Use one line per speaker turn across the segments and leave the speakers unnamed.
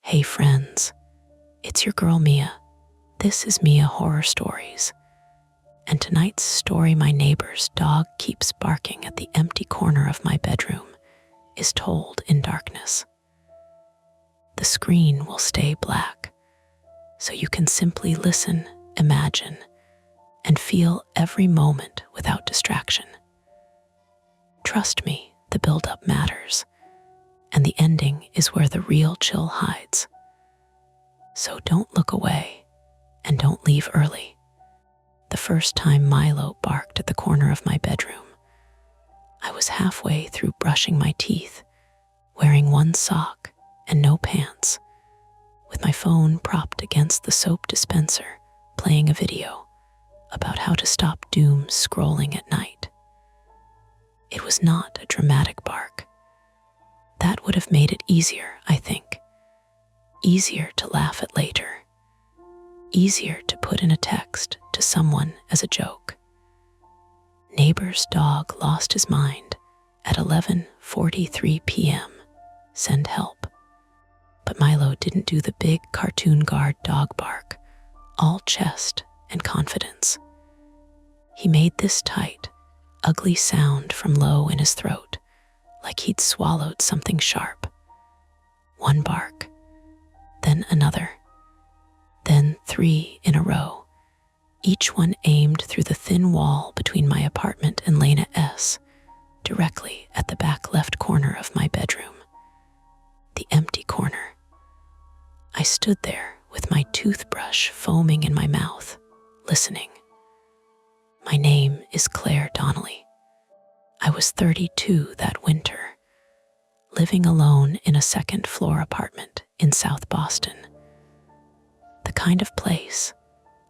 Hey friends, it's your girl Mia. This is Mia Horror Stories. And tonight's story, my neighbor's dog keeps barking at the empty corner of my bedroom, is told in darkness. The screen will stay black, so you can simply listen, imagine, and feel every moment without distraction. Trust me, the build-up matters, and the ending is where the real chill hides. So don't look away, and don't leave early. The first time Milo barked at the corner of my bedroom, I was halfway through brushing my teeth, wearing one sock and no pants, with my phone propped against the soap dispenser, playing a video about how to stop doom scrolling at night. It was not a dramatic bark. That would have made it easier, I think. Easier to laugh at later. Easier to put in a text to someone as a joke. Neighbor's dog lost his mind at 11:43 p.m. Send help. But Milo didn't do the big cartoon guard dog bark, all chest and confidence. He made this tight, ugly sound from low in his throat, like he'd swallowed something sharp. One bark, then another, then 3 in a row, each one aimed through the thin wall between my apartment and Lena S., directly at the back left corner of my bedroom. The empty corner. I stood there with my toothbrush foaming in my mouth, listening. My name is Claire Donnelly. I was 32 that winter, living alone in a second-floor apartment in South Boston. The kind of place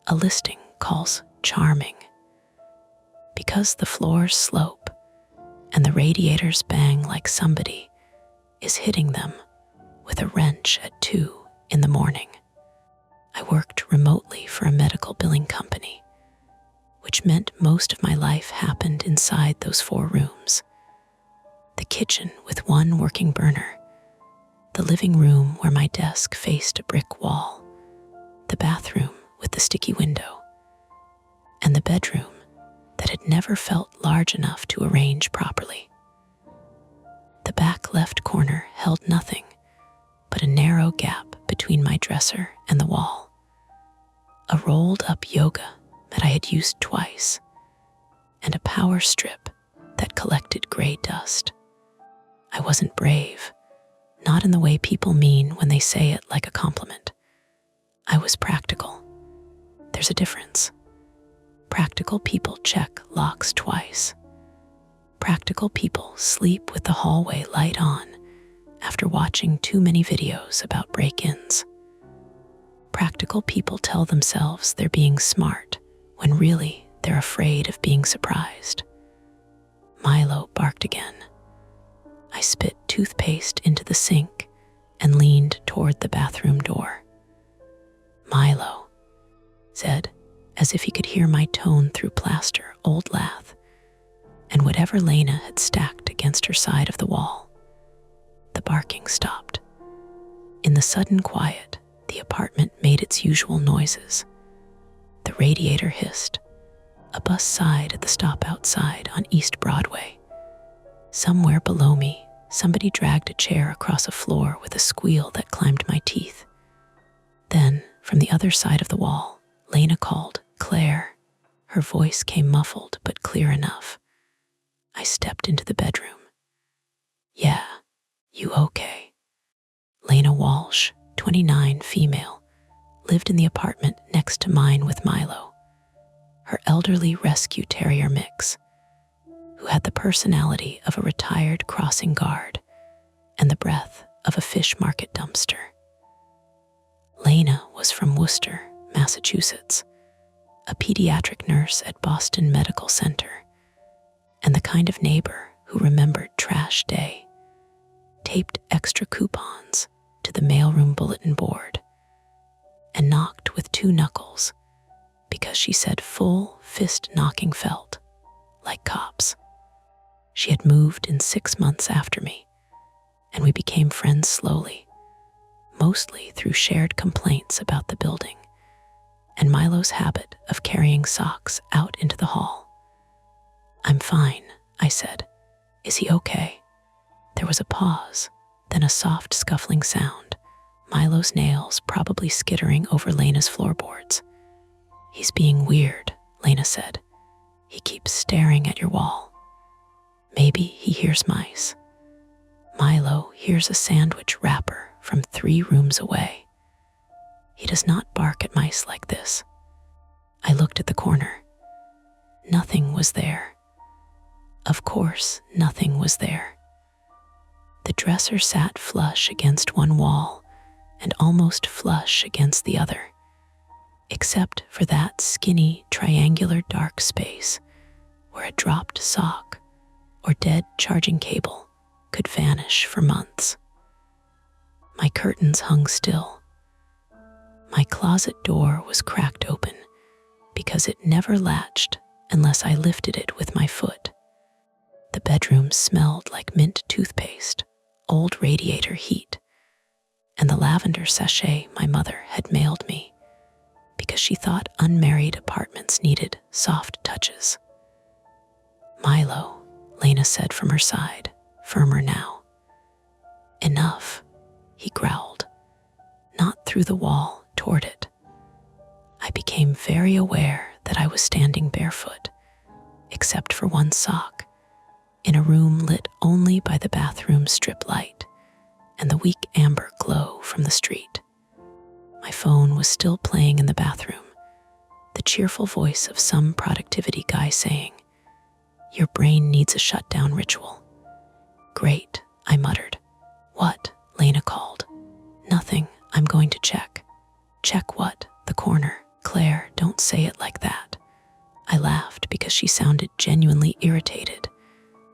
a listing calls charming, because the floors slope and the radiators bang like somebody is hitting them with a wrench at 2 in the morning. I worked remotely for a medical billing company, which meant most of my life happened inside those 4 rooms. The kitchen with one working burner, the living room where my desk faced a brick wall, the bathroom with the sticky window, and the bedroom that had never felt large enough to arrange properly. The back left corner held nothing but a narrow gap between my dresser and the wall, a rolled-up yoga that I had used twice, and a power strip that collected gray dust. I wasn't brave, not in the way people mean when they say it like a compliment. I was practical. There's a difference. Practical people check locks twice. Practical people sleep with the hallway light on after watching too many videos about break-ins. Practical people tell themselves they're being smart when really they're afraid of being surprised. Milo barked again. I spit toothpaste into the sink and leaned toward the bathroom door. Milo said, as if he could hear my tone through plaster, old lath, and whatever Lena had stacked against her side of the wall. The barking stopped. In the sudden quiet, the apartment made its usual noises. The radiator hissed. A bus sighed at the stop outside on East Broadway. Somewhere below me, somebody dragged a chair across a floor with a squeal that climbed my teeth. Then, from the other side of the wall, Lena called, "Claire." Her voice came muffled but clear enough. I stepped into the bedroom. "Yeah, you okay?" Lena Walsh, 29, female, lived in the apartment next to mine with Milo, her elderly rescue terrier mix, who had the personality of a retired crossing guard and the breath of a fish market dumpster. Lena was from Worcester, Massachusetts, a pediatric nurse at Boston Medical Center, and the kind of neighbor who remembered trash day, taped extra coupons to the mailroom bulletin board, and knocked with 2 knuckles because she said full fist knocking felt like cops. She had moved in 6 months after me, and we became friends slowly, mostly through shared complaints about the building and Milo's habit of carrying socks out into the hall. "I'm fine," I said. "Is he okay?" There was a pause, then a soft scuffling sound, Milo's nails probably skittering over Lena's floorboards. "He's being weird," Lena said. "He keeps staring at your wall. Maybe he hears mice." Milo hears a sandwich wrapper from 3 rooms away. "He does not bark at mice like this." I looked at the corner. Nothing was there. Of course, nothing was there. The dresser sat flush against one wall and almost flush against the other, except for that skinny, triangular dark space where a dropped sock or dead charging cable could vanish for months. My curtains hung still. My closet door was cracked open because it never latched unless I lifted it with my foot. The bedroom smelled like mint toothpaste, old radiator heat, and the lavender sachet my mother had mailed me because she thought unmarried apartments needed soft touches. "Milo," Lena said from her side, firmer now. "Enough," he growled, not through the wall, toward it. I became very aware that I was standing barefoot, except for one sock, in a room lit only by the bathroom strip light and the weak amber glow from the street. My phone was still playing in the bathroom, the cheerful voice of some productivity guy saying, "Your brain needs a shutdown ritual." "Great," I muttered. "What?" Lena called. "Nothing, I'm going to check." "Check what?" "The corner." "Claire, don't say it like that." I laughed because she sounded genuinely irritated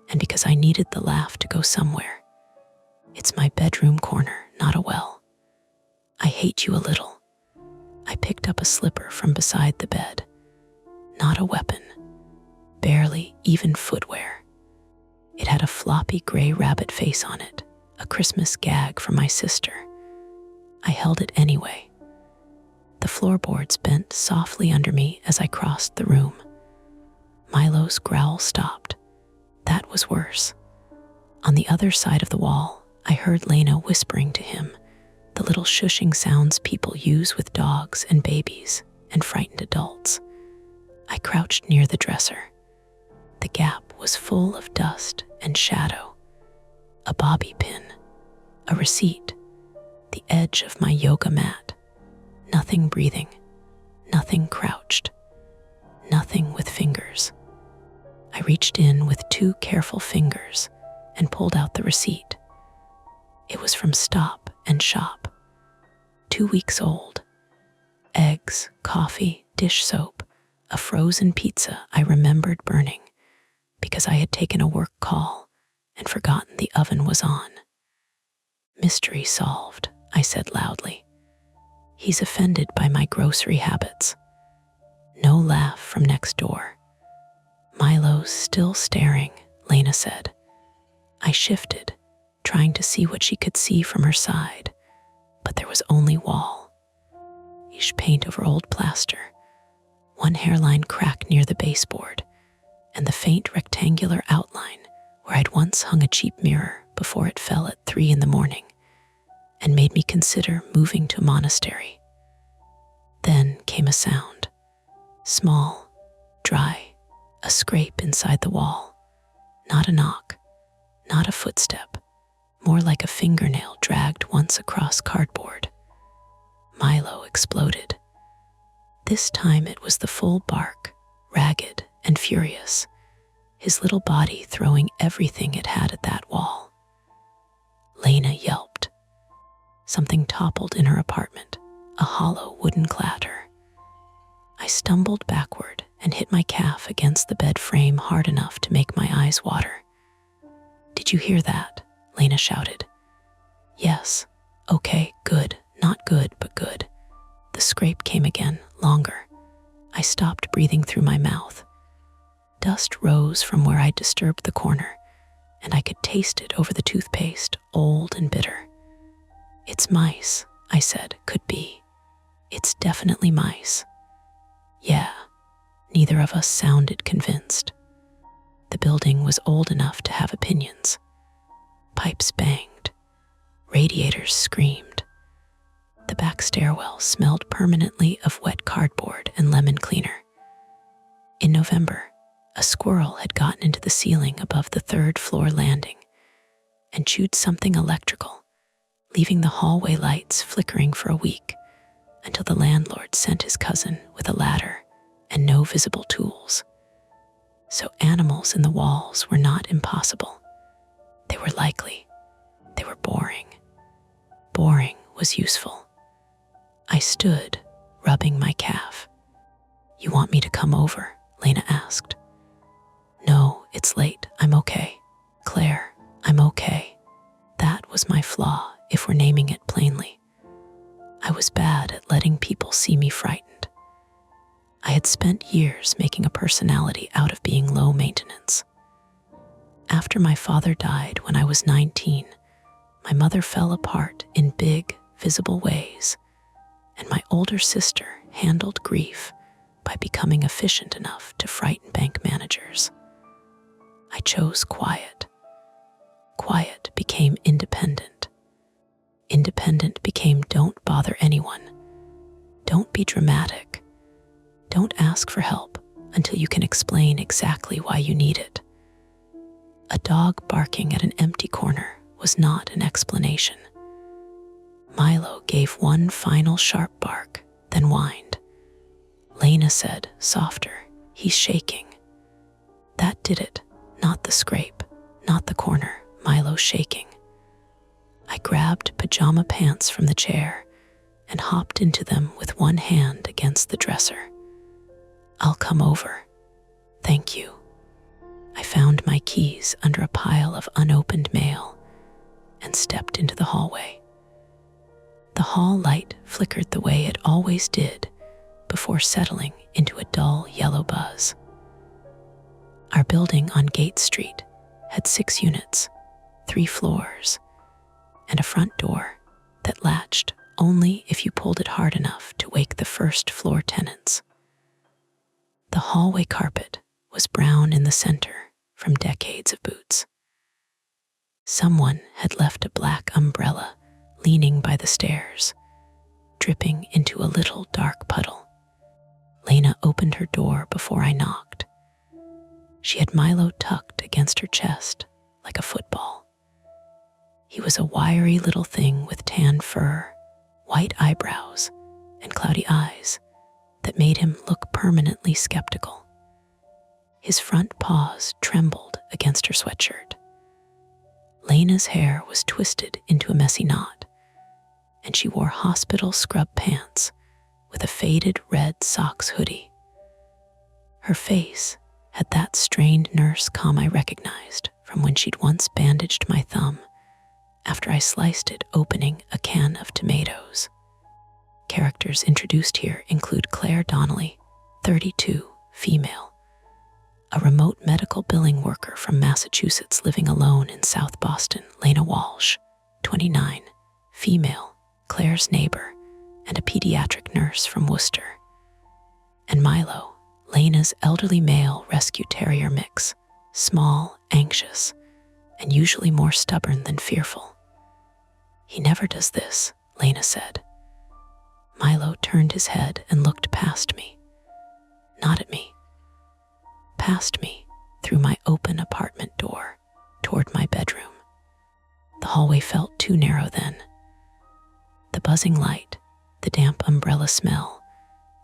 and because I needed the laugh to go somewhere. "It's my bedroom corner, not a well." "I hate you a little." I picked up a slipper from beside the bed. Not a weapon, barely even footwear. It had a floppy gray rabbit face on it, a Christmas gag from my sister. I held it anyway. The floorboards bent softly under me as I crossed the room. Milo's growl stopped. That was worse. On the other side of the wall, I heard Lena whispering to him, the little shushing sounds people use with dogs and babies and frightened adults. I crouched near the dresser. The gap was full of dust and shadow. A bobby pin, a receipt, the edge of my yoga mat. Nothing breathing, nothing crouched, nothing with fingers. I reached in with 2 careful fingers and pulled out the receipt. It was from Stop and Shop. 2 weeks old. Eggs, coffee, dish soap, a frozen pizza I remembered burning because I had taken a work call and forgotten the oven was on. "Mystery solved," I said loudly. He's offended by my grocery habits. No laugh from next door. "Milo's still staring," Lena said. I shifted, trying to see what she could see from her side, but there was only wall. Beige paint over old plaster, one hairline crack near the baseboard, and the faint rectangular outline where I'd once hung a cheap mirror before it fell at 3 in the morning and made me consider moving to a monastery. Then came a sound. Small, dry, a scrape inside the wall. Not a knock, not a footstep, more like a fingernail dragged once across cardboard. Milo exploded. This time it was the full bark, ragged and furious, his little body throwing everything it had at that wall. Lena yelped. Something toppled in her apartment, a hollow wooden clatter. I stumbled backward and hit my calf against the bed frame hard enough to make my eyes water. "Did you hear that?" Lena shouted. "Yes. Okay, good. Not good, but good." The scrape came again, longer. I stopped breathing through my mouth. Dust rose from where I'd disturbed the corner, and I could taste it over the toothpaste, old and bitter. "It's mice," I said. Could be. It's definitely mice. Yeah, neither of us sounded convinced. The building was old enough to have opinions. Pipes banged. Radiators screamed. The back stairwell smelled permanently of wet cardboard and lemon cleaner. In November, a squirrel had gotten into the ceiling above the third-floor landing and chewed something electrical, leaving the hallway lights flickering for a week until the landlord sent his cousin with a ladder and no visible tools. So animals in the walls were not impossible. They were likely. They were boring. Boring was useful. I stood, rubbing my calf. "You want me to come over?" Lena asked. "No, it's late. I'm okay. Claire, I'm okay." That was my flaw, if we're naming it plainly. I was bad at letting people see me frightened. I had spent years making a personality out of being low maintenance. After my father died when I was 19, my mother fell apart in big, visible ways, and my older sister handled grief by becoming efficient enough to frighten bank managers. I chose quiet. Quiet became independent. Independent became don't bother anyone. Don't be dramatic. Don't ask for help until you can explain exactly why you need it. A dog barking at an empty corner was not an explanation. Milo gave one final sharp bark, then whined. Lena said, softer, "He's shaking." That did it, not the scrape, not the corner, Milo shaking. I grabbed pajama pants from the chair and hopped into them with one hand against the dresser. "I'll come over. Thank you." I found my keys under a pile of unopened mail and stepped into the hallway. The hall light flickered the way it always did before settling into a dull yellow buzz. Our building on Gate Street had 6 units, 3 floors, and a front door that latched only if you pulled it hard enough to wake the first-floor tenants. The hallway carpet was brown in the center from decades of boots. Someone had left a black umbrella leaning by the stairs, dripping into a little dark puddle. Lena opened her door before I knocked. She had Milo tucked against her chest like a football. He was a wiry little thing with tan fur, white eyebrows, and cloudy eyes that made him look permanently skeptical. His front paws trembled against her sweatshirt. Lena's hair was twisted into a messy knot, and she wore hospital scrub pants with a faded red socks hoodie. Her face had that strained nurse calm I recognized from when she'd once bandaged my thumb after I sliced it opening a can of tomatoes. Characters introduced here include Claire Donnelly, 32, female, a remote medical billing worker from Massachusetts living alone in South Boston, Lena Walsh, 29, female, Claire's neighbor, and a pediatric nurse from Worcester. And Milo, Lena's elderly male rescue terrier mix, small, anxious, and usually more stubborn than fearful. "He never does this," Lena said. Milo turned his head and looked past me. Not at me. Past me, through my open apartment door, toward my bedroom. The hallway felt too narrow then. The buzzing light, the damp umbrella smell,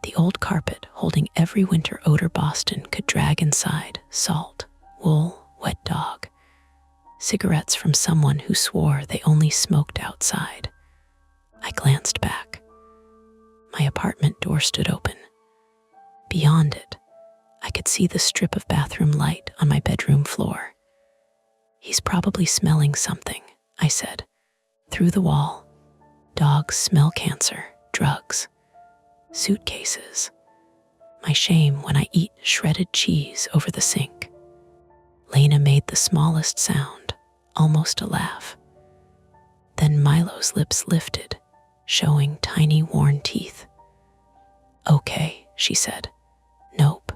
the old carpet holding every winter odor Boston could drag inside, salt, wool, wet dog, cigarettes from someone who swore they only smoked outside. I glanced back. My apartment door stood open. Beyond it, I could see the strip of bathroom light on my bedroom floor. "He's probably smelling something," I said. "Through the wall. Dogs smell cancer, drugs, suitcases. My shame when I eat shredded cheese over the sink." Lena made the smallest sound, almost a laugh. Then Milo's lips lifted, showing tiny worn teeth. "Okay," she said. "Nope."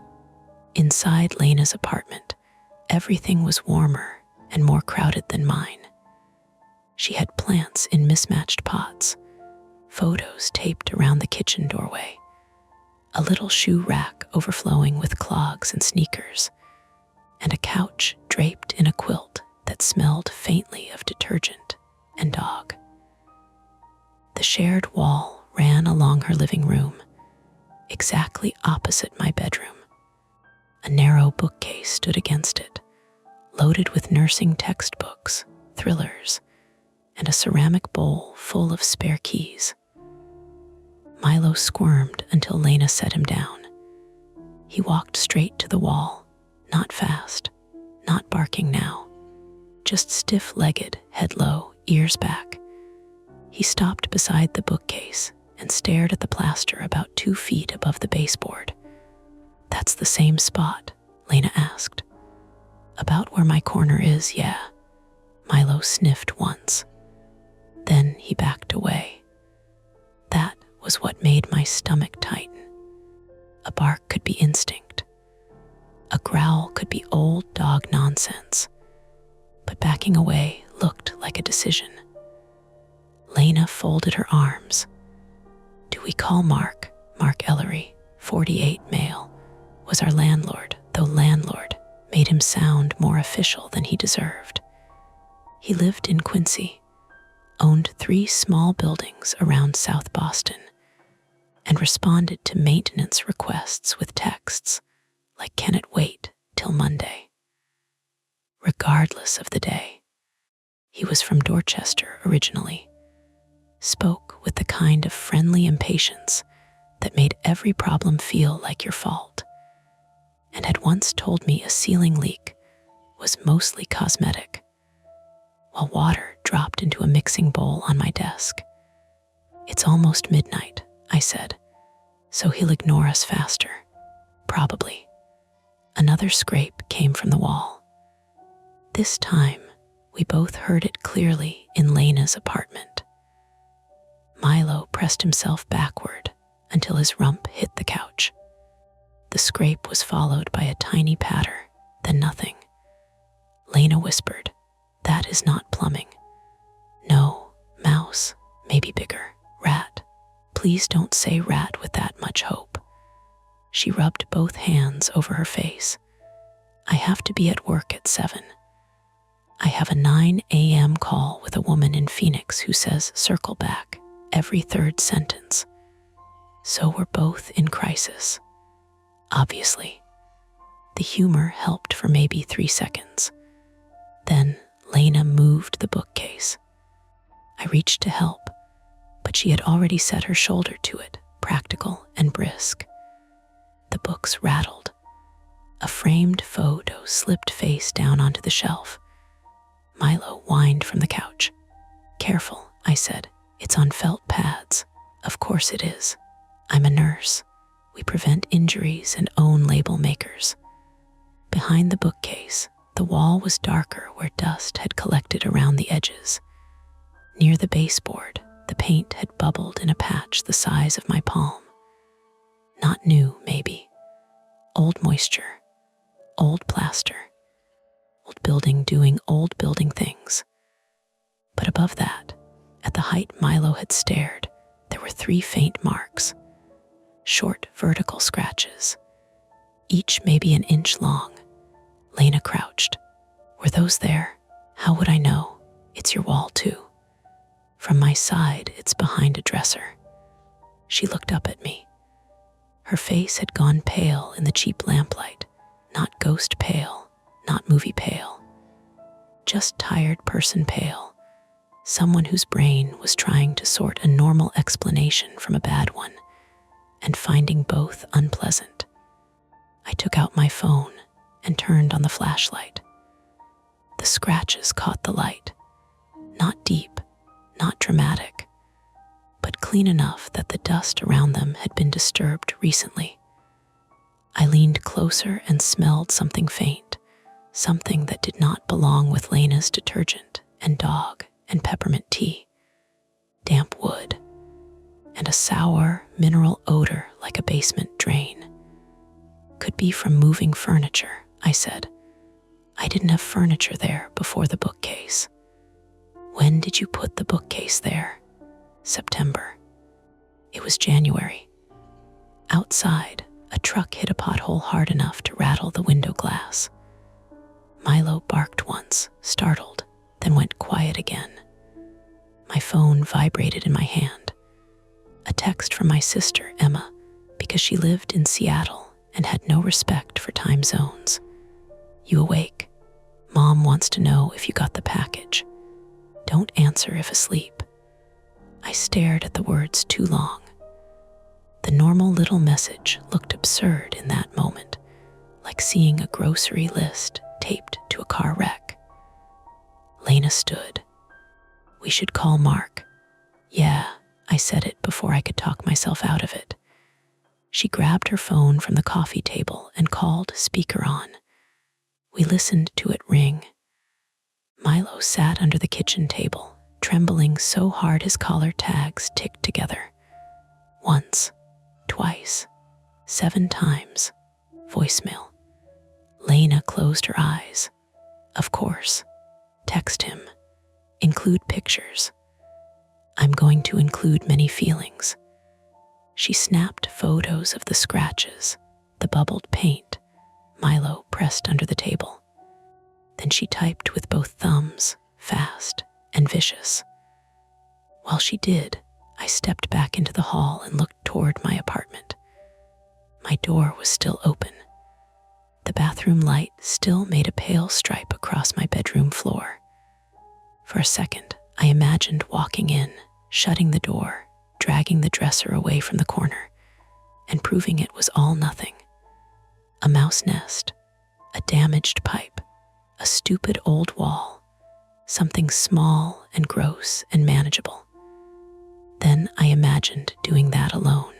Inside Lena's apartment, everything was warmer and more crowded than mine. She had plants in mismatched pots, photos taped around the kitchen doorway, a little shoe rack overflowing with clogs and sneakers, and a couch draped in a quilt that smelled faintly of detergent and dog. The shared wall ran along her living room, exactly opposite my bedroom. A narrow bookcase stood against it, loaded with nursing textbooks, thrillers, and a ceramic bowl full of spare keys. Milo squirmed until Lena set him down. He walked straight to the wall, not fast, not barking now, just stiff-legged, head low, ears back. He stopped beside the bookcase and stared at the plaster about 2 feet above the baseboard. "That's the same spot?" Lena asked. "About where my corner is, yeah." Milo sniffed once. Then he backed away. That was what made my stomach tighten. A bark could be instinct. A growl could be old dog nonsense. But backing away looked like a decision. Lena folded her arms. "Do we call Mark Ellery, 48 male, was our landlord, though landlord made him sound more official than he deserved. He lived in Quincy, owned 3 small buildings around South Boston, and responded to maintenance requests with texts like, 'Can it wait till Monday?' Regardless of the day. He was from Dorchester originally, spoke with the kind of friendly impatience that made every problem feel like your fault, and had once told me a ceiling leak was mostly cosmetic, while water dropped into a mixing bowl on my desk. "It's almost midnight," I said, "so he'll ignore us faster." Probably. Another scrape came from the wall. This time, we both heard it clearly in Lena's apartment. Milo pressed himself backward until his rump hit the couch. The scrape was followed by a tiny patter, then nothing. Lena whispered, "That is not plumbing." "No, mouse, maybe bigger, rat. Please don't say rat with that much hope." She rubbed both hands over her face. "I have to be at work at 7. I have a 9 a.m. call with a woman in Phoenix who says circle back every 3rd sentence. So we're both in crisis. Obviously." The humor helped for maybe 3 seconds. Then Lena moved the bookcase. I reached to help, but she had already set her shoulder to it, practical and brisk. The books rattled. A framed photo slipped face down onto the shelf. Milo whined from the couch. "Careful," I said. "It's on felt pads." "Of course it is. I'm a nurse. We prevent injuries and own label makers." Behind the bookcase, the wall was darker where dust had collected around the edges. Near the baseboard, the paint had bubbled in a patch the size of my palm. Not new, maybe. Old moisture. Old plaster. Old building doing old building things. But above that, at the height Milo had stared, there were 3 faint marks. Short vertical scratches, each maybe an inch long. Lena crouched. "Were those there? How would I know? It's your wall too." "From my side, it's behind a dresser." She looked up at me. Her face had gone pale in the cheap lamplight, not ghost pale, not movie pale. Just tired person pale. Someone whose brain was trying to sort a normal explanation from a bad one, and finding both unpleasant. I took out my phone and turned on the flashlight. The scratches caught the light. Not deep, not dramatic, but clean enough that the dust around them had been disturbed recently. I leaned closer and smelled something faint, something that did not belong with Lena's detergent and dog and peppermint tea. Damp wood. and a sour, mineral odor like a basement drain. Could be from moving furniture, I said. I didn't have furniture there before the bookcase. When did you put the bookcase there? September. It was January. Outside, a truck hit a pothole hard enough to rattle the window glass. Milo barked once, startled, then went quiet again. My phone vibrated in my hand. A text from my sister, Emma, because she lived in Seattle and had no respect for time zones. You awake? Mom wants to know if you got the package. Don't answer if asleep. I stared at the words too long. The normal little message looked absurd in that moment, like seeing a grocery list taped to a car wreck. Lena stood. We should call Mark. Yeah, I said it before I could talk myself out of it. She grabbed her phone from the coffee table and called speaker on. We listened to it ring. Milo sat under the kitchen table, trembling so hard his collar tags ticked together. Once, twice, 7 times. Voicemail. Lena closed her eyes. Of course. Text him. Include pictures. I'm going to include many feelings. She snapped photos of the scratches, the bubbled paint Milo pressed under the table. Then she typed with both thumbs, fast and vicious. While she did, I stepped back into the hall and looked toward my apartment. My door was still open. The bathroom light still made a pale stripe across my bedroom floor. For a second, I imagined walking in, shutting the door, dragging the dresser away from the corner, and proving it was all nothing. A mouse nest, a damaged pipe, a stupid old wall, something small and gross and manageable. Then I imagined doing that alone.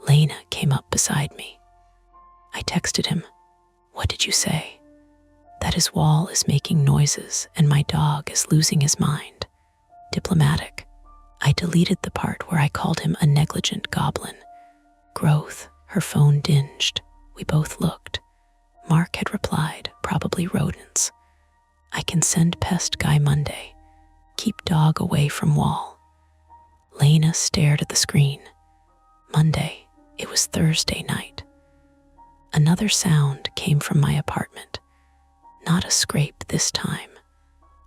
Lena came up beside me. I texted him, "What did you say?" That his wall is making noises and my dog is losing his mind. Diplomatic. I deleted the part where I called him a negligent goblin. Growth, her phone dinged. We both looked. Mark had replied, probably rodents. I can send pest guy Monday. Keep dog away from wall. Lena stared at the screen. Monday, it was Thursday night. Another sound came from my apartment. Not a scrape this time.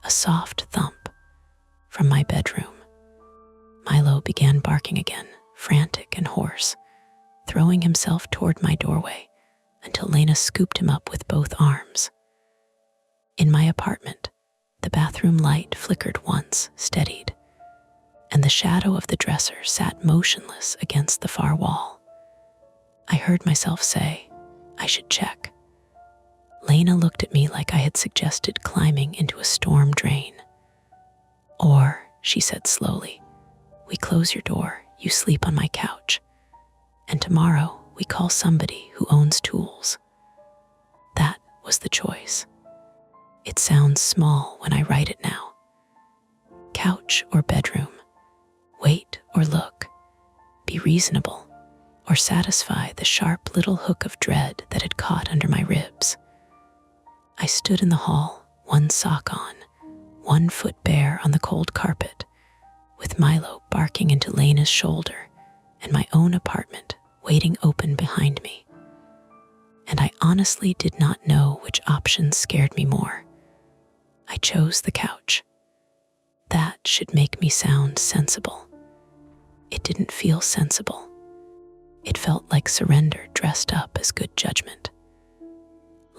A soft thump from my bedroom. Milo began barking again, frantic and hoarse, throwing himself toward my doorway until Lena scooped him up with both arms. In my apartment, the bathroom light flickered once, steadied, and the shadow of the dresser sat motionless against the far wall. I heard myself say, I should check. Lena looked at me like I had suggested climbing into a storm drain. Or, she said slowly, we close your door, you sleep on my couch, and tomorrow we call somebody who owns tools. That was the choice. It sounds small when I write it now. Couch or bedroom, wait or look, be reasonable, or satisfy the sharp little hook of dread that had caught under my ribs. I stood in the hall, one sock on, one foot bare on the cold carpet, with Milo barking into Lena's shoulder and my own apartment waiting open behind me. And I honestly did not know which option scared me more. I chose the couch. That should make me sound sensible. It didn't feel sensible. It felt like surrender dressed up as good judgment.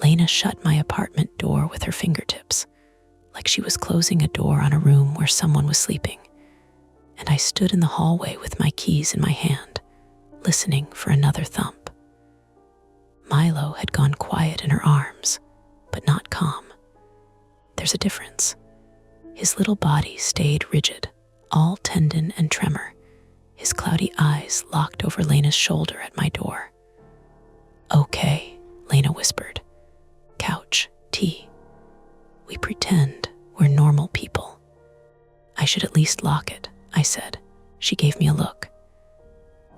Lena shut my apartment door with her fingertips, like she was closing a door on a room where someone was sleeping, and I stood in the hallway with my keys in my hand, listening for another thump. Milo had gone quiet in her arms, but not calm. There's a difference. His little body stayed rigid, all tendon and tremor, his cloudy eyes locked over Lena's shoulder at my door. Okay, Lena whispered. Couch, tea. We pretend we're normal people. I should at least lock it, I said, She gave me a look.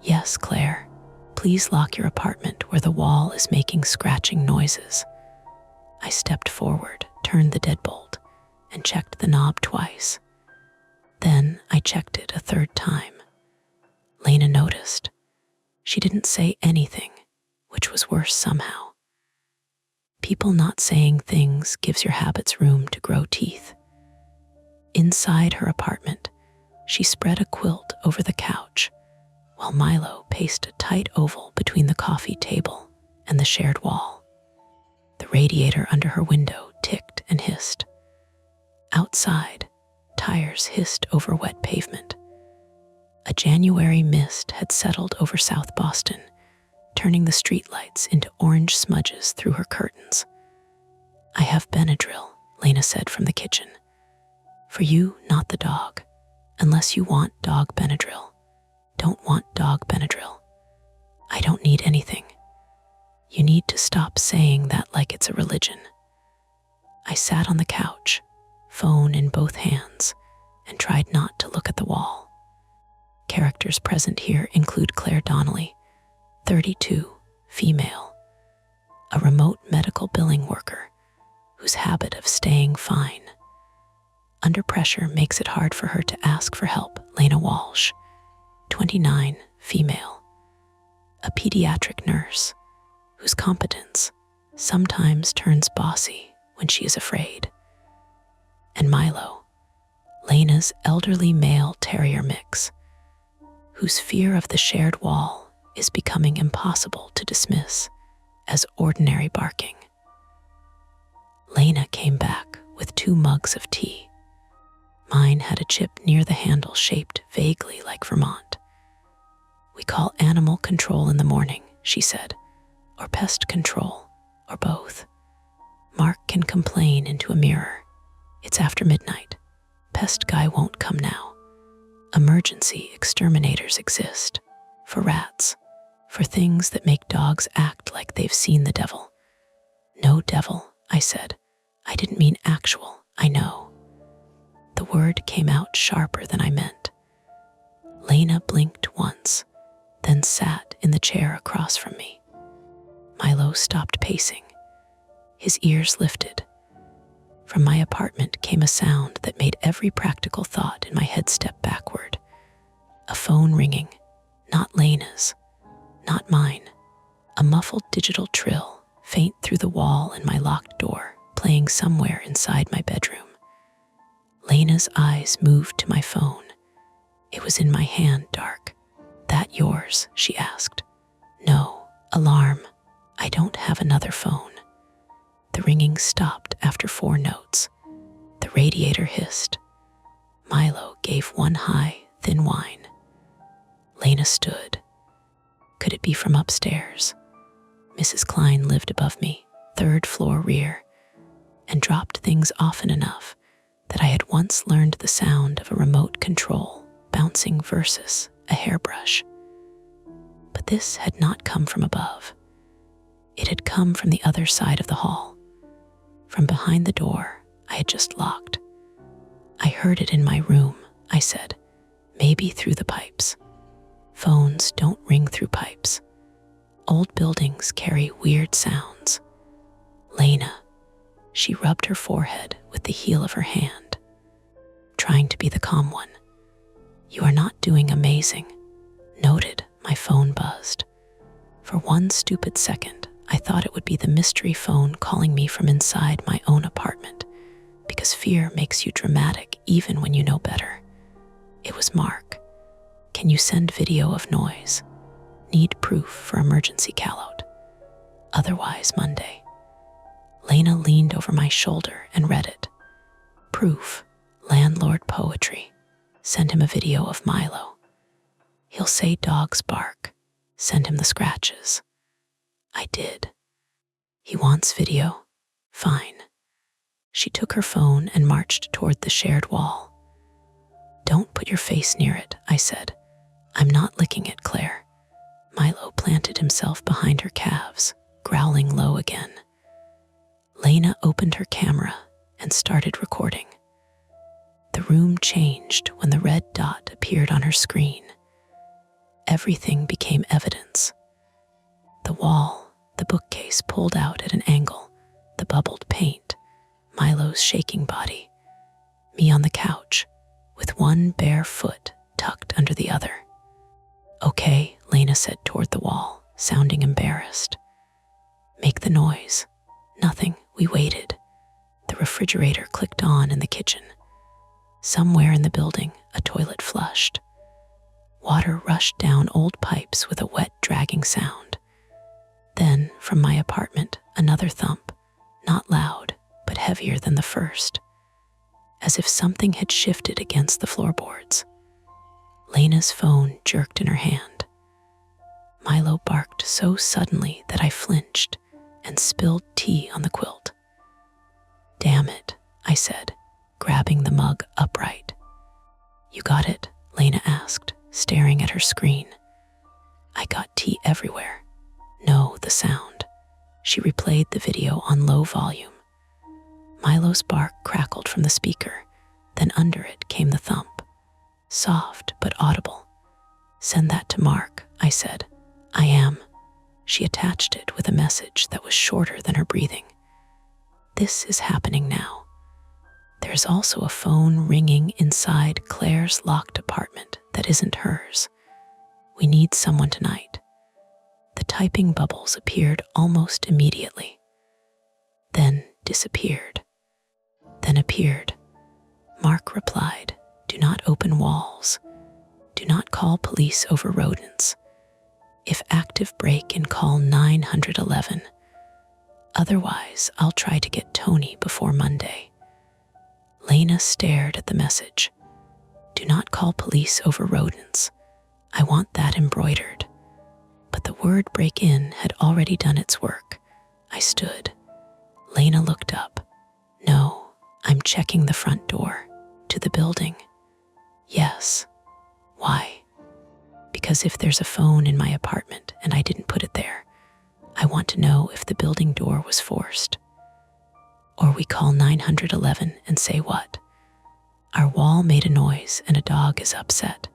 Yes, Claire. Please lock your apartment where the wall is making scratching noises. I stepped forward, turned the deadbolt, and checked the knob twice. Then I checked it a third time. Lena noticed. She didn't say anything, which was worse somehow. People not saying things gives your habits room to grow teeth. Inside her apartment, she spread a quilt over the couch, while Milo paced a tight oval between the coffee table and the shared wall. The radiator under her window ticked and hissed. Outside, tires hissed over wet pavement. A January mist had settled over South Boston, turning the streetlights into orange smudges through her curtains. I have Benadryl, Lena said from the kitchen. For you, not the dog. Unless you want dog Benadryl. Don't want dog Benadryl. I don't need anything. You need to stop saying that like it's a religion. I sat on the couch, phone in both hands, and tried not to look at the wall. Characters present here include Claire Donnelly, 32, female, a remote medical billing worker whose habit of staying fine under pressure makes it hard for her to ask for help. Lena Walsh, 29, female, a pediatric nurse whose competence sometimes turns bossy when she is afraid. And Milo, Lena's elderly male terrier mix, whose fear of the shared wall is becoming impossible to dismiss as ordinary barking. Lena came back with 2 mugs of tea. Mine had a chip near the handle shaped vaguely like Vermont. We call animal control in the morning, she said, or pest control, or both. Mark can complain into a mirror. It's after midnight. Pest guy won't come now. Emergency exterminators exist. For rats. For things that make dogs act like they've seen the devil. No devil, I said. I didn't mean actual, I know. The word came out sharper than I meant. Lena blinked once, then sat in the chair across from me. Milo stopped pacing. His ears lifted. From my apartment came a sound that made every practical thought in my head step backward. A phone ringing, not Lena's, not mine. A muffled digital trill, faint through the wall in my locked door, playing somewhere inside my bedroom. Lena's eyes moved to my phone. It was in my hand, dark. That yours? She asked. No, alarm. I don't have another phone. The ringing stopped after 4 notes. The radiator hissed. Milo gave 1 high, thin whine. Lena stood. Could it be from upstairs? Mrs. Klein lived above me, 3rd floor rear, and dropped things often enough that I had once learned the sound of a remote control bouncing versus a hairbrush. But this had not come from above. It had come from the other side of the hall, from behind the door I had just locked. I heard it in my room, I said, maybe through the pipes. Phones don't ring through pipes. Old buildings carry weird sounds. Lena, she rubbed her forehead with the heel of her hand, trying to be the calm one. You are not doing amazing. Noted, my phone buzzed. For 1 stupid second, I thought it would be the mystery phone calling me from inside my own apartment, because fear makes you dramatic even when you know better. It was Mark. Can you send video of noise? Need proof for emergency callout. Otherwise Monday. Lena leaned over my shoulder and read it. Proof. Landlord poetry. Send him a video of Milo. He'll say dogs bark. Send him the scratches. I did. He wants video. Fine. She took her phone and marched toward the shared wall. Don't put your face near it, I said. I'm not licking it, Claire. Milo planted himself behind her calves, growling low again. Lena opened her camera and started recording. The The room changed when the red dot appeared on her screen. Everything became evidence. The wall, the bookcase pulled out at an angle, the bubbled paint, Milo's shaking body, me on the couch, with one bare foot tucked under the other. "Okay," Lena said toward the wall, sounding embarrassed. "Make the noise." Nothing. We waited. The refrigerator clicked on in the kitchen. Somewhere in the building, a toilet flushed. Water rushed down old pipes with a wet, dragging sound. Then, from my apartment, another thump, not loud, but heavier than the first, as if something had shifted against the floorboards. Lena's phone jerked in her hand. Milo barked so suddenly that I flinched and spilled tea on the quilt. "Damn it," I said, grabbing the mug upright. "You got it?" Lena asked, staring at her screen. "I got tea everywhere." "No, the sound." She replayed the video on low volume. Milo's bark crackled from the speaker, then under it came the thump. Soft but audible. "Send that to Mark," I said. "I am." She attached it with a message that was shorter than her breathing. "This is happening now." There's also a phone ringing inside Claire's locked apartment that isn't hers. "We need someone tonight." The typing bubbles appeared almost immediately, then disappeared, then appeared. Mark replied, "Do not open walls. Do not call police over rodents. If active, break and call 911. Otherwise, I'll try to get Tony before Monday." Lena stared at the message. "Do not call police over rodents. I want that embroidered." But the word "break in" had already done its work. I stood. Lena looked up. "No, I'm checking the front door. To the building." "Yes." "Why?" "Because if there's a phone in my apartment and I didn't put it there, I want to know if the building door was forced." "Or we call 911 and say what? Our wall made a noise and a dog is upset."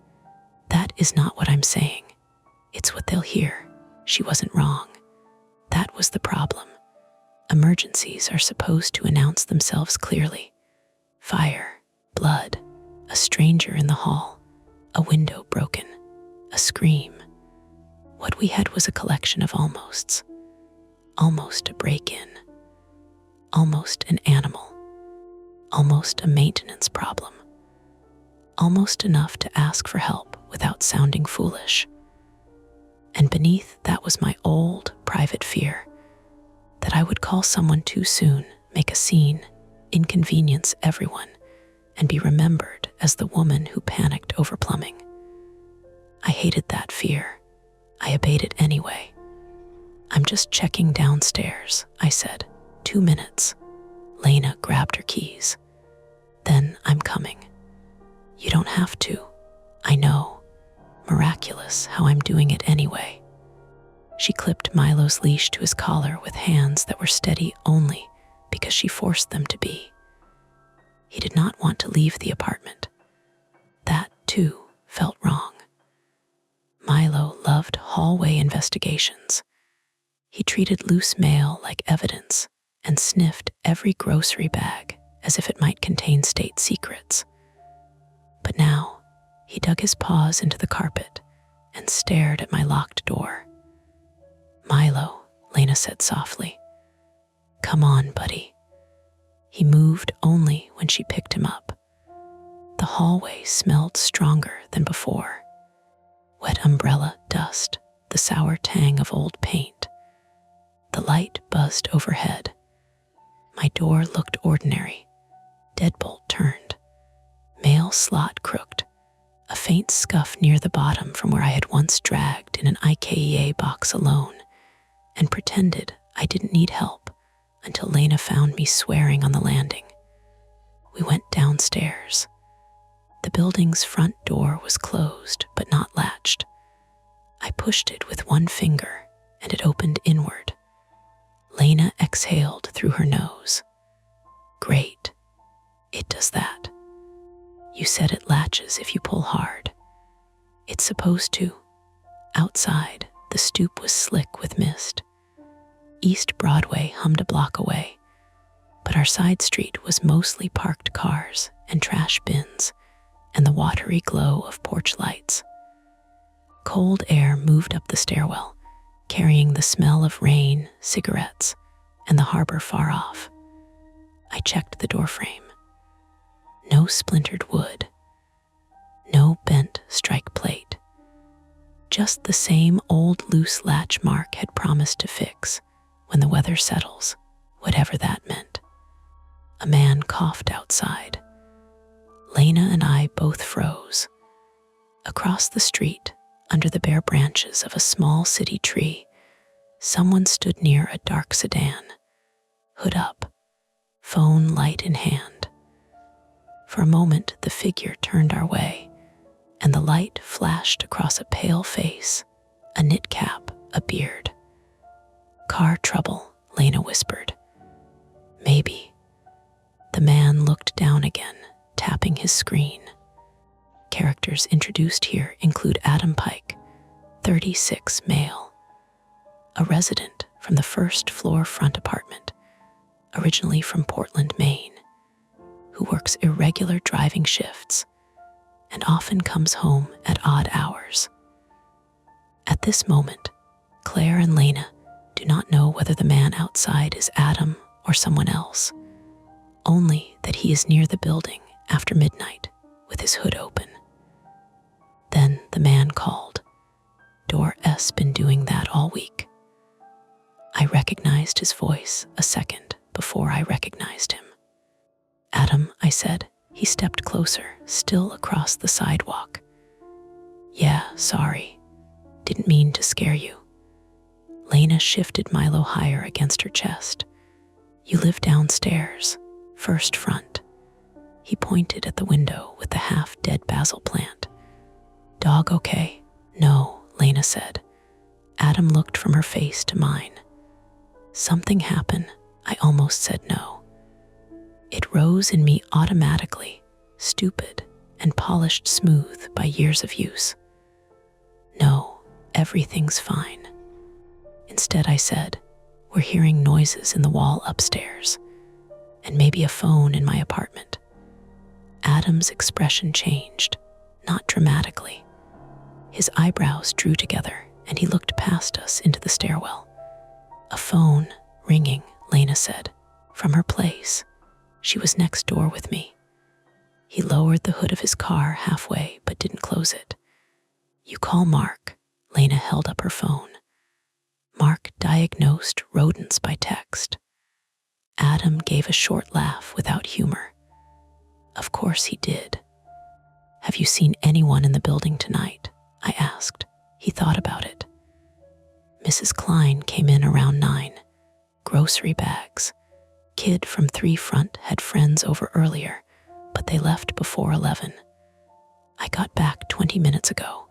"That is not what I'm saying. It's what they'll hear." She wasn't wrong. That was the problem. Emergencies are supposed to announce themselves clearly. Fire, blood, a stranger in the hall, a window broken, a scream. What we had was a collection of almosts. Almost a break-in. Almost an animal. Almost a maintenance problem. Almost enough to ask for help without sounding foolish. And beneath that was my old, private fear that I would call someone too soon, make a scene, inconvenience everyone, and be remembered as the woman who panicked over plumbing. I hated that fear. I obeyed it anyway. "I'm just checking downstairs," I said. 2 minutes. Lena grabbed her keys. "Then I'm coming." "You don't have to. I know. Miraculous how I'm doing it anyway." She clipped Milo's leash to his collar with hands that were steady only because she forced them to be. He did not want to leave the apartment. That, too, felt wrong. Milo loved hallway investigations. He treated loose mail like evidence and sniffed every grocery bag as if it might contain state secrets. But now, he dug his paws into the carpet and stared at my locked door. "Milo," Lena said softly. "Come on, buddy." He moved only when she picked him up. The hallway smelled stronger than before. Wet umbrella dust, the sour tang of old paint. The light buzzed overhead. My door looked ordinary. Deadbolt turned. Mail slot crooked. A faint scuff near the bottom from where I had once dragged in an IKEA box alone and pretended I didn't need help until Lena found me swearing on the landing. We went downstairs. The building's front door was closed but not latched. I pushed it with one finger and it opened inward. Lena exhaled through her nose. "Great. It does that." You said it latches if you pull hard. It's supposed to. Outside, the stoop was slick with mist. East Broadway hummed a block away, but our side street was mostly parked cars and trash bins and the watery glow of porch lights. Cold air moved up the stairwell, carrying the smell of rain, cigarettes, and the harbor far off. I checked the doorframe. No splintered wood. No bent strike plate. Just the same old loose latch Mark had promised to fix when the weather settles, whatever that meant. A man coughed outside. Lena and I both froze. Across the street, under the bare branches of a small city tree, someone stood near a dark sedan, hood up, phone light in hand. For a moment, the figure turned our way, and the light flashed across a pale face, a knit cap, a beard. Car trouble, Lena whispered. Maybe. The man looked down again, tapping his screen. Characters introduced here include Adam Pike, 36, male, a resident from the first floor front apartment, originally from Portland, Maine, who works irregular driving shifts and often comes home at odd hours. At this moment, Claire and Lena do not know whether the man outside is Adam or someone else, only that he is near the building after midnight with his hood open. Then the man called. Door S been doing that all week. I recognized his voice a second before I recognized him. Adam, I said. He stepped closer, still across the sidewalk. Yeah, sorry. Didn't mean to scare you. Lena shifted Milo higher against her chest. You live downstairs, first front. He pointed at the window with the half-dead basil plant. Dog okay? No, Lena said. Adam looked from her face to mine. Something happened. I almost said no. It rose in me automatically, stupid and polished smooth by years of use. No, everything's fine. Instead, I said, we're hearing noises in the wall upstairs, and maybe a phone in my apartment. Adam's expression changed, not dramatically. His eyebrows drew together, and he looked past us into the stairwell. A phone ringing, Lena said, from her place. She was next door with me. He lowered the hood of his car halfway, but didn't close it. You call Mark. Lena held up her phone. Mark diagnosed rodents by text. Adam gave a short laugh without humor. Of course he did. Have you seen anyone in the building tonight? I asked. He thought about it. Mrs. Klein came in around 9. Grocery bags. Kid from 3 front had friends over earlier, but they left before 11. I got back 20 minutes ago.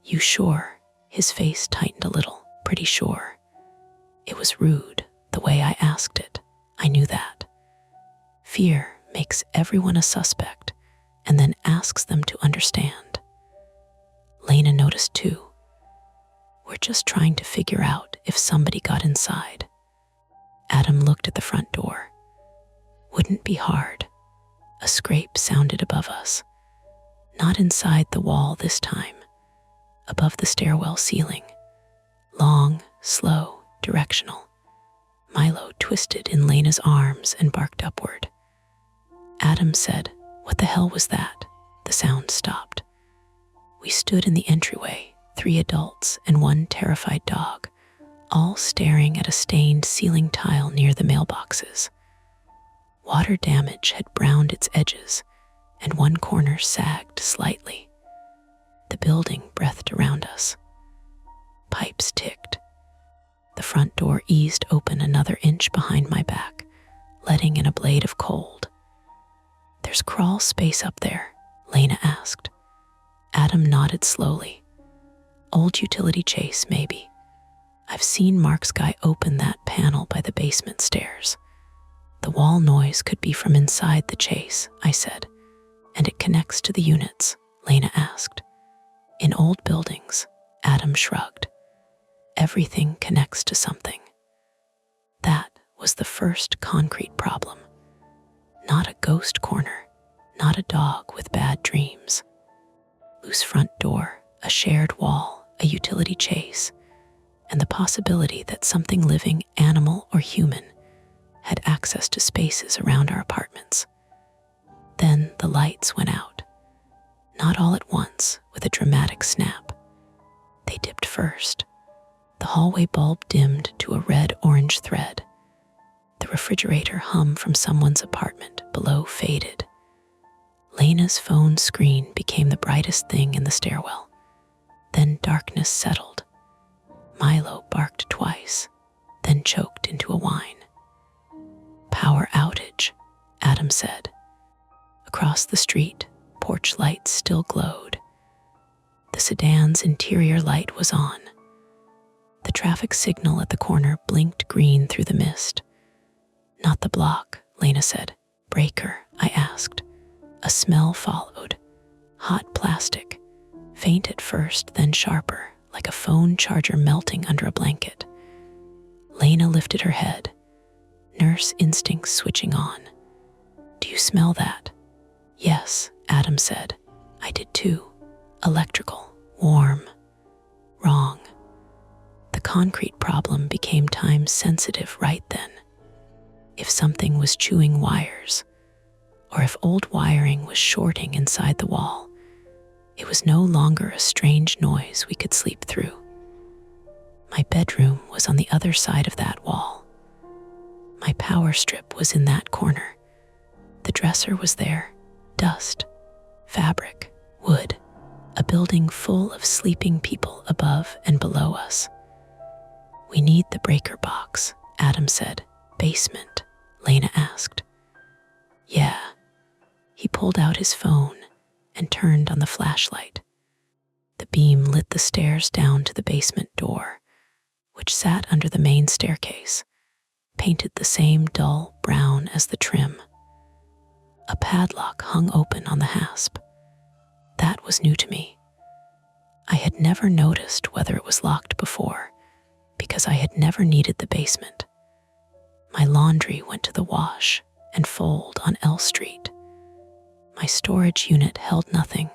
You sure? His face tightened a little. Pretty sure. It was rude, the way I asked it. I knew that. Fear makes everyone a suspect and then asks them to understand. Lena noticed too. We're just trying to figure out if somebody got inside. Adam looked at the front door. Wouldn't be hard. A scrape sounded above us. Not inside the wall this time. Above the stairwell ceiling. Long, slow, directional. Milo twisted in Lena's arms and barked upward. Adam said, "What the hell was that?" The sound stopped. We stood in the entryway, 3 adults and 1 terrified dog, all staring at a stained ceiling tile near the mailboxes. Water damage had browned its edges, and 1 corner sagged slightly. The building breathed around us. Pipes ticked. The front door eased open another inch behind my back, letting in a blade of cold. "There's crawl space up there?" Lena asked. Adam nodded slowly. "Old utility chase, maybe. I've seen Mark's guy open that panel by the basement stairs. The wall noise could be from inside the chase," I said, And it connects to the units, Lena asked. In old buildings, Adam shrugged. Everything connects to something. That was the first concrete problem. Not a ghost corner, not a dog with bad dreams. Loose front door, a shared wall, a utility chase, and the possibility that something living, animal or human, had access to spaces around our apartments. Then the lights went out. Not all at once, with a dramatic snap. They dipped first. The hallway bulb dimmed to a red-orange thread. The refrigerator hum from someone's apartment below faded. Lena's phone screen became the brightest thing in the stairwell. Then darkness settled. Milo barked twice, then choked into a whine. Power outage, Adam said. Across the street, porch lights still glowed. The sedan's interior light was on. The traffic signal at the corner blinked green through the mist. Not the block, Lena said. Breaker, I asked. A smell followed. Hot plastic. Faint at first, then sharper, like a phone charger melting under a blanket. Lena lifted her head. Nurse instincts switching on. Do you smell that? Yes, Adam said. I did too. Electrical. Warm. Wrong. The concrete problem became time-sensitive right then. If something was chewing wires, or if old wiring was shorting inside the wall, it was no longer a strange noise we could sleep through. My bedroom was on the other side of that wall. My power strip was in that corner. The dresser was there. Dust, fabric, wood, a building full of sleeping people above and below us. We need the breaker box, Adam said. Basement, Lena asked. Yeah. He pulled out his phone and turned on the flashlight. The beam lit the stairs down to the basement door, which sat under the main staircase, painted the same dull brown as the trim. A padlock hung open on the hasp. That was new to me. I had never noticed whether it was locked before, because I had never needed the basement. My laundry went to the wash and fold on L Street. My storage unit held nothing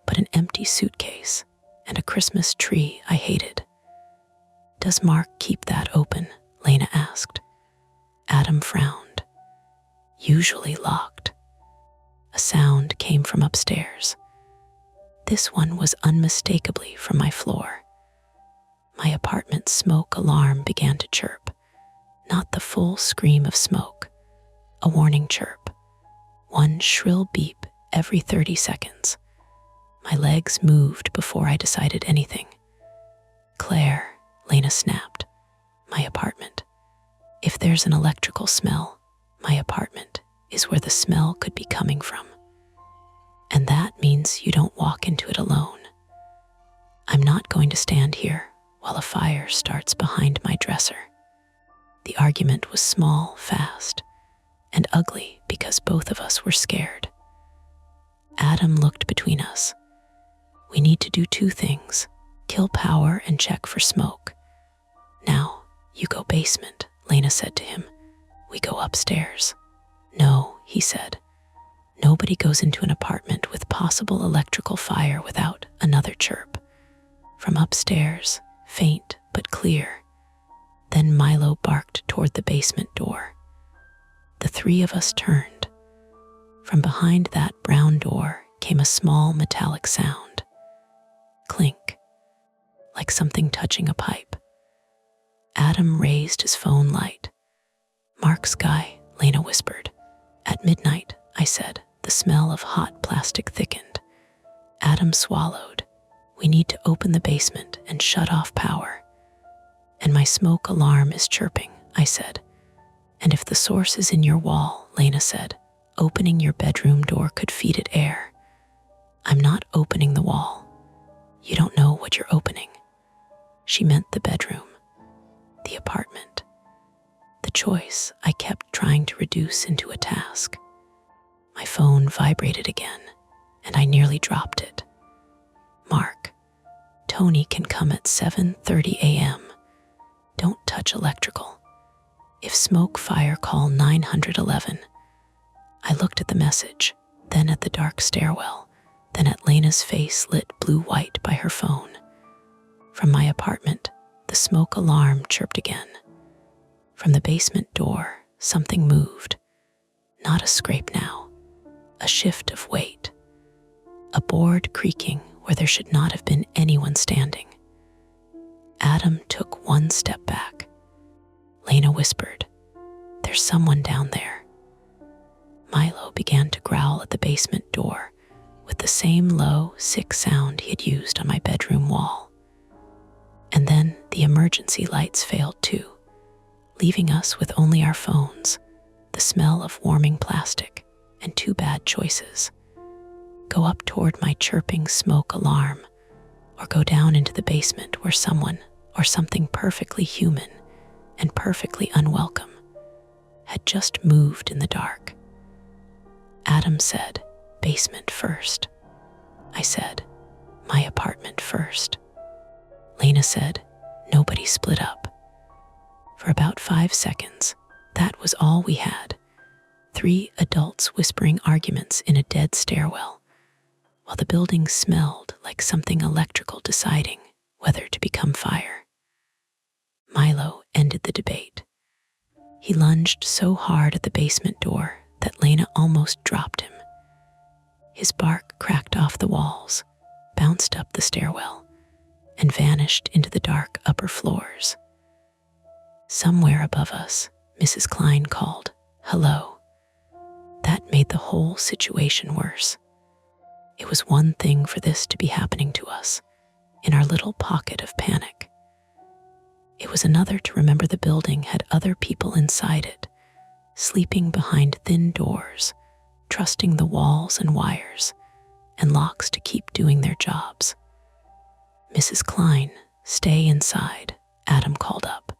but an empty suitcase and a Christmas tree I hated. Does Mark keep that open? Lena asked. Adam frowned. Usually locked. A sound came from upstairs. This one was unmistakably from my floor. My apartment's smoke alarm began to chirp, not the full scream of smoke, a warning chirp, one shrill beep every 30 seconds. My legs moved before I decided anything. Claire, Lena snapped. My apartment. If there's an electrical smell, my apartment is where the smell could be coming from. And that means you don't walk into it alone. I'm not going to stand here while a fire starts behind my dresser. The argument was small, fast, and ugly because both of us were scared. Adam looked between us. We need to do two things: kill power and check for smoke. Now, you go basement, Lena said to him. We go upstairs. No, he said. Nobody goes into an apartment with possible electrical fire without another chirp. From upstairs, faint but clear. Then Milo barked toward the basement door. The three of us turned. From behind that brown door came a small metallic sound. Clink, like something touching a pipe. Adam raised his phone light. Mark's guy, Lena whispered. At midnight, I said, the smell of hot plastic thickened. Adam swallowed. We need to open the basement and shut off power. And my smoke alarm is chirping, I said. And if the source is in your wall, Lena said, opening your bedroom door could feed it air. I'm not opening the wall. You don't know what you're opening. She meant the bedroom, the apartment, the choice I kept trying to reduce into a task. My phone vibrated again. and I nearly dropped it. Mark, Tony can come at 7:30 a.m. Don't touch electrical. If smoke, fire, call 911. I looked at the message, then at the dark stairwell, then at Lena's face lit blue-white by her phone. From my apartment, the smoke alarm chirped again. From the basement door, something moved. Not a scrape now, a shift of weight. A board creaking where there should not have been anyone standing. Adam took one step back. Lena whispered, "There's someone down there." Milo began to growl at the basement door with the same low, sick sound he had used on my bedroom wall. And then the emergency lights failed too, leaving us with only our phones, the smell of warming plastic, and two bad choices. Go up toward my chirping smoke alarm, or go down into the basement where someone or something perfectly human and perfectly unwelcome had just moved in the dark. Adam said, "Basement first." I said, "My apartment first." Lena said, "Nobody split up." For about 5 seconds, that was all we had. 3 adults whispering arguments in a dead stairwell, while the building smelled like something electrical deciding whether to become fire. Milo ended the debate. He lunged so hard at the basement door that Lena almost dropped him. His bark cracked off the walls, bounced up the stairwell, and vanished into the dark upper floors. Somewhere above us, Mrs. Klein called, "Hello." That made the whole situation worse. It was one thing for this to be happening to us, in our little pocket of panic. It was another to remember the building had other people inside it, sleeping behind thin doors, trusting the walls and wires, and locks to keep doing their jobs. "Mrs. Klein, stay inside," Adam called up.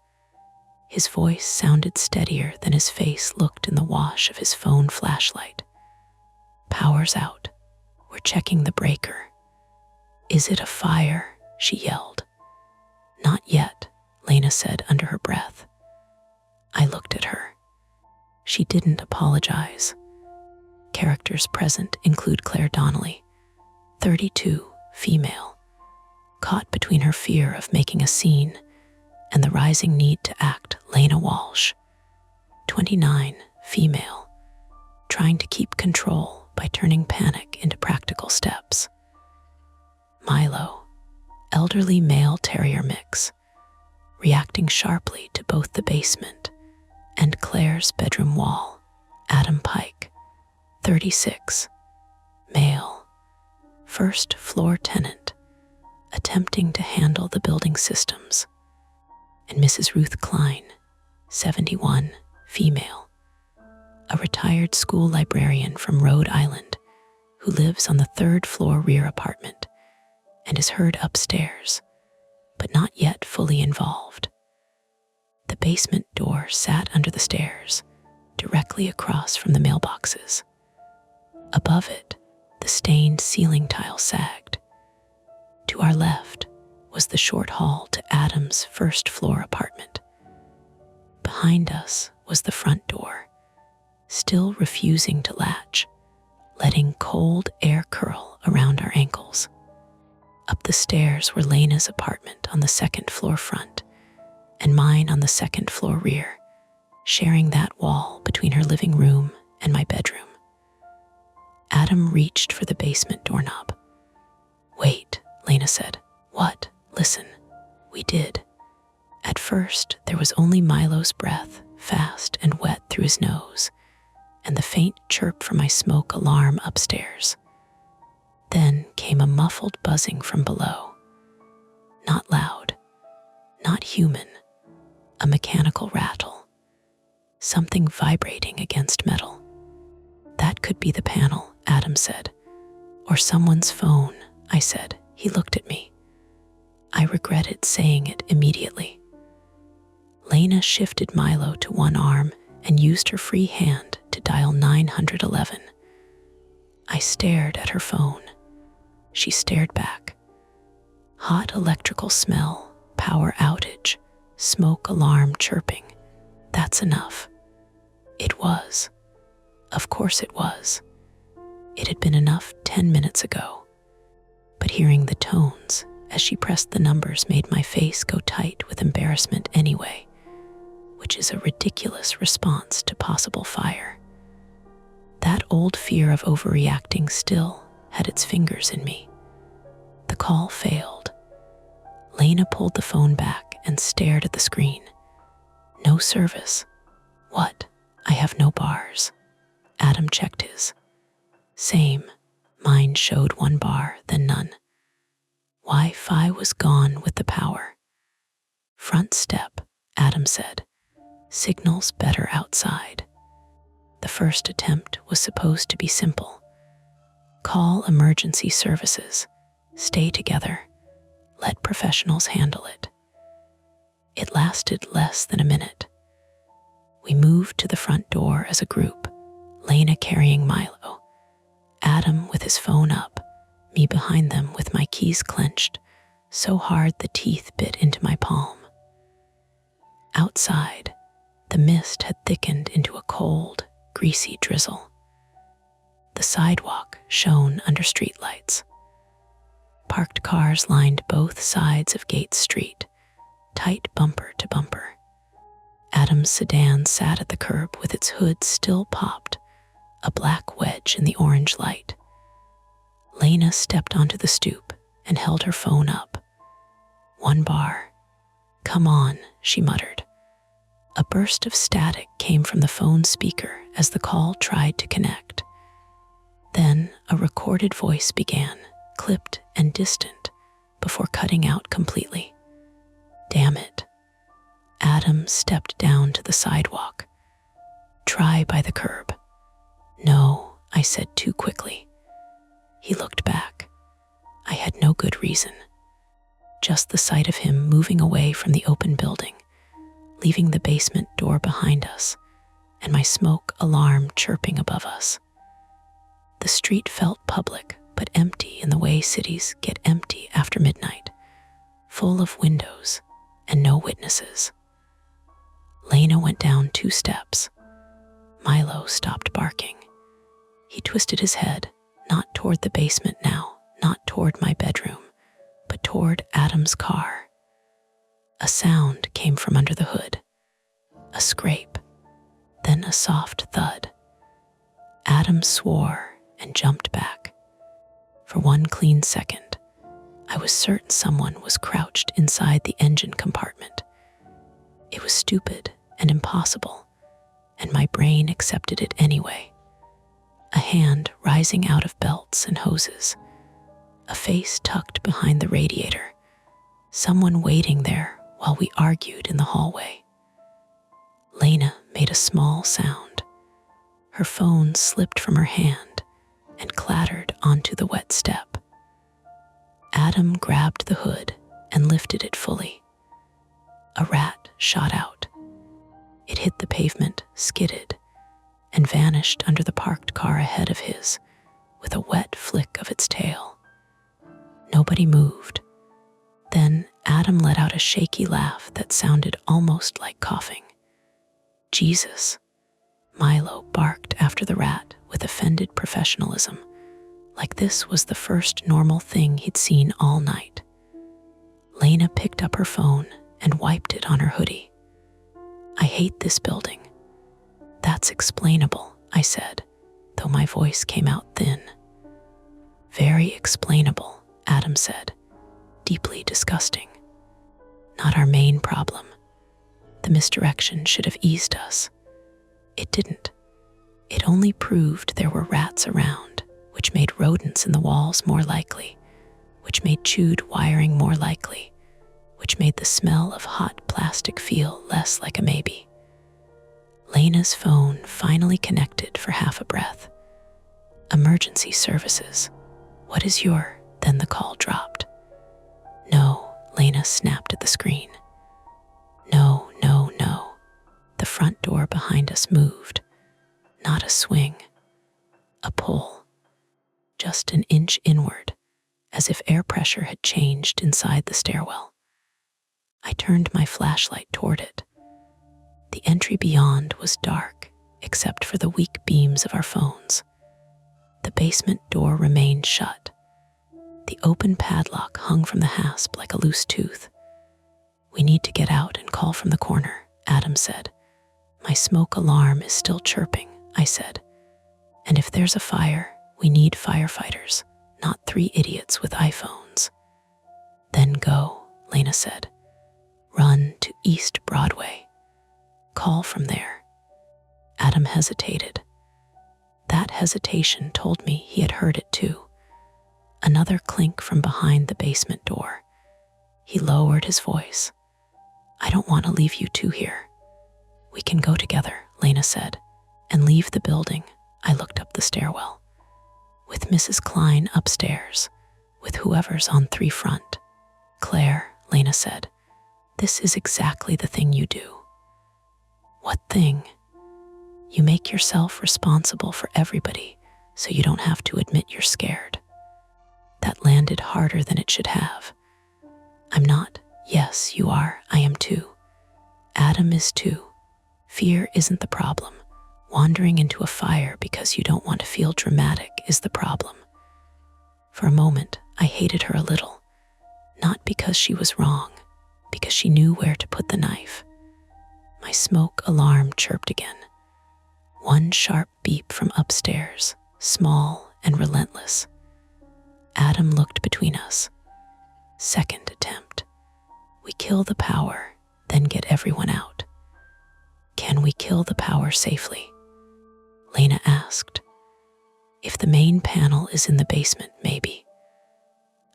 His voice sounded steadier than his face looked in the wash of his phone flashlight. "Power's out. We're checking the breaker." "Is it a fire?" she yelled. "Not yet," Lena said under her breath. I looked at her. She didn't apologize. Characters present include Claire Donnelly, 32, female, caught between her fear of making a scene and the rising need to act, Lena Walsh, 29, female, trying to keep control by turning panic into practical steps. Milo, elderly male terrier mix, reacting sharply to both the basement and Claire's bedroom wall. Adam Pike, 36, male, first floor tenant, attempting to handle the building systems. And Mrs. Ruth Klein, 71, female, a retired school librarian from Rhode Island who lives on the 3rd floor rear apartment and is heard upstairs, but not yet fully involved. The basement door sat under the stairs, directly across from the mailboxes. Above it, the stained ceiling tile sagged. To our left was the short hall to Adam's 1st floor apartment. Behind us was the front door, still refusing to latch, letting cold air curl around our ankles. Up the stairs were Lena's apartment on the 2nd floor front, and mine on the 2nd floor rear, sharing that wall between her living room and my bedroom. Adam reached for the basement doorknob. "Wait," Lena said. "What?" "Listen." We did. At first, there was only Milo's breath, fast and wet through his nose, and the faint chirp from my smoke alarm upstairs. Then came a muffled buzzing from below. Not loud, not human, a mechanical rattle, something vibrating against metal. "That could be the panel," Adam said. "Or someone's phone," I said. He looked at me. I regretted saying it immediately. Lena shifted Milo to one arm and used her free hand to dial 911. I stared at her phone. She stared back. Hot electrical smell, power outage, smoke alarm chirping. That's enough. It was. Of course it was. It had been enough 10 minutes ago. But hearing the tones as she pressed the numbers made my face go tight with embarrassment anyway, which is a ridiculous response to possible fire. That old fear of overreacting still had its fingers in me. The call failed. Lena pulled the phone back and stared at the screen. No service. What? I have no bars. Adam checked his. Same. Mine showed 1 bar, then none. Wi-Fi was gone with the power. Front step, Adam said. Signals better outside. The first attempt was supposed to be simple. Call emergency services. Stay together. Let professionals handle it. It lasted less than a minute. We moved to the front door as a group, Lena carrying Milo, Adam with his phone up, me behind them with my keys clenched, so hard the teeth bit into my palm. Outside, the mist had thickened into a cold, greasy drizzle. The sidewalk shone under streetlights. Parked cars lined both sides of Gates Street, tight bumper to bumper. Adam's sedan sat at the curb with its hood still popped, a black wedge in the orange light. Lena stepped onto the stoop and held her phone up. 1 bar. Come on, she muttered. A burst of static came from the phone speaker as the call tried to connect. Then a recorded voice began, clipped and distant, before cutting out completely. Damn it. Adam stepped down to the sidewalk. Try by the curb. No, I said too quickly. He looked back. I had no good reason. Just the sight of him moving away from the open building, leaving the basement door behind us, and my smoke alarm chirping above us. The street felt public, but empty in the way cities get empty after midnight, full of windows and no witnesses. Lena went down 2 steps. Milo stopped barking. He twisted his head, not toward the basement now, not toward my bedroom, but toward Adam's car. A sound came from under the hood. A scrape, then a soft thud. Adam swore and jumped back. For 1 clean second, I was certain someone was crouched inside the engine compartment. It was stupid and impossible, and my brain accepted it anyway. A hand rising out of belts and hoses, a face tucked behind the radiator, someone waiting there while we argued in the hallway. Lena made a small sound. Her phone slipped from her hand and clattered onto the wet step. Adam grabbed the hood and lifted it fully. A rat shot out. It hit the pavement, skidded, and vanished under the parked car ahead of his with a wet flick of its tail. Nobody moved. Then Adam let out a shaky laugh that sounded almost like coughing. Jesus, Milo barked after the rat with offended professionalism, like this was the first normal thing he'd seen all night. Lena picked up her phone and wiped it on her hoodie. I hate this building. That's explainable, I said, though my voice came out thin. Very explainable, Adam said, deeply disgusting. Not our main problem. The misdirection should have eased us. It didn't. It only proved there were rats around, which made rodents in the walls more likely, which made chewed wiring more likely, which made the smell of hot plastic feel less like a maybe. Lena's phone finally connected for half a breath. Emergency services. What is your? Then the call dropped. No, Lena snapped at the screen. No, no, no. The front door behind us moved. Not a swing. A pull. just an inch inward, as if air pressure had changed inside the stairwell. I turned my flashlight toward it. The entry beyond was dark, except for the weak beams of our phones. The basement door remained shut. The open padlock hung from the hasp like a loose tooth. "We need to get out and call from the corner," Adam said. "My smoke alarm is still chirping," I said. "And if there's a fire, we need firefighters, not 3 idiots with iPhones." "Then go," Lena said. "Run to East Broadway. Call from there." Adam hesitated. That hesitation told me he had heard it too. Another clink from behind the basement door. He lowered his voice. "I don't want to leave you two here." "We can go together," Lena said, "and leave the building." I looked up the stairwell. "With Mrs. Klein upstairs, with whoever's on 3 front. "Claire," Lena said, "this is exactly the thing you do." "What thing?" "You make yourself responsible for everybody so you don't have to admit you're scared." That landed harder than it should have. "I'm not." "Yes, you are. I am too. Adam is too. Fear isn't the problem. Wandering into a fire because you don't want to feel dramatic is the problem." For a moment, I hated her a little. Not because she was wrong, because she knew where to put the knife. My smoke alarm chirped again. One sharp beep from upstairs, small and relentless. Adam looked between us. Second attempt. "We kill the power, then get everyone out." "Can we kill the power safely?" Lena asked. "If the main panel is in the basement, maybe."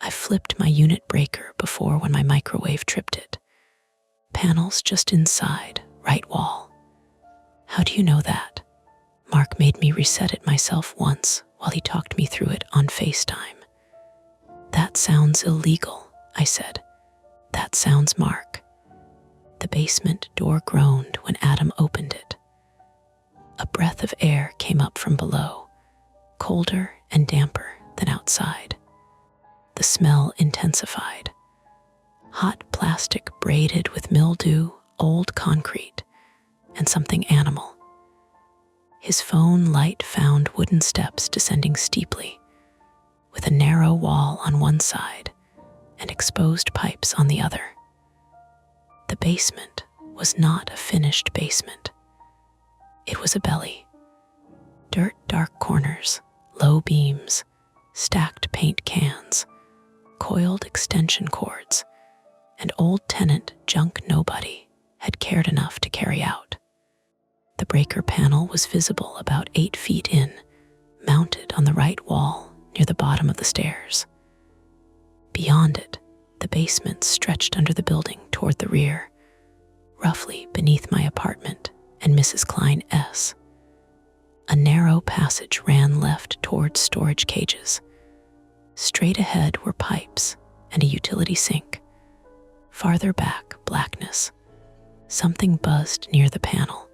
I flipped my unit breaker before when my microwave tripped it. "Panel's just inside, right wall." "How do you know that?" "Mark made me reset it myself once while he talked me through it on FaceTime." "That sounds illegal," I said. "That sounds Mark." The basement door groaned when Adam opened it. A breath of air came up from below, colder and damper than outside. The smell intensified. Hot plastic braided with mildew, old concrete, and something animal. His phone light found wooden steps descending steeply, with a narrow wall on one side and exposed pipes on the other. The basement was not a finished basement. It was a belly. Dirt dark corners, low beams, stacked paint cans, coiled extension cords, and old tenant junk nobody had cared enough to carry out. The breaker panel was visible about 8 feet in, mounted on the right wall near the bottom of the stairs. Beyond it, the basement stretched under the building toward the rear, roughly beneath my apartment and Mrs. Klein's. A narrow passage ran left towards storage cages. Straight ahead were pipes and a utility sink. Farther back, blackness. Something buzzed near the panel.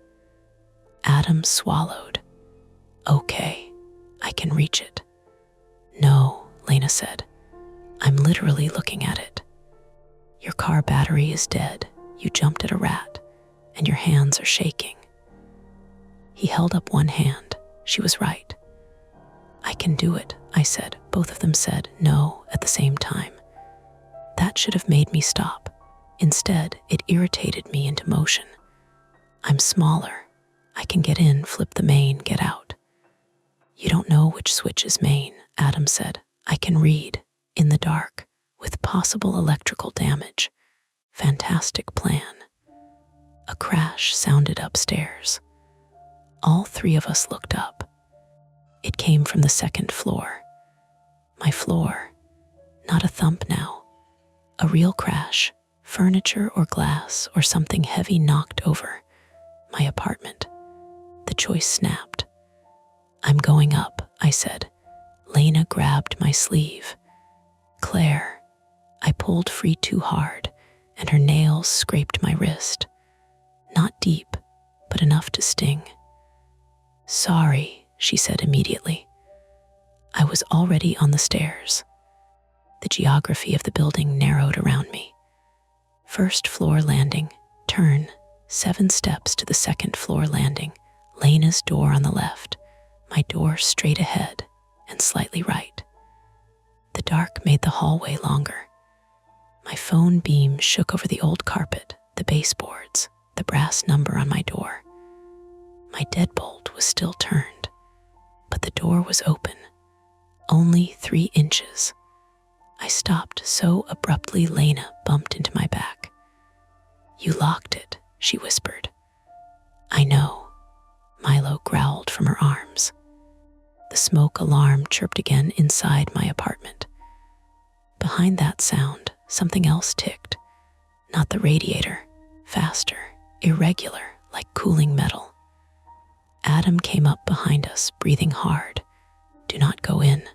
Adam swallowed. "Okay, I can reach it." "No," Lena said. "I'm literally looking at it. Your car battery is dead. You jumped at a rat, and your hands are shaking." He held up one hand. She was right. "I can do it," I said. Both of them said no at the same time. That should have made me stop. Instead, it irritated me into motion. "I'm smaller. I can get in, flip the main, get out." "You don't know which switch is main," Adam said. "I can read, in the dark, with possible electrical damage. Fantastic plan." A crash sounded upstairs. All 3 of us looked up. It came from the 2nd floor. My floor. Not a thump now. A real crash, furniture or glass or something heavy knocked over. My apartment. The choice snapped. "I'm going up," I said. Lena grabbed my sleeve. "Claire." I pulled free too hard, and her nails scraped my wrist. Not deep, but enough to sting. "Sorry," she said immediately. I was already on the stairs. The geography of the building narrowed around me. First floor landing, turn, 7 steps to the second floor landing, Lena's door on the left, my door straight ahead and slightly right. The dark made the hallway longer. My phone beam shook over the old carpet, the baseboards, the brass number on my door. My deadbolt was still turned, but the door was open, only 3 inches. I stopped so abruptly Lena bumped into my back. "You locked it," she whispered. "I know," Milo growled from her arms. The smoke alarm chirped again inside my apartment. Behind that sound, something else ticked. Not the radiator, faster, irregular, like cooling metal. Adam came up behind us, breathing hard. "Do not go in."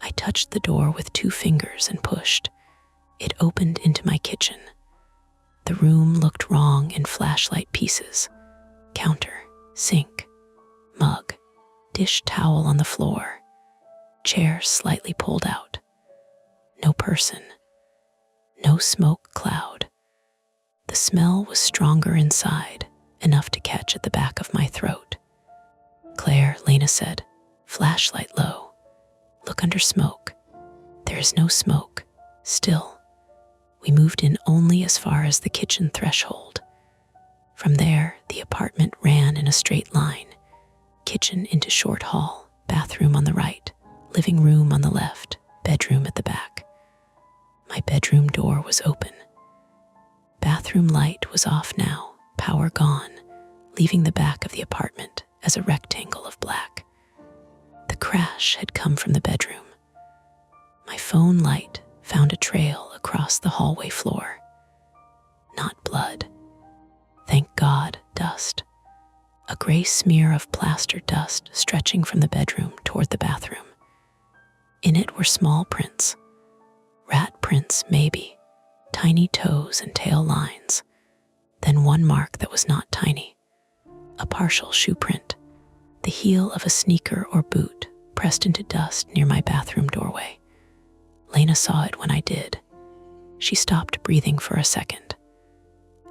I touched the door with 2 fingers and pushed. It opened into my kitchen. The room looked wrong in flashlight pieces. Counter, sink, mug, dish towel on the floor, chair slightly pulled out. No person, no smoke cloud. The smell was stronger inside, enough to catch at the back of my throat. "Claire," Lena said, "flashlight low. Look under smoke." There is no smoke. Still, we moved in only as far as the kitchen threshold. From there, the apartment ran in a straight line. Kitchen into short hall, bathroom on the right, living room on the left, bedroom at the back. My bedroom door was open. Bathroom light was off now, power gone, leaving the back of the apartment as a rectangle of black. The crash had come from the bedroom. My phone light found a trail across the hallway floor. Not blood. Thank God, dust. A gray smear of plaster dust stretching from the bedroom toward the bathroom. In it were small prints. Rat prints, maybe. Tiny toes and tail lines. Then one mark that was not tiny. A partial shoe print. The heel of a sneaker or boot pressed into dust near my bathroom doorway. Lena saw it when I did. She stopped breathing for a second.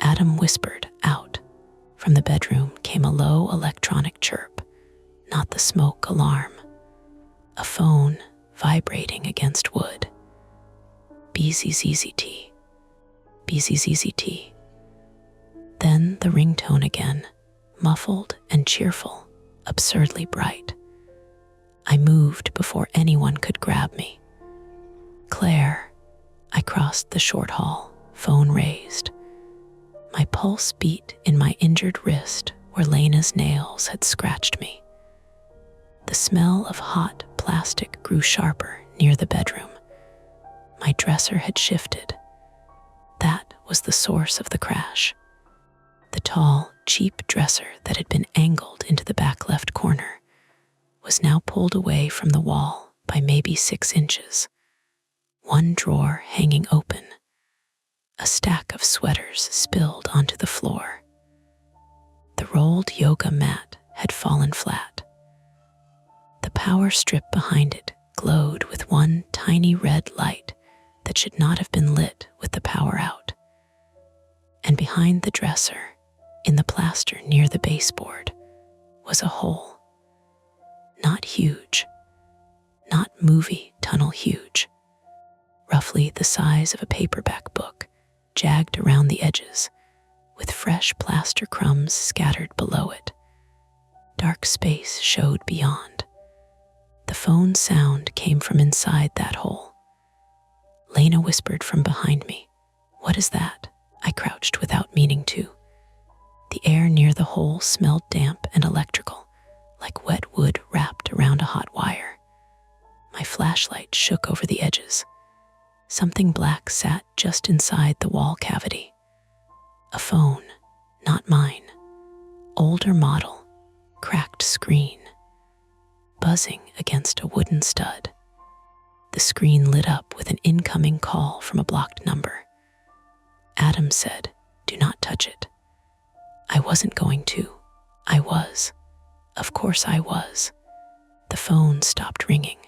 Adam whispered, "Out." From the bedroom came a low electronic chirp, not the smoke alarm. A phone vibrating against wood. BZZZT. BZZZT. Then the ringtone again, muffled and cheerful. Absurdly bright. I moved before anyone could grab me. "Claire." I crossed the short hall, phone raised. My pulse beat in my injured wrist where Lena's nails had scratched me. The smell of hot plastic grew sharper near the bedroom. My dresser had shifted. That was the source of the crash. The tall, cheap dresser that had been angled into the back left corner was now pulled away from the wall by maybe 6 inches. One drawer hanging open. A stack of sweaters spilled onto the floor. The rolled yoga mat had fallen flat. The power strip behind it glowed with one tiny red light that should not have been lit with the power out. And behind the dresser, in the plaster near the baseboard, was a hole. Not huge, not movie tunnel huge, roughly the size of a paperback book, jagged around the edges, with fresh plaster crumbs scattered below it. Dark space showed beyond. The phone sound came from inside that hole. Lena whispered from behind me, "What is that?" I crouched without meaning to. The air near the hole smelled damp and electrical, like wet wood wrapped around a hot wire. My flashlight shook over the edges. Something black sat just inside the wall cavity. A phone, not mine. Older model, cracked screen. Buzzing against a wooden stud. The screen lit up with an incoming call from a blocked number. Adam said, "Do not touch it." I wasn't going to. I was. Of course I was. The phone stopped ringing.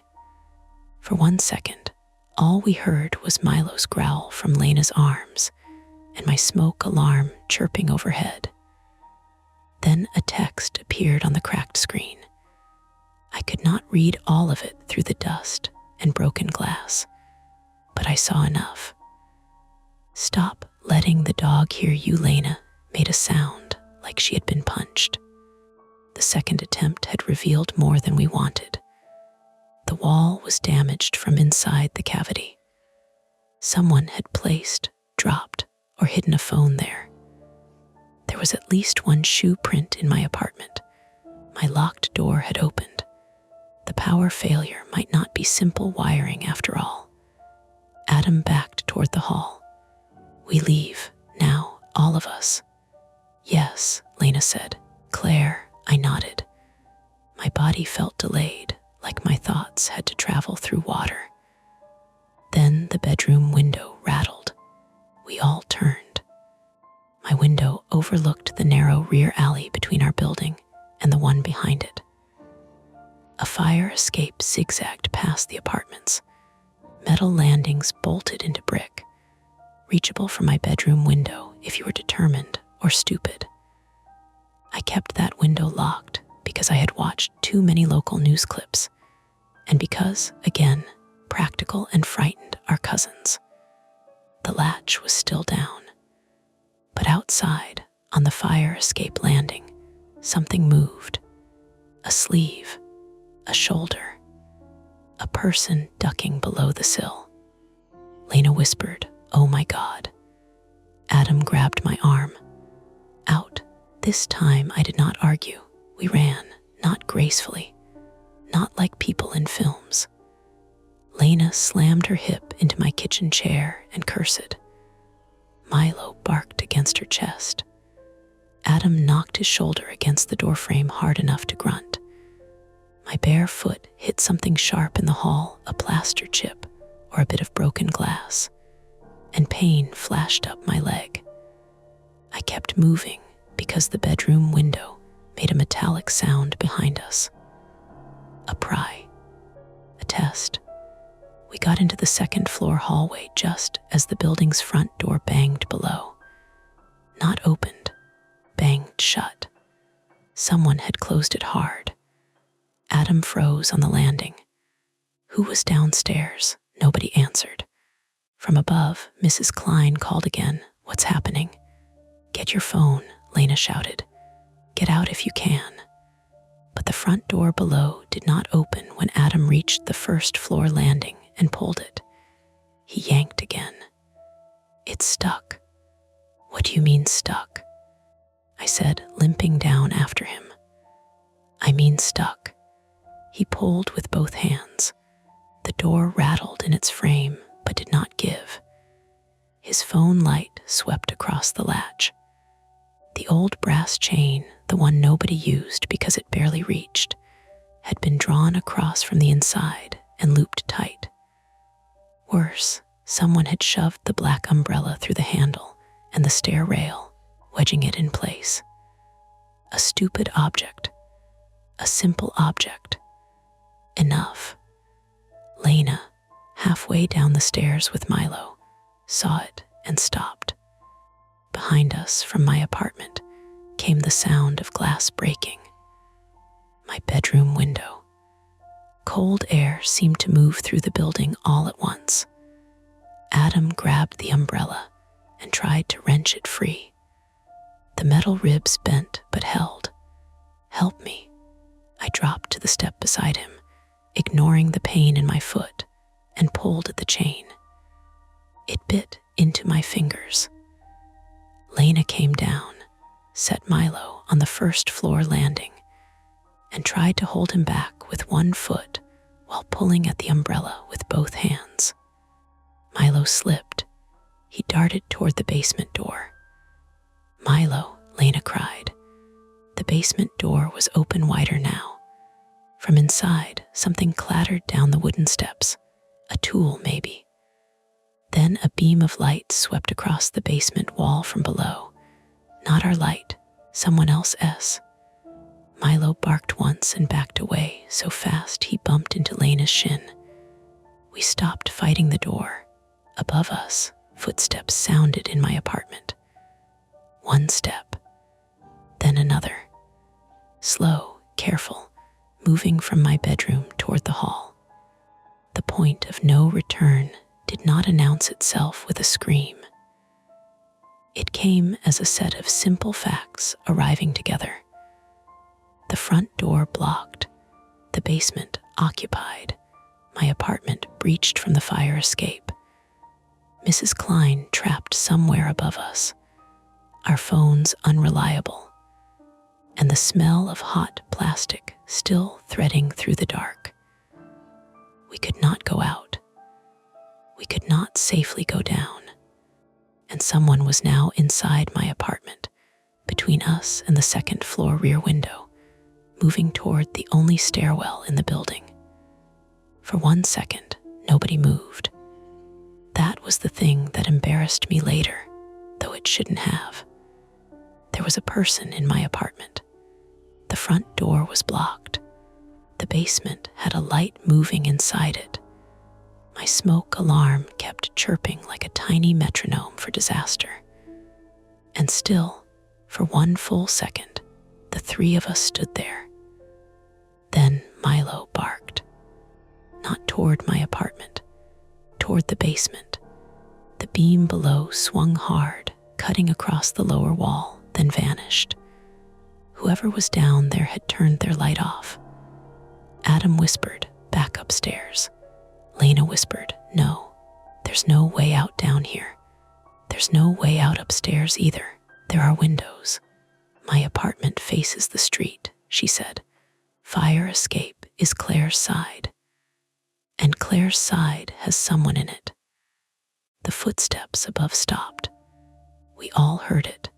For 1 second, all we heard was Milo's growl from Lena's arms and my smoke alarm chirping overhead. Then a text appeared on the cracked screen. I could not read all of it through the dust and broken glass, but I saw enough. "Stop letting the dog hear you, Lena," made a sound like she had been punched. The second attempt had revealed more than we wanted. The wall was damaged from inside the cavity. Someone had placed, dropped, or hidden a phone there. There was at least one shoe print in my apartment. My locked door had opened. The power failure might not be simple wiring after all. Adam backed toward the hall. "We leave, now, all of us." "Yes," Lena said. "Claire," I nodded. My body felt delayed, like my thoughts had to travel through water. Then the bedroom window rattled. We all turned. My window overlooked the narrow rear alley between our building and the one behind it. A fire escape zigzagged past the apartments. Metal landings bolted into brick, reachable from my bedroom window if you were determined or stupid. I kept that window locked because I had watched too many local news clips, and because, again, practical and frightened are cousins. The latch was still down, but outside, on the fire escape landing, something moved. A sleeve, a shoulder, a person ducking below the sill. Lena whispered, "Oh my God." Adam grabbed my arm. Out. This time I did not argue. We ran, not gracefully, not like people in films. Lena slammed her hip into my kitchen chair and cursed. Milo barked against her chest. Adam knocked his shoulder against the doorframe hard enough to grunt. My bare foot hit something sharp in the hall, a plaster chip or a bit of broken glass, and pain flashed up my leg. I kept moving because the bedroom window made a metallic sound behind us. A pry. A test. We got into the second-floor hallway just as the building's front door banged below. Not opened, banged shut. Someone had closed it hard. Adam froze on the landing. Who was downstairs? Nobody answered. From above, Mrs. Klein called again. "What's happening?" "Get your phone," Lena shouted. "Get out if you can." But the front door below did not open when Adam reached the first-floor landing and pulled it. He yanked again. "It's stuck." "What do you mean stuck?" I said, limping down after him. "I mean stuck." He pulled with both hands. The door rattled in its frame, but did not give. His phone light swept across the latch. The old brass chain, the one nobody used because it barely reached, had been drawn across from the inside and looped tight. Worse, someone had shoved the black umbrella through the handle and the stair rail, wedging it in place. A stupid object. A simple object. Enough. Lena, halfway down the stairs with Milo, saw it and stopped. Behind us, from my apartment, came the sound of glass breaking. My bedroom window. Cold air seemed to move through the building all at once. Adam grabbed the umbrella and tried to wrench it free. The metal ribs bent but held. "Help me." I dropped to the step beside him, ignoring the pain in my foot, and pulled at the chain. It bit into my fingers. Lena came down, set Milo on the first-floor landing, and tried to hold him back with one foot while pulling at the umbrella with both hands. Milo slipped. He darted toward the basement door. "Milo," Lena cried. The basement door was open wider now. From inside, something clattered down the wooden steps. A tool, maybe. Then a beam of light swept across the basement wall from below. Not our light, someone else's. Milo barked once and backed away so fast he bumped into Lena's shin. We stopped fighting the door. Above us, footsteps sounded in my apartment. One step, then another. Slow, careful, moving from my bedroom toward the hall. The point of no return did not announce itself with a scream. It came as a set of simple facts arriving together. The front door blocked, the basement occupied, my apartment breached from the fire escape. Mrs. Klein trapped somewhere above us, our phones unreliable, and the smell of hot plastic still threading through the dark. We could not go out. We could not safely go down. And someone was now inside my apartment, between us and the second floor rear window, moving toward the only stairwell in the building. For 1 second, nobody moved. That was the thing that embarrassed me later, though it shouldn't have. There was a person in my apartment. The front door was blocked. The basement had a light moving inside it. My smoke alarm kept chirping like a tiny metronome for disaster. And still, for 1 full second, the three of us stood there. Then Milo barked. Not toward my apartment, toward the basement. The beam below swung hard, cutting across the lower wall, then vanished. Whoever was down there had turned their light off. Adam whispered, "Back upstairs." Lena whispered, "No, there's no way out down here. There's no way out upstairs either. There are windows." "My apartment faces the street," she said. "Fire escape is Claire's side. And Claire's side has someone in it." The footsteps above stopped. We all heard it.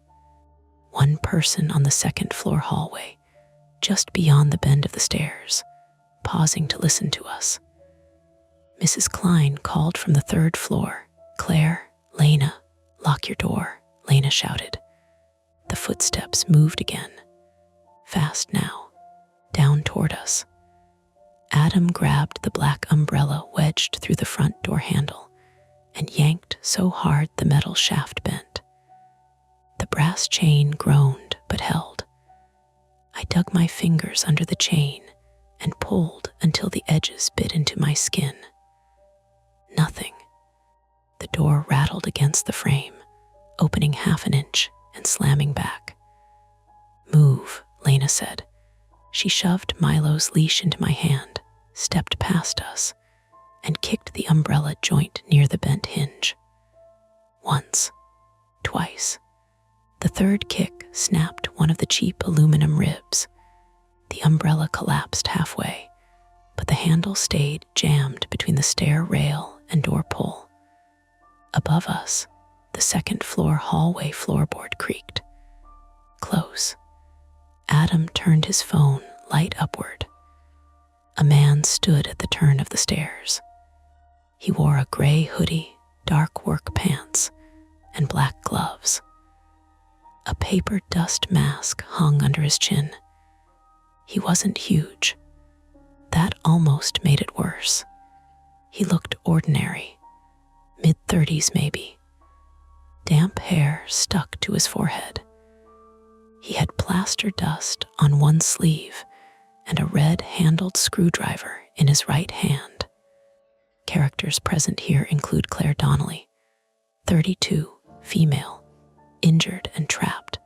One person on the second floor hallway, just beyond the bend of the stairs, pausing to listen to us. Mrs. Klein called from the third floor. "Claire, Lena, lock your door," Lena shouted. The footsteps moved again, fast now, down toward us. Adam grabbed the black umbrella wedged through the front door handle and yanked so hard the metal shaft bent. The brass chain groaned but held. I dug my fingers under the chain and pulled until the edges bit into my skin. Nothing. The door rattled against the frame, opening half an inch and slamming back. "Move," Lena said. She shoved Milo's leash into my hand, stepped past us, and kicked the umbrella joint near the bent hinge. Once, twice. The third kick snapped one of the cheap aluminum ribs. The umbrella collapsed halfway, but the handle stayed jammed between the stair rail and door pull. Above us, the second floor hallway floorboard creaked. Close. Adam turned his phone light upward. A man stood at the turn of the stairs. He wore a gray hoodie, dark work pants, and black gloves. A paper dust mask hung under his chin. He wasn't huge. That almost made it worse. He looked ordinary, mid-30s maybe. Damp hair stuck to his forehead. He had plaster dust on one sleeve and a red-handled screwdriver in his right hand. Characters present here include Claire Donnelly, 32, female, injured and trapped,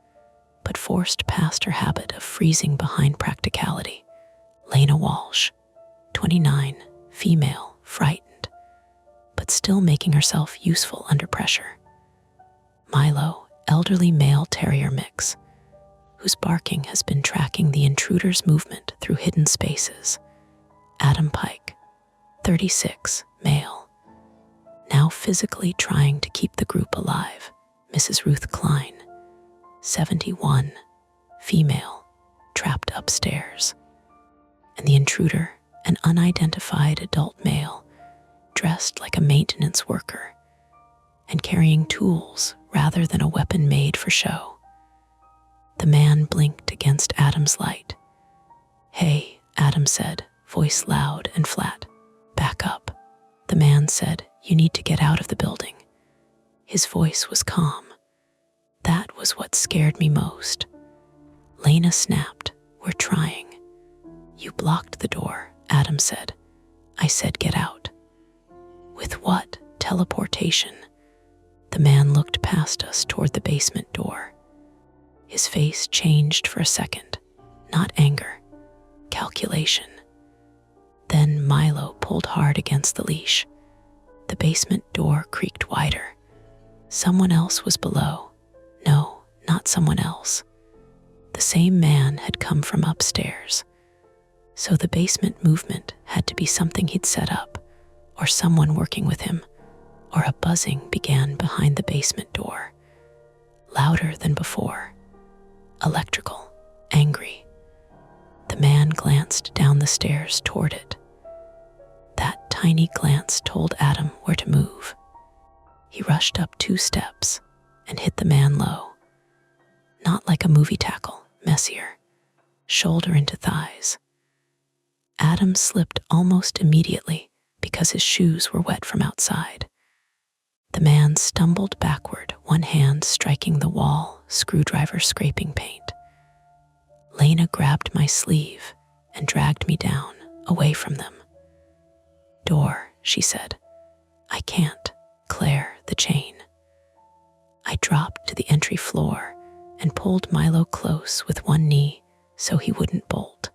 but forced past her habit of freezing behind practicality. Lena Walsh, 29, female, frightened, but still making herself useful under pressure. Milo, elderly male terrier mix, whose barking has been tracking the intruder's movement through hidden spaces. Adam Pike, 36, male, now physically trying to keep the group alive. Mrs. Ruth Klein, 71, female, trapped upstairs. And the intruder, an unidentified adult male, dressed like a maintenance worker and carrying tools rather than a weapon made for show. The man blinked against Adam's light. "Hey," Adam said, voice loud and flat. "Back up." The man said, "You need to get out of the building." His voice was calm. That was what scared me most. Lena snapped, "We're trying." "You blocked the door," Adam said. "I said get out." "With what? Teleportation?" The man looked past us toward the basement door. His face changed for a second. Not anger, calculation. Then Milo pulled hard against the leash. The basement door creaked wider. Someone else was below. No, not someone else. The same man had come from upstairs. So the basement movement had to be something he'd set up, or someone working with him, or a buzzing began behind the basement door. Louder than before. Electrical, angry. The man glanced down the stairs toward it. That tiny glance told Adam where to move. He rushed up 2 steps and hit the man low. Not like a movie tackle, messier. Shoulder into thighs. Adam slipped almost immediately because his shoes were wet from outside. The man stumbled backward, one hand striking the wall, screwdriver scraping paint. Lena grabbed my sleeve and dragged me down, away from them. "Door," she said. "I can't. Claire, the chain." I dropped to the entry floor and pulled Milo close with one knee so he wouldn't bolt.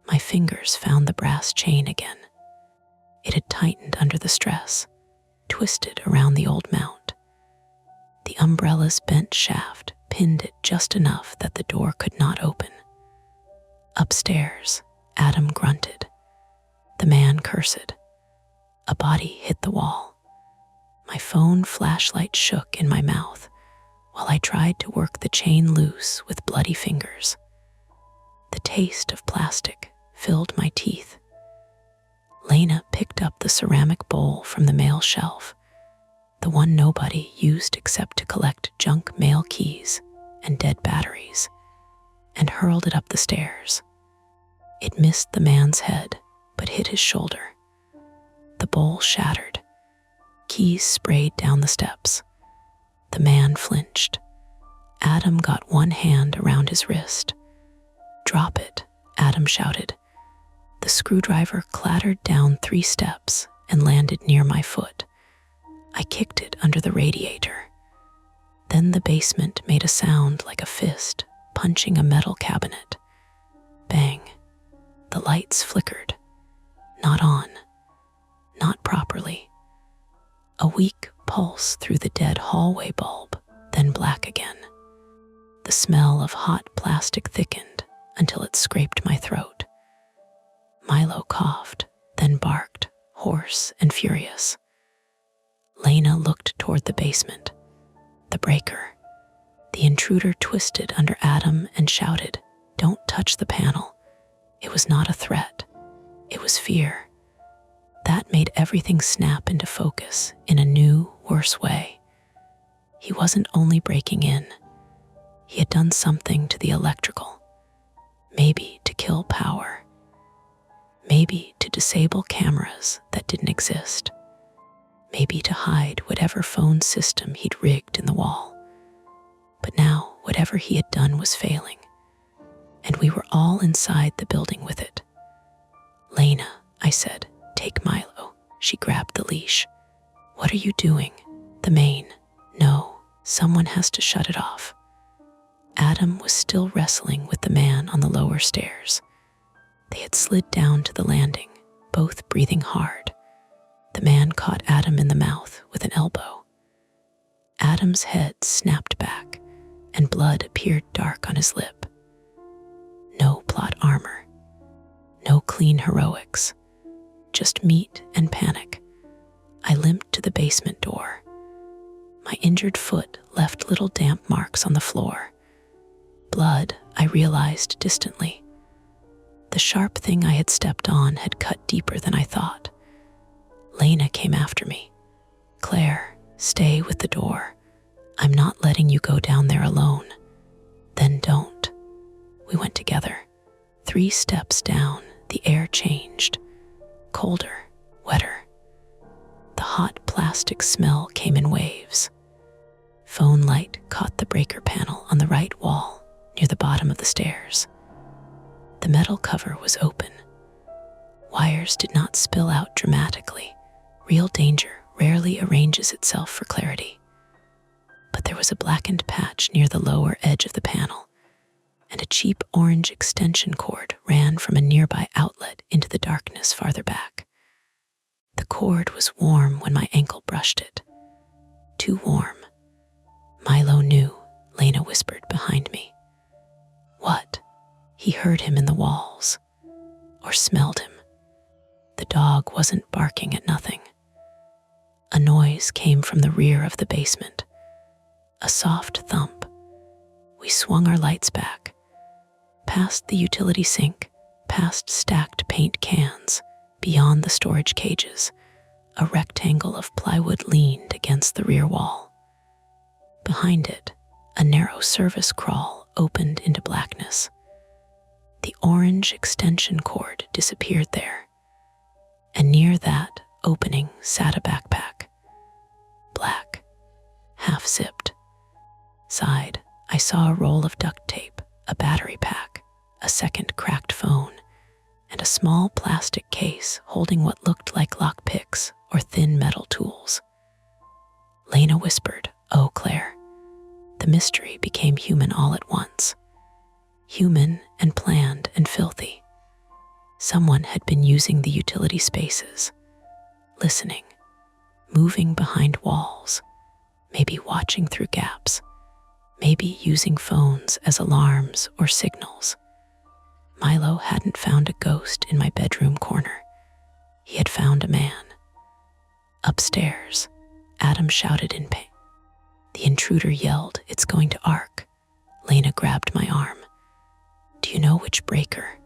My fingers found the brass chain again. It had tightened under the stress, twisted around the old mount. The umbrella's bent shaft pinned it just enough that the door could not open. Upstairs, Adam grunted. The man cursed. A body hit the wall. My phone flashlight shook in my mouth while I tried to work the chain loose with bloody fingers. The taste of plastic filled my teeth. Lena picked up the ceramic bowl from the mail shelf, the one nobody used except to collect junk mail keys and dead batteries, and hurled it up the stairs. It missed the man's head, but hit his shoulder. The bowl shattered. Keys sprayed down the steps. The man flinched. Adam got one hand around his wrist. "Drop it," Adam shouted. The screwdriver clattered down 3 steps and landed near my foot. I kicked it under the radiator. Then the basement made a sound like a fist punching a metal cabinet. Bang. The lights flickered. Not on. Not properly. A weak pulse through the dead hallway bulb, then black again. The smell of hot plastic thickened until it scraped my throat. Milo coughed, then barked, hoarse and furious. Lena looked toward the basement. The breaker. The intruder twisted under Adam and shouted, "Don't touch the panel." It was not a threat. It was fear. That made everything snap into focus in a new, worse way. He wasn't only breaking in. He had done something to the electrical. Maybe to kill power. Maybe to disable cameras that didn't exist. Maybe to hide whatever phone system he'd rigged in the wall. But now, whatever he had done was failing. And we were all inside the building with it. "Lena," I said, "take Milo." She grabbed the leash. "What are you doing?" "The main." "No, someone has to shut it off." Adam was still wrestling with the man on the lower stairs. They had slid down to the landing, both breathing hard. The man caught Adam in the mouth with an elbow. Adam's head snapped back, and blood appeared dark on his lip. No plot armor. No clean heroics. Just meat and panic. I limped to the basement door. My injured foot left little damp marks on the floor. Blood, I realized distantly. The sharp thing I had stepped on had cut deeper than I thought. Lena came after me. "Claire, stay with the door. I'm not letting you go down there alone." "Then don't." We went together. 3 steps down, the air changed. Colder, wetter. hot plastic smell came in waves. Phone light caught the breaker panel on the right wall near the bottom of the stairs. The metal cover was open. Wires did not spill out dramatically. Real danger rarely arranges itself for clarity. But there was a blackened patch near the lower edge of the panel, and a cheap orange extension cord ran from a nearby outlet into the darkness farther back. The cord was warm when my ankle brushed it. Too warm. Milo knew, Lena whispered behind me. What? He heard him in the walls. Or smelled him. The dog wasn't barking at nothing. A noise came from the rear of the basement. A soft thump. We swung our lights back. Past the utility sink, past stacked paint cans, beyond the storage cages, a rectangle of plywood leaned against the rear wall. Behind it, a narrow service crawl opened into blackness. The orange extension cord disappeared there, and near that opening sat a backpack. Black, half-zipped. Side, I saw a roll of duct tape, a battery pack, a second cracked phone, and a small plastic case holding what looked like lockpicks or thin metal tools. Lena whispered, "Oh, Claire." The mystery became human all at once. Human and planned and filthy. Someone had been using the utility spaces, listening, moving behind walls, maybe watching through gaps, maybe using phones as alarms or signals. Milo hadn't found a ghost in my bedroom corner. He had found a man. Upstairs, Adam shouted in pain. The intruder yelled, "It's going to arc." Lena grabbed my arm. "Do you know which breaker?"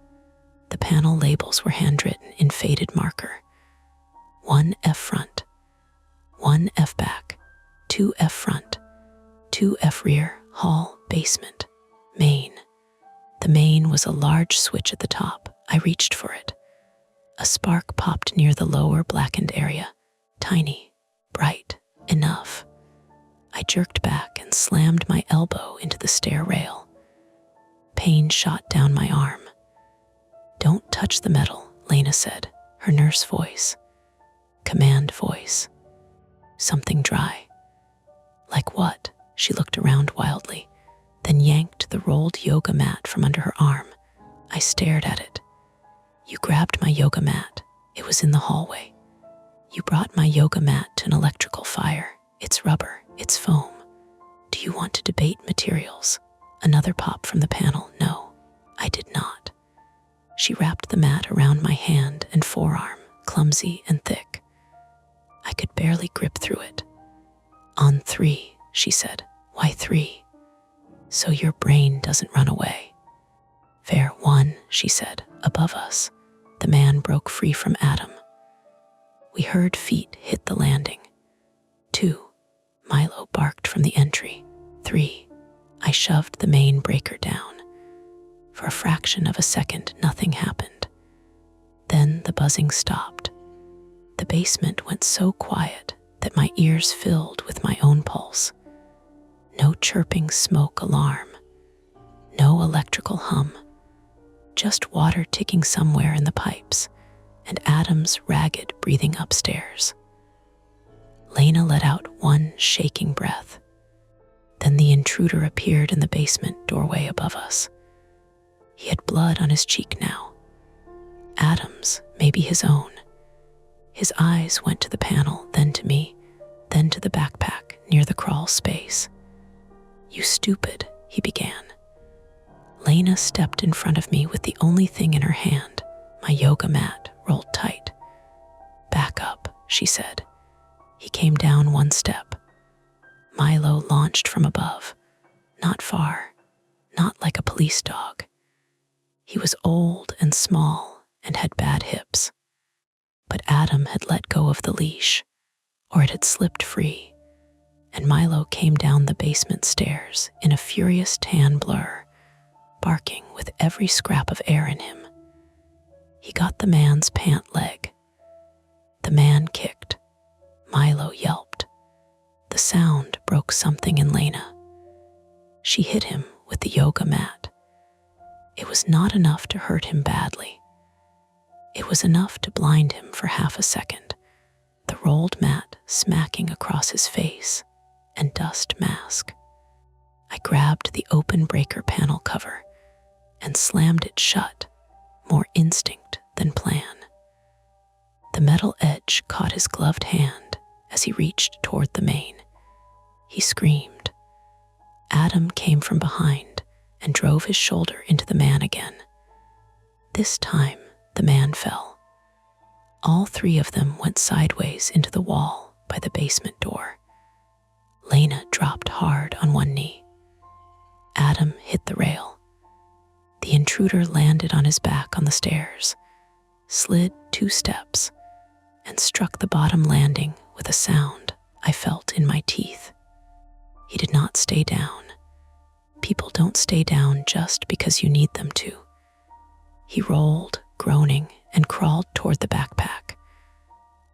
The panel labels were handwritten in faded marker. 1 F front, 1 F back, 2 F front, 2 F rear, hall, basement, main. The main was a large switch at the top. I reached for it. A spark popped near the lower blackened area. Tiny, bright, enough. I jerked back and slammed my elbow into the stair rail. Pain shot down my arm. "Don't touch the metal," Lena said, her nurse voice. Command voice. Something dry. Like what? She looked around wildly, then yanked the rolled yoga mat from under her arm. I stared at it. "You grabbed my yoga mat. It was in the hallway. You brought my yoga mat to an electrical fire. It's rubber. It's foam. Do you want to debate materials?" Another pop from the panel. No, I did not. She wrapped the mat around my hand and forearm, clumsy and thick. I could barely grip through it. "On 3, she said. "Why 3? "So your brain doesn't run away." "Fair 1, she said, above us. The man broke free from Adam. We heard feet hit the landing. 2, Milo barked from the entry. 3, I shoved the main breaker down. For a fraction of a second, nothing happened. Then the buzzing stopped. The basement went so quiet that my ears filled with my own pulse. No chirping smoke alarm. No electrical hum. Just water ticking somewhere in the pipes, and Adam's ragged breathing upstairs. Lena let out one shaking breath. Then the intruder appeared in the basement doorway above us. He had blood on his cheek now. Adam's, maybe his own. His eyes went to the panel, then to me, then to the backpack near the crawl space. "You stupid," he began. Lena stepped in front of me with the only thing in her hand, my yoga mat rolled tight. "Back up," she said. He came down one step. Milo launched from above, not far, not like a police dog. He was old and small and had bad hips. But Adam had let go of the leash, or it had slipped free, and Milo came down the basement stairs in a furious tan blur, barking with every scrap of air in him. He got the man's pant leg. The man kicked. Milo yelped. The sound broke something in Lena. She hit him with the yoga mat. It was not enough to hurt him badly. It was enough to blind him for half a second, the rolled mat smacking across his face and dust mask. I grabbed the open breaker panel cover and slammed it shut, more instinct than plan. The metal edge caught his gloved hand as he reached toward the main. He screamed. Adam came from behind and drove his shoulder into the man again. This time, the man fell. All three of them went sideways into the wall by the basement door. Lena dropped hard on one knee. Adam hit the rail. The intruder landed on his back on the stairs, slid 2 steps, and struck the bottom landing with a sound I felt in my teeth. He did not stay down. People don't stay down just because you need them to. He rolled, groaning, and crawled toward the backpack.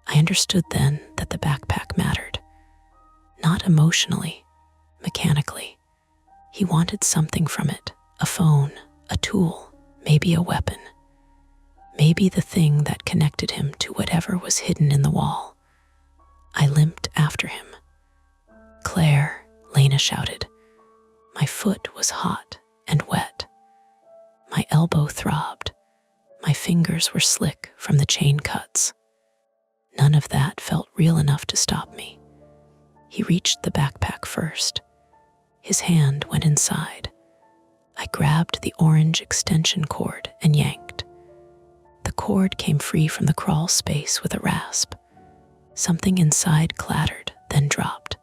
I understood then that the backpack mattered. Not emotionally, mechanically. He wanted something from it, a phone, a tool, maybe a weapon. Maybe the thing that connected him to whatever was hidden in the wall. I limped after him. "Claire," Lena shouted. My foot was hot and wet. My elbow throbbed. My fingers were slick from the chain cuts. None of that felt real enough to stop me. He reached the backpack first. His hand went inside. I grabbed the orange extension cord and yanked. The cord came free from the crawl space with a rasp. Something inside clattered, then dropped.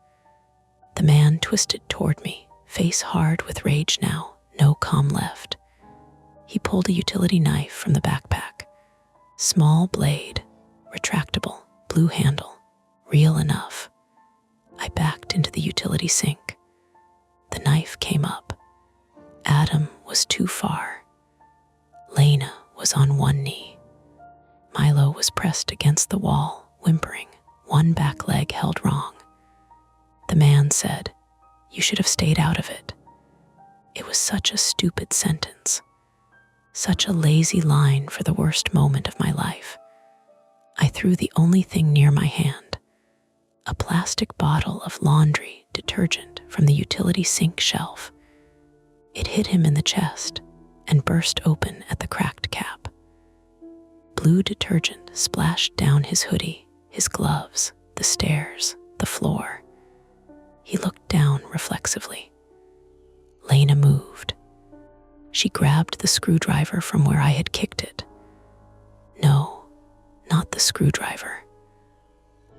The man twisted toward me, face hard with rage now, no calm left. He pulled a utility knife from the backpack. Small blade, retractable, blue handle, real enough. I backed into the utility sink. The knife came up. Adam was too far. Lena was on one knee. Milo was pressed against the wall, whimpering, one back leg held wrong. The man said, "You should have stayed out of it." It was such a stupid sentence. Such a lazy line for the worst moment of my life. I threw the only thing near my hand, a plastic bottle of laundry detergent from the utility sink shelf. It hit him in the chest and burst open at the cracked cap. Blue detergent splashed down his hoodie, his gloves, the stairs, the floor. He looked down reflexively. Lena moved. She grabbed the screwdriver from where I had kicked it. No, not the screwdriver.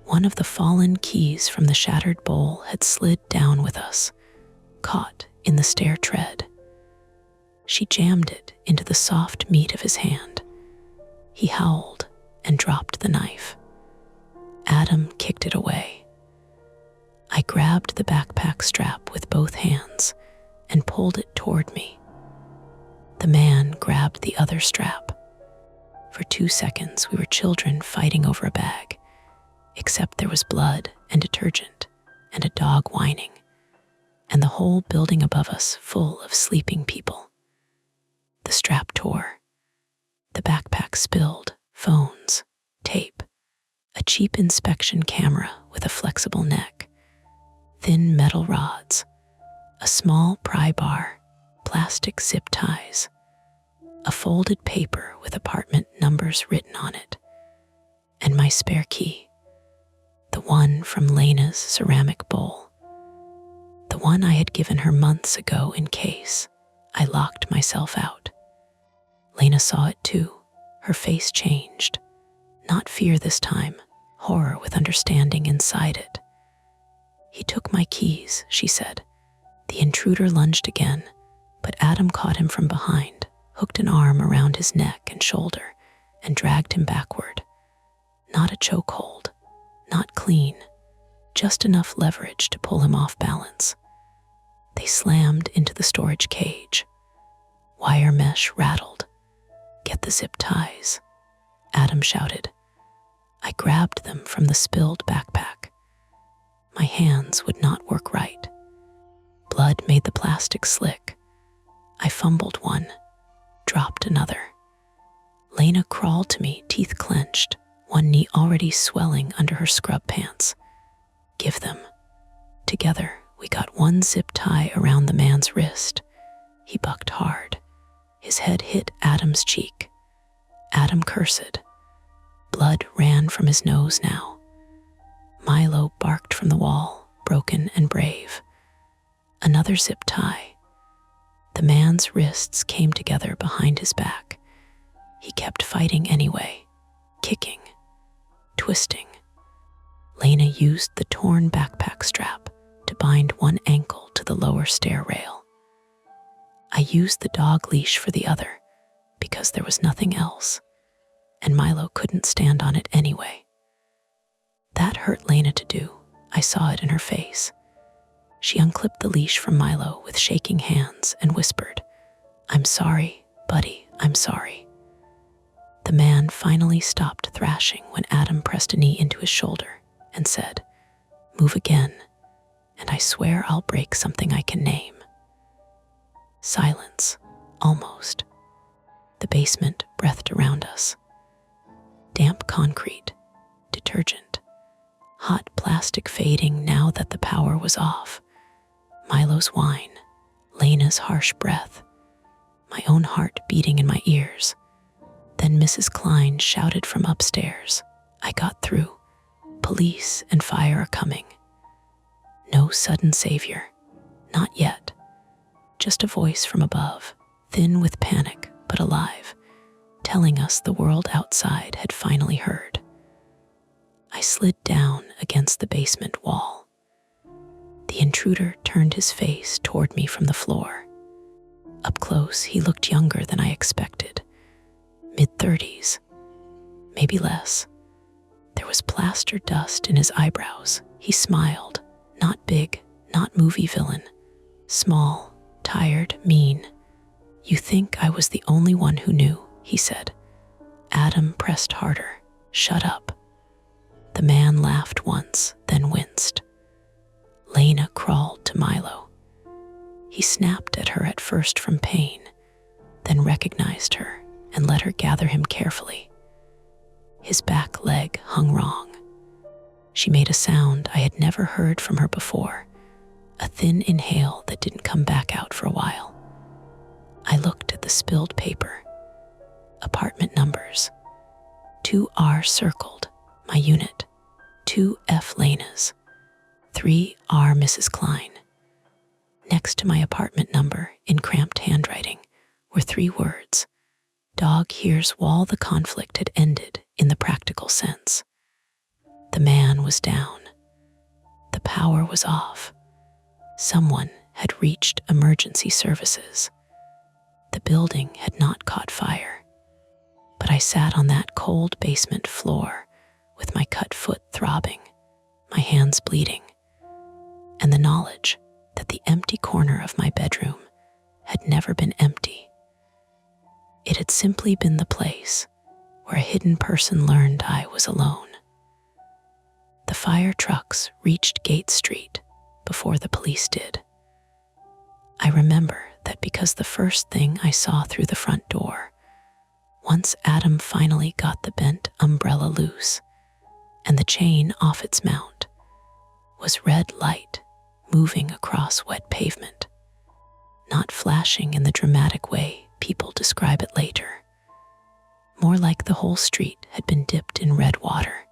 One of the fallen keys from the shattered bowl had slid down with us, caught in the stair tread. She jammed it into the soft meat of his hand. He howled and dropped the knife. Adam kicked it away. I grabbed the backpack strap with both hands and pulled it toward me. The man grabbed the other strap. For 2 seconds, we were children fighting over a bag, except there was blood and detergent and a dog whining, and the whole building above us full of sleeping people. The strap tore. The backpack spilled, phones, tape, a cheap inspection camera with a flexible neck, thin metal rods, a small pry bar, plastic zip ties, a folded paper with apartment numbers written on it, and my spare key, the one from Lena's ceramic bowl, the one I had given her months ago in case I locked myself out. Lena saw it too. Her face changed. Not fear this time, horror with understanding inside it. "He took my keys," she said. The intruder lunged again, but Adam caught him from behind, hooked an arm around his neck and shoulder, and dragged him backward. Not a chokehold, not clean, just enough leverage to pull him off balance. They slammed into the storage cage. Wire mesh rattled. "Get the zip ties," Adam shouted. I grabbed them from the spilled backpack. My hands would not work right. Blood made the plastic slick. I fumbled one, dropped another. Lena crawled to me, teeth clenched, one knee already swelling under her scrub pants. Give them. Together, we got one zip tie around the man's wrist. He bucked hard. His head hit Adam's cheek. Adam cursed. Blood ran from his nose now. Milo barked from the wall, broken and brave. Another zip tie. The man's wrists came together behind his back. He kept fighting anyway, kicking, twisting. Lena used the torn backpack strap to bind one ankle to the lower stair rail. I used the dog leash for the other because there was nothing else, and Milo couldn't stand on it anyway. That hurt Lena to do. I saw it in her face. She unclipped the leash from Milo with shaking hands and whispered, "I'm sorry, buddy, I'm sorry." The man finally stopped thrashing when Adam pressed a knee into his shoulder and said, "Move again, and I swear I'll break something I can name." Silence, almost. The basement breathed around us. Damp concrete, detergent, hot plastic fading now that the power was off. Milo's whine, Lena's harsh breath, my own heart beating in my ears. Then Mrs. Klein shouted from upstairs. I got through. Police and fire are coming. No sudden savior. Not yet. Just a voice from above, thin with panic but alive, telling us the world outside had finally heard. I slid down against the basement wall. The intruder turned his face toward me from the floor. Up close, he looked younger than I expected. Mid-30s, maybe less. There was plaster dust in his eyebrows. He smiled, not big, not movie villain. Small, tired, mean. "You think I was the only one who knew," he said. Adam pressed harder. "Shut up." The man laughed once, then winced. Lena crawled to Milo. He snapped at her at first from pain, then recognized her and let her gather him carefully. His back leg hung wrong. She made a sound I had never heard from her before, a thin inhale that didn't come back out for a while. I looked at the spilled paper. Apartment numbers. 2R circled, my unit. 2F Lena's. 3R Mrs. Klein. Next to my apartment number, in cramped handwriting, were 3 words. Dog hears while the conflict had ended in the practical sense. The man was down. The power was off. Someone had reached emergency services. The building had not caught fire. But I sat on that cold basement floor with my cut foot throbbing, my hands bleeding, and the knowledge that the empty corner of my bedroom had never been empty. It had simply been the place where a hidden person learned I was alone. The fire trucks reached Gate Street before the police did. I remember that because the first thing I saw through the front door, once Adam finally got the bent umbrella loose and the chain off its mount, was red light moving across wet pavement, not flashing in the dramatic way people describe it later. More like the whole street had been dipped in red water.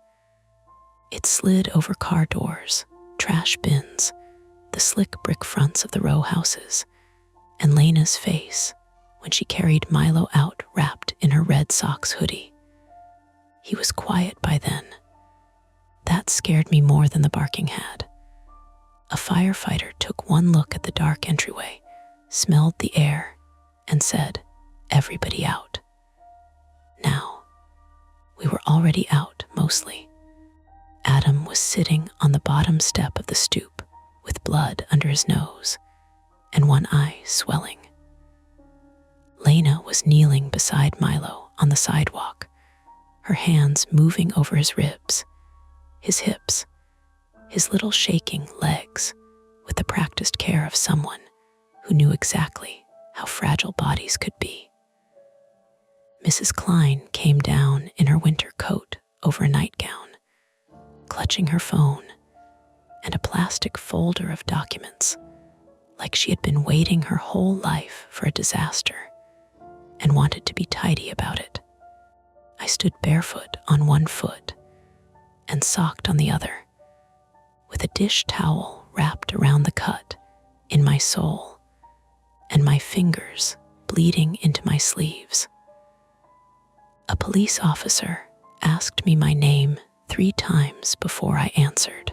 It slid over car doors, trash bins, the slick brick fronts of the row houses, and Lena's face when she carried Milo out wrapped in her Red Sox hoodie. He was quiet by then. That scared me more than the barking had. A firefighter took one look at the dark entryway, smelled the air, and said, "Everybody out." Now, we were already out, mostly. Adam was sitting on the bottom step of the stoop, with blood under his nose, and one eye swelling. Lena was kneeling beside Milo on the sidewalk, her hands moving over his ribs, his hips, his little shaking legs with the practiced care of someone who knew exactly how fragile bodies could be. Mrs. Klein came down in her winter coat over a nightgown, clutching her phone and a plastic folder of documents, like she had been waiting her whole life for a disaster and wanted to be tidy about it. I stood barefoot on one foot and socked on the other, with a dish towel wrapped around the cut in my sole and my fingers bleeding into my sleeves. A police officer asked me my name 3 times before I answered.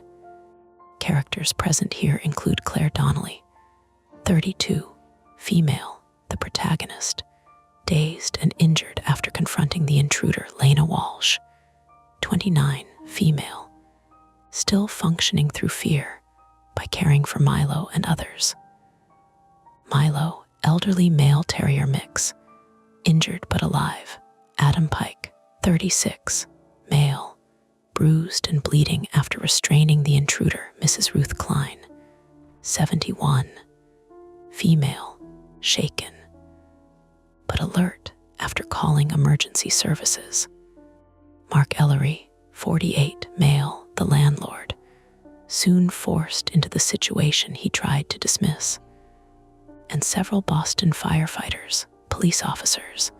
Characters present here include Claire Donnelly, 32, female, the protagonist, dazed and injured after confronting the intruder Lena Walsh, 29, female, still functioning through fear by caring for Milo and others. Milo, elderly male terrier mix, injured but alive, Adam Pike, 36, male, bruised and bleeding after restraining the intruder, Mrs. Ruth Klein, 71, female, shaken, but alert after calling emergency services. Mark Ellery, 48, male, the landlord, soon forced into the situation he tried to dismiss. And several Boston firefighters, police officers,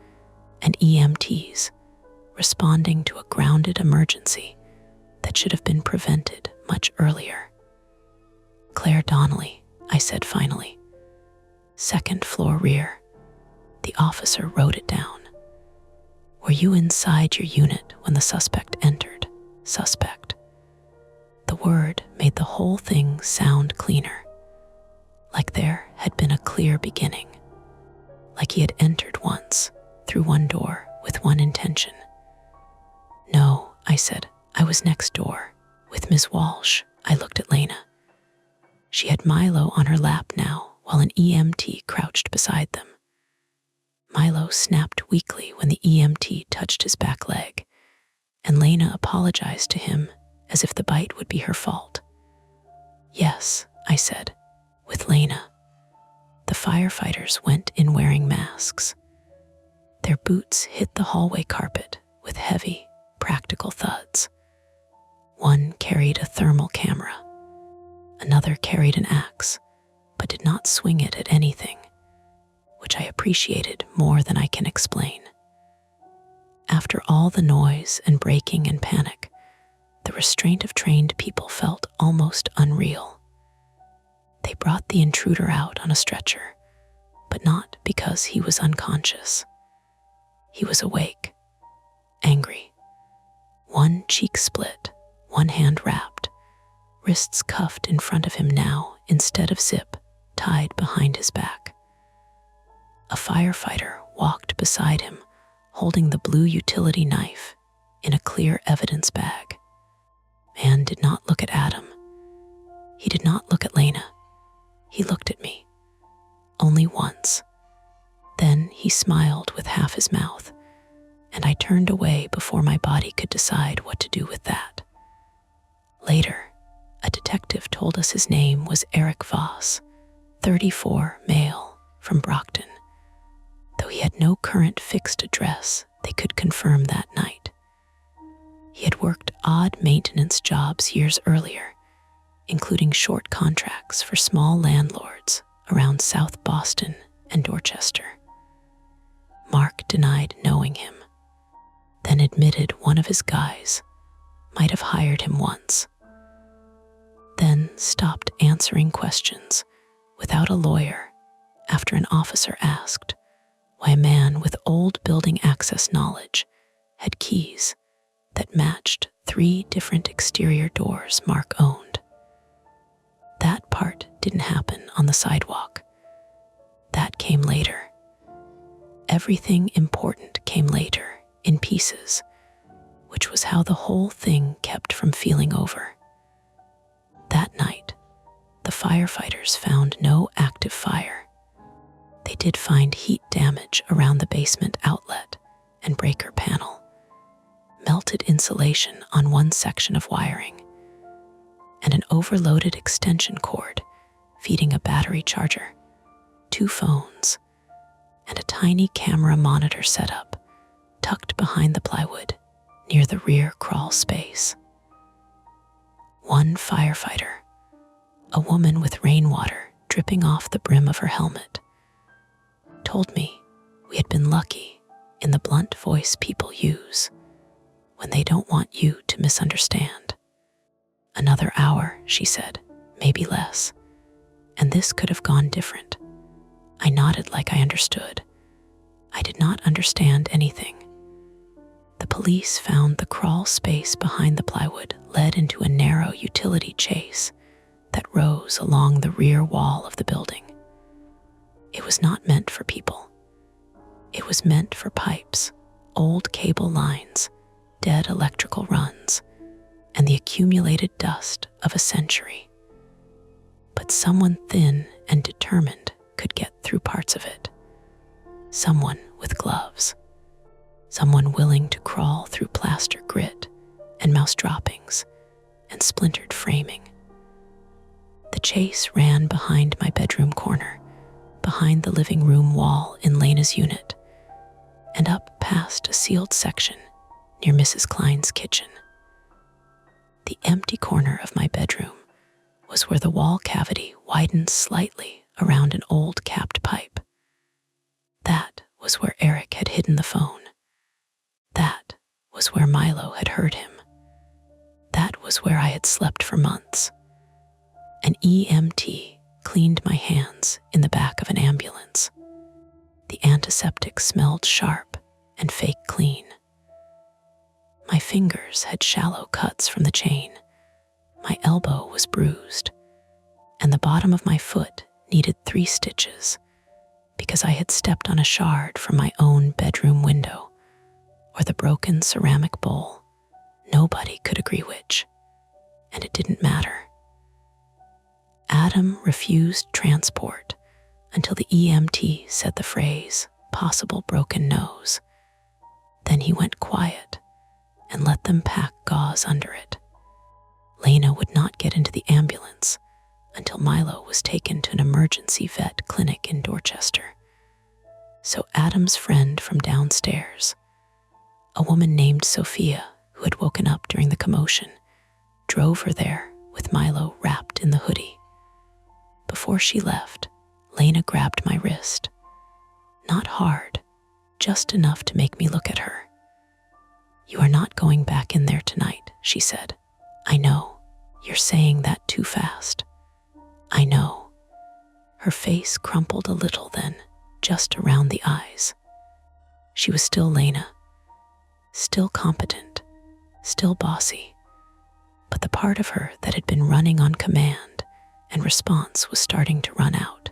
and EMTs responding to a grounded emergency that should have been prevented much earlier. Claire Donnelly, I said finally. 2nd floor rear. The officer wrote it down. Were you inside your unit when the suspect entered? Suspect. The word made the whole thing sound cleaner, like there had been a clear beginning, like he had entered once through one door with one intention. No, I said, I was next door with Ms. Walsh. I looked at Lena. She had Milo on her lap now while an EMT crouched beside them. Milo snapped weakly when the EMT touched his back leg, and Lena apologized to him as if the bite would be her fault. Yes, I said, with Lena. The firefighters went in wearing masks. Their boots hit the hallway carpet with heavy, practical thuds. One carried a thermal camera. Another carried an axe, but did not swing it at anything, which I appreciated more than I can explain. After all the noise and breaking and panic, the restraint of trained people felt almost unreal. They brought the intruder out on a stretcher, but not because he was unconscious. He was awake, angry. One cheek split, one hand wrapped, wrists cuffed in front of him now instead of zip tied behind his back. A firefighter walked beside him, holding the blue utility knife in a clear evidence bag. Man did not look at Adam. He did not look at Lena. He looked at me. Only once. Then he smiled with half his mouth, and I turned away before my body could decide what to do with that. Later, a detective told us his name was Eric Voss, 34, male, from Brockton. Though he had no current fixed address, they could confirm that night. He had worked odd maintenance jobs years earlier, including short contracts for small landlords around South Boston and Dorchester. Mark denied knowing him, then admitted one of his guys might have hired him once, then stopped answering questions without a lawyer after an officer asked why a man with old building access knowledge had keys that matched 3 different exterior doors Mark owned. That part didn't happen on the sidewalk. That came later. Everything important came later, in pieces, which was how the whole thing kept from feeling over. That night, the firefighters found no active fire. They did find heat damage around the basement outlet and breaker panel, melted insulation on one section of wiring, and an overloaded extension cord feeding a battery charger, 2 phones, and a tiny camera monitor setup tucked behind the plywood near the rear crawl space. One firefighter, a woman with rainwater dripping off the brim of her helmet, told me we had been lucky in the blunt voice people use when they don't want you to misunderstand. Another hour, she said, maybe less, and this could have gone different. I nodded like I understood. I did not understand anything. The police found the crawl space behind the plywood led into a narrow utility chase that rose along the rear wall of the building. It was not meant for people. It was meant for pipes, old cable lines, dead electrical runs, and the accumulated dust of a century. But someone thin and determined could get through parts of it. Someone with gloves. Someone willing to crawl through plaster grit and mouse droppings and splintered framing. The chase ran behind my bedroom corner, behind the living room wall in Lena's unit, and up past a sealed section near Mrs. Klein's kitchen. The empty corner of my bedroom was where the wall cavity widened slightly around an old capped pipe. That was where Eric had hidden the phone. That was where Milo had heard him. That was where I had slept for months. An EMT cleaned my hands in the back of an ambulance. The antiseptic smelled sharp and fake clean. My fingers had shallow cuts from the chain. My elbow was bruised, and the bottom of my foot needed 3 stitches because I had stepped on a shard from my own bedroom window or the broken ceramic bowl. Nobody could agree which, and it didn't matter. Adam refused transport until the EMT said the phrase, possible broken nose. Then he went quiet and let them pack gauze under it. Lena would not get into the ambulance until Milo was taken to an emergency vet clinic in Dorchester. So Adam's friend from downstairs, a woman named Sophia who had woken up during the commotion, drove her there with Milo wrapped in the hoodie. Before she left, Lena grabbed my wrist. Not hard, just enough to make me look at her. "You are not going back in there tonight," she said. "I know, you're saying that too fast. I know." Her face crumpled a little then, just around the eyes. She was still Lena, still competent, still bossy, but the part of her that had been running on command and response was starting to run out.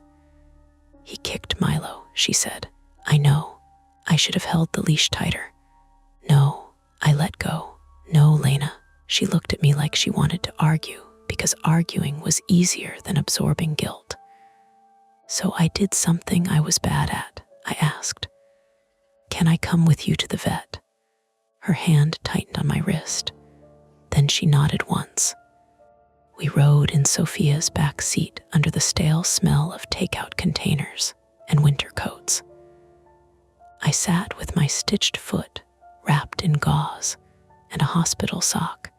"He kicked Milo," she said. "I know. I should have held the leash tighter. No, I let go. No, Lena." She looked at me like she wanted to argue because arguing was easier than absorbing guilt. "So I did something I was bad at," I asked. "Can I come with you to the vet?" Her hand tightened on my wrist. Then she nodded once. We rode in Sophia's back seat under the stale smell of takeout containers and winter coats. I sat with my stitched foot wrapped in gauze and a hospital sock,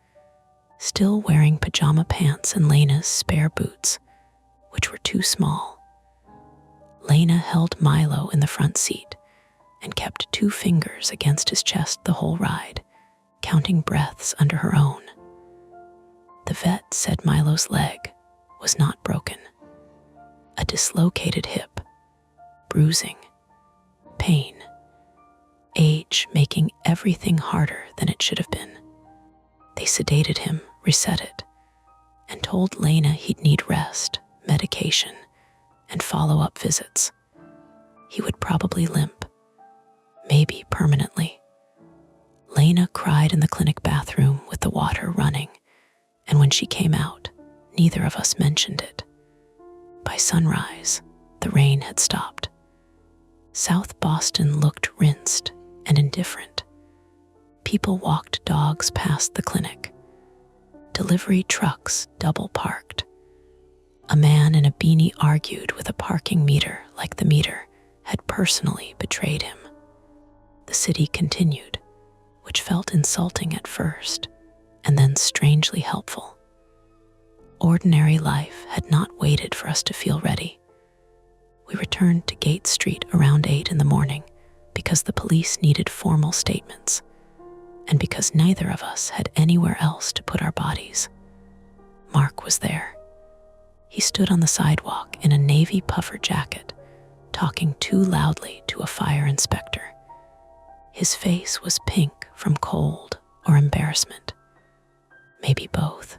still wearing pajama pants and Lena's spare boots, which were too small. Lena held Milo in the front seat and kept 2 fingers against his chest the whole ride, counting breaths under her own. The vet said Milo's leg was not broken. A dislocated hip, bruising, pain, age making everything harder than it should have been. They sedated him, reset it, and told Lena he'd need rest, medication, and follow-up visits. He would probably limp, maybe permanently. Lena cried in the clinic bathroom with the water running, and when she came out, neither of us mentioned it. By sunrise, the rain had stopped. South Boston looked rinsed and indifferent. People walked dogs past the clinic. Delivery trucks double parked. A man in a beanie argued with a parking meter like the meter had personally betrayed him. The city continued, which felt insulting at first, and then strangely helpful. Ordinary life had not waited for us to feel ready. We returned to Gate Street around 8 in the morning because the police needed formal statements, and because neither of us had anywhere else to put our bodies. Mark was there. He stood on the sidewalk in a navy puffer jacket, talking too loudly to a fire inspector. His face was pink from cold or embarrassment, maybe both.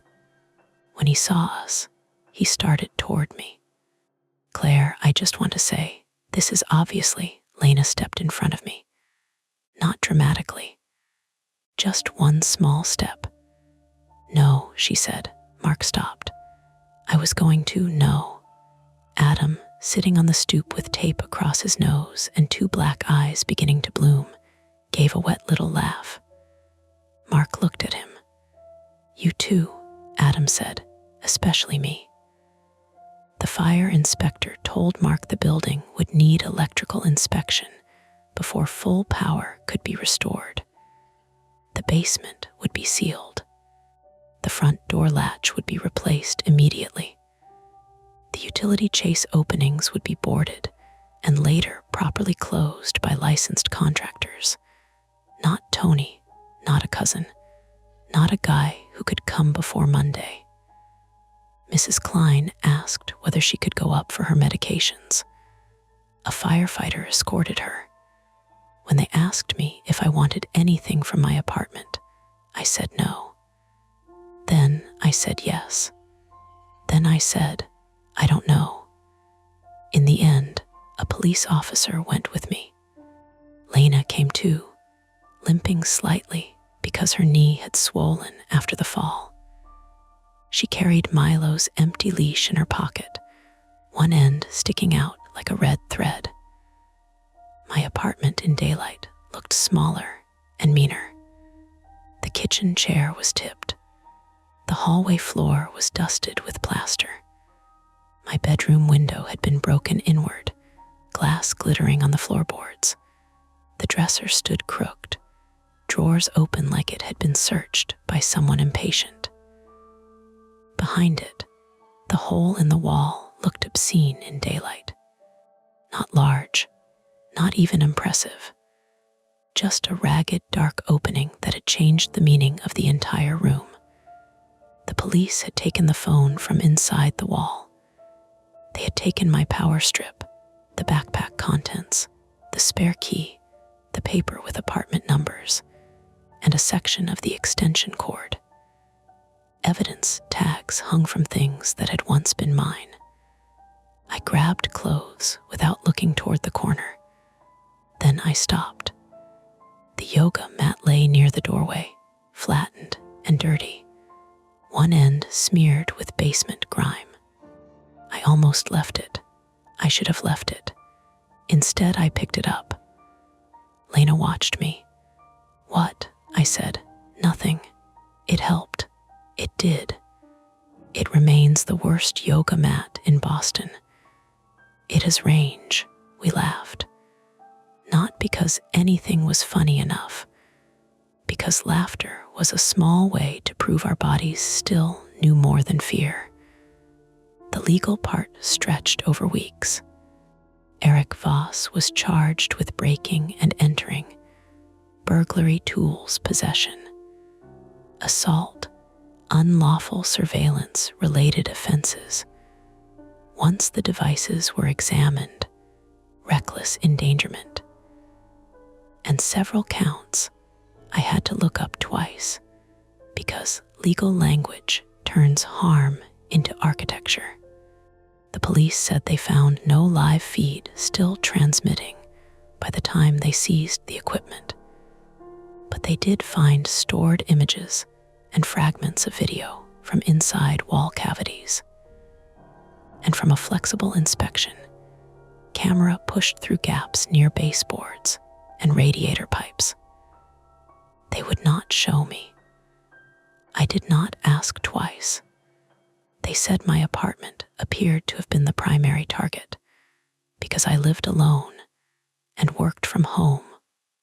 When he saw us, he started toward me. "Claire, I just want to say, this is obviously," Lena stepped in front of me. Not dramatically, just one small step. "No," she said. Mark stopped. I was going to, no. Adam, sitting on the stoop with tape across his nose and 2 black eyes beginning to bloom, gave a wet little laugh. Mark looked at him. "You too," Adam said, "especially me." The fire inspector told Mark the building would need electrical inspection before full power could be restored. The basement would be sealed. The front door latch would be replaced immediately. The utility chase openings would be boarded and later properly closed by licensed contractors. Not Tony, not a cousin, not a guy who could come before Monday. Mrs. Klein asked whether she could go up for her medications. A firefighter escorted her. When they asked me if I wanted anything from my apartment, I said no. Then I said yes. Then I said, I don't know. In the end, a police officer went with me. Lena came too, limping slightly because her knee had swollen after the fall. She carried Milo's empty leash in her pocket, one end sticking out like a red thread. My apartment in daylight looked smaller and meaner. The kitchen chair was tipped. The hallway floor was dusted with plaster. My bedroom window had been broken inward, glass glittering on the floorboards. The dresser stood crooked, drawers open like it had been searched by someone impatient. Behind it, the hole in the wall looked obscene in daylight. Not large, not even impressive, just a ragged, dark opening that had changed the meaning of the entire room. The police had taken the phone from inside the wall. They had taken my power strip, the backpack contents, the spare key, the paper with apartment numbers, and a section of the extension cord. Evidence tags hung from things that had once been mine. I grabbed clothes without looking toward the corner. Then I stopped. The yoga mat lay near the doorway, flattened and dirty, one end smeared with basement grime. I almost left it. I should have left it. Instead, I picked it up. Lena watched me. "What?" I said. "Nothing." It helped. It did. It remains the worst yoga mat in Boston. It has range, we laughed. Not because anything was funny enough, because laughter was a small way to prove our bodies still knew more than fear. The legal part stretched over weeks. Eric Voss was charged with breaking and entering, burglary tools possession, assault, unlawful surveillance-related offenses. Once the devices were examined, reckless endangerment. And several counts I had to look up twice, because legal language turns harm into architecture. The police said they found no live feed still transmitting by the time they seized the equipment. But they did find stored images and fragments of video from inside wall cavities. And from a flexible inspection, camera pushed through gaps near baseboards and radiator pipes. They would not show me. I did not ask twice. They said my apartment appeared to have been the primary target because I lived alone and worked from home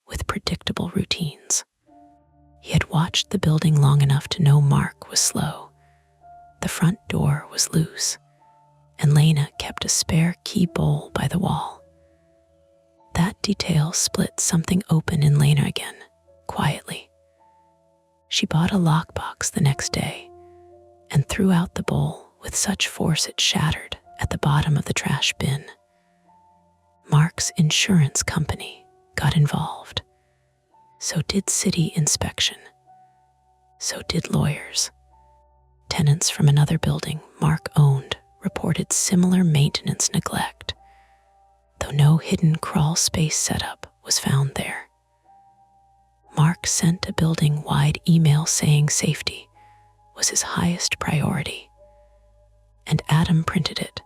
with predictable routines. He had watched the building long enough to know Mark was slow. The front door was loose, and Lena kept a spare key bowl by the wall. That detail split something open in Lena again, quietly. She bought a lockbox the next day and threw out the bowl with such force it shattered at the bottom of the trash bin. Mark's insurance company got involved. So did city inspection. So did lawyers. Tenants from another building Mark owned reported similar maintenance neglect, though no hidden crawl space setup was found there. Mark sent a building-wide email saying safety was his highest priority, and Adam printed it,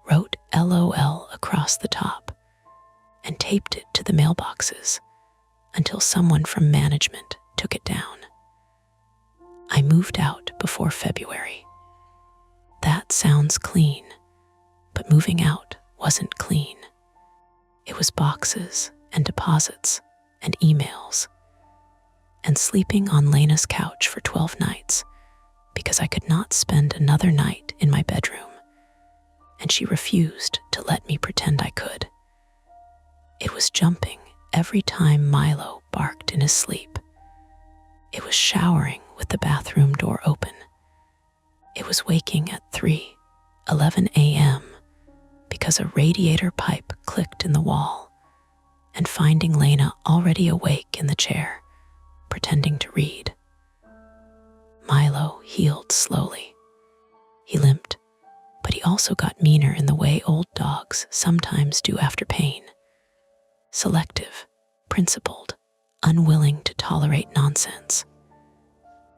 wrote LOL across the top, and taped it to the mailboxes until someone from management took it down. I moved out before February. That sounds clean, but moving out wasn't clean. It was boxes and deposits and emails, and sleeping on Lena's couch for 12 nights because I could not spend another night in my bedroom, and she refused to let me pretend I could. It was jumping every time Milo barked in his sleep. It was showering with the bathroom door open. It was waking at 3:11 a.m. because a radiator pipe clicked in the wall, and finding Lena already awake in the chair, pretending to read. Milo healed slowly. He limped, but he also got meaner in the way old dogs sometimes do after pain. Selective, principled, unwilling to tolerate nonsense.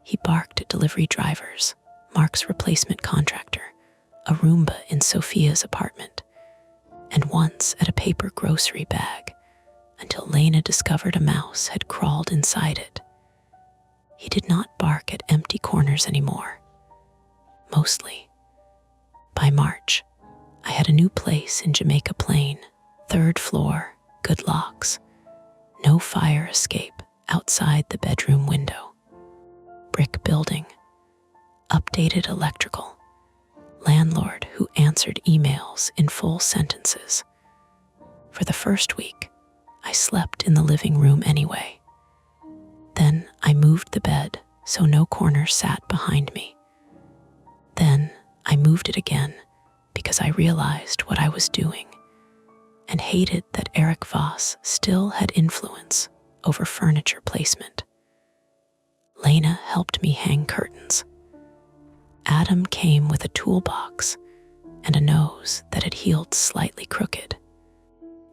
He barked at delivery drivers, Mark's replacement contractor, a Roomba in Sophia's apartment, and once at a paper grocery bag until Lena discovered a mouse had crawled inside it. He did not bark at empty corners anymore. Mostly. By March, I had a new place in Jamaica Plain, 3rd floor, good locks, no fire escape outside the bedroom window. Brick building, updated electrical, landlord who answered emails in full sentences. For the first week, I slept in the living room anyway. Then I moved the bed so no corner sat behind me. Then I moved it again because I realized what I was doing and hated that Eric Voss still had influence over furniture placement. Lena helped me hang curtains. Adam came with a toolbox and a nose that had healed slightly crooked.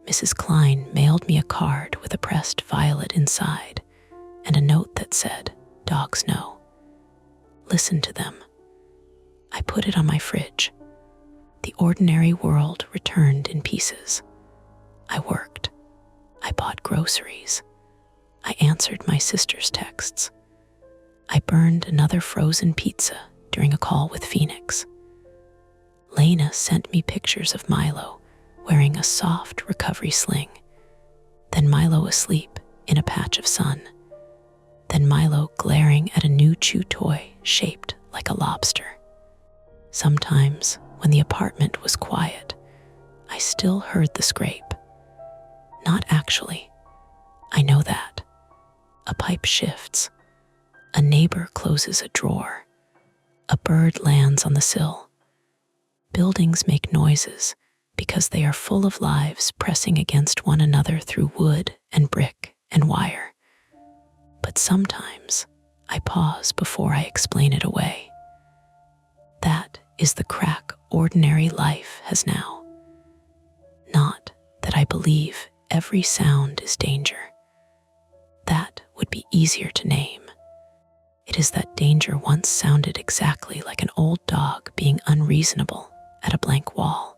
Mrs. Klein mailed me a card with a pressed violet inside and a note that said, "Dogs know. Listen to them." I put it on my fridge. The ordinary world returned in pieces. I worked. I bought groceries. I answered my sister's texts. I burned another frozen pizza during a call with Phoenix. Lena sent me pictures of Milo wearing a soft recovery sling, then Milo asleep in a patch of sun, then Milo glaring at a new chew toy shaped like a lobster. Sometimes, when the apartment was quiet, I still heard the scrape. Not actually. I know that. A pipe shifts. A neighbor closes a drawer. A bird lands on the sill. Buildings make noises because they are full of lives pressing against one another through wood and brick and wire. But sometimes I pause before I explain it away. That is the crack ordinary life has now. Not that I believe every sound is danger. That would be easier to name. It is that danger once sounded exactly like an old dog being unreasonable at a blank wall,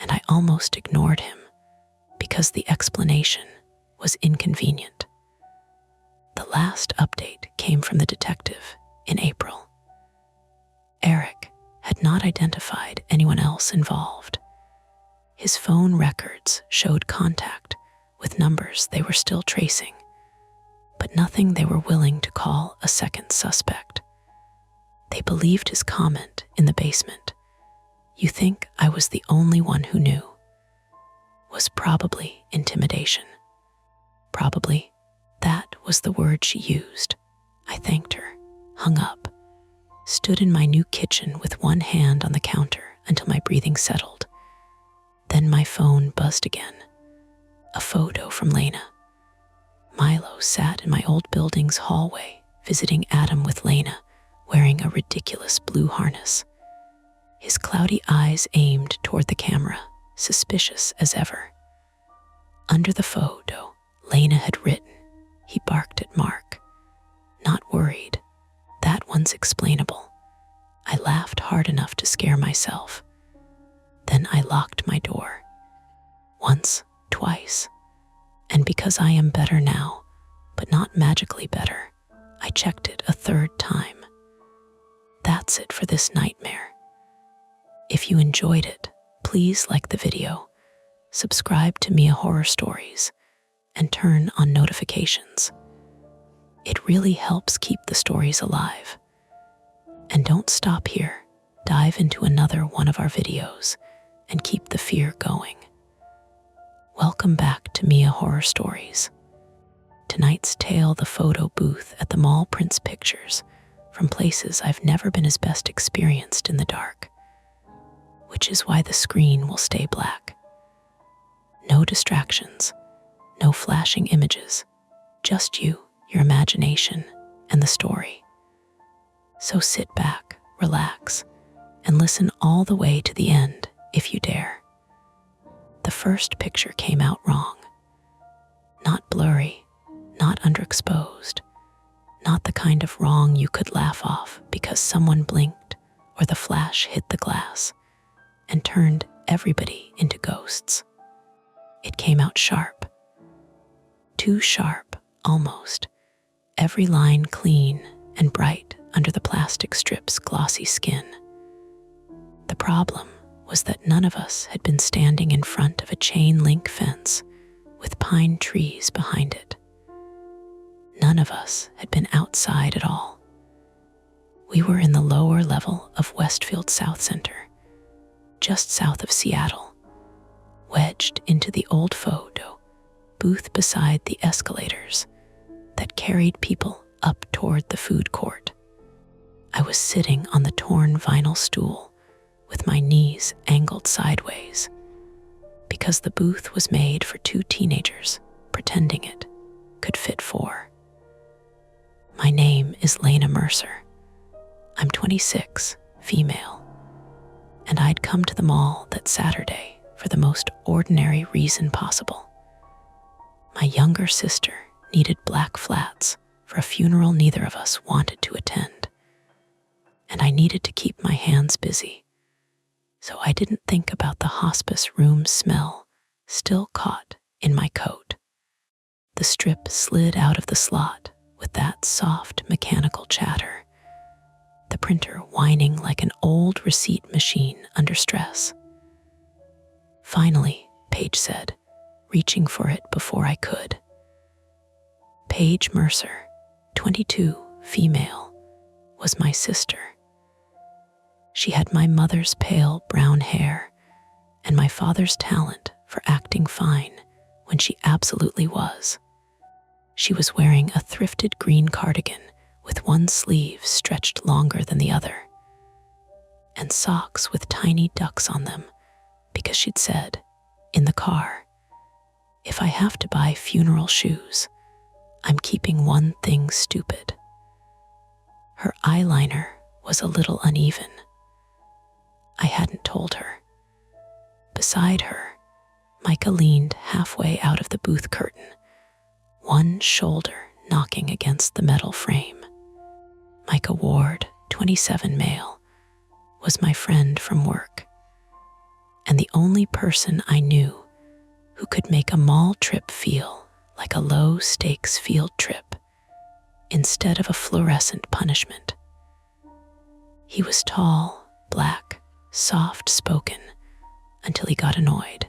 and I almost ignored him because the explanation was inconvenient. The last update came from the detective in April. Eric had not identified anyone else involved. His phone records showed contact with numbers they were still tracing, but nothing they were willing to call a second suspect. They believed his comment in the basement, "You think I was the only one who knew," was probably intimidation. Probably that was the word she used. I thanked her, hung up, stood in my new kitchen with one hand on the counter until my breathing settled. Then my phone buzzed again. A photo from Lena. Milo sat in my old building's hallway, visiting Adam with Lena, wearing a ridiculous blue harness. His cloudy eyes aimed toward the camera, suspicious as ever. Under the photo, Lena had written, "He barked at Mark. Not worried. That one's explainable." I laughed hard enough to scare myself. Then I locked my door. Once, twice. And because I am better now, but not magically better, I checked it a third time. That's it for this nightmare. If you enjoyed it, please like the video, subscribe to Mia Horror Stories, and turn on notifications. It really helps keep the stories alive. And don't stop here. Dive into another one of our videos and keep the fear going. Welcome back to Mia Horror Stories. Tonight's tale, the photo booth at the mall, prints pictures from places I've never been as best experienced in the dark, which is why the screen will stay black. No distractions, no flashing images, just you, your imagination, and the story. So sit back, relax, and listen all the way to the end if you dare. The first picture came out wrong. Not blurry, not underexposed, not the kind of wrong you could laugh off because someone blinked or the flash hit the glass and turned everybody into ghosts. It came out sharp. Too sharp, almost. Every line clean and bright under the plastic strip's glossy skin. The problem was that none of us had been standing in front of a chain-link fence with pine trees behind it. None of us had been outside at all. We were in the lower level of Westfield South Center, just south of Seattle, wedged into the old photo booth beside the escalators that carried people up toward the food court. I was sitting on the torn vinyl stool with my knees angled sideways because the booth was made for two teenagers pretending it could fit four. My name is Lena Mercer. I'm 26, female, and I'd come to the mall that Saturday for the most ordinary reason possible. My younger sister needed black flats for a funeral neither of us wanted to attend, and I needed to keep my hands busy, so I didn't think about the hospice room smell still caught in my coat. The strip slid out of the slot with that soft mechanical chatter, the printer whining like an old receipt machine under stress. "Finally," Paige said, reaching for it before I could. Paige Mercer, 22, female, was my sister. She had my mother's pale brown hair and my father's talent for acting fine when she absolutely was. She was wearing a thrifted green cardigan with one sleeve stretched longer than the other, and socks with tiny ducks on them because she'd said, in the car, "If I have to buy funeral shoes, I'm keeping one thing stupid." Her eyeliner was a little uneven. I hadn't told her. Beside her, Micah leaned halfway out of the booth curtain, one shoulder knocking against the metal frame. Micah Ward, 27, male, was my friend from work, and the only person I knew who could make a mall trip feel like a low-stakes field trip instead of a fluorescent punishment. He was tall, black, soft-spoken, until he got annoyed.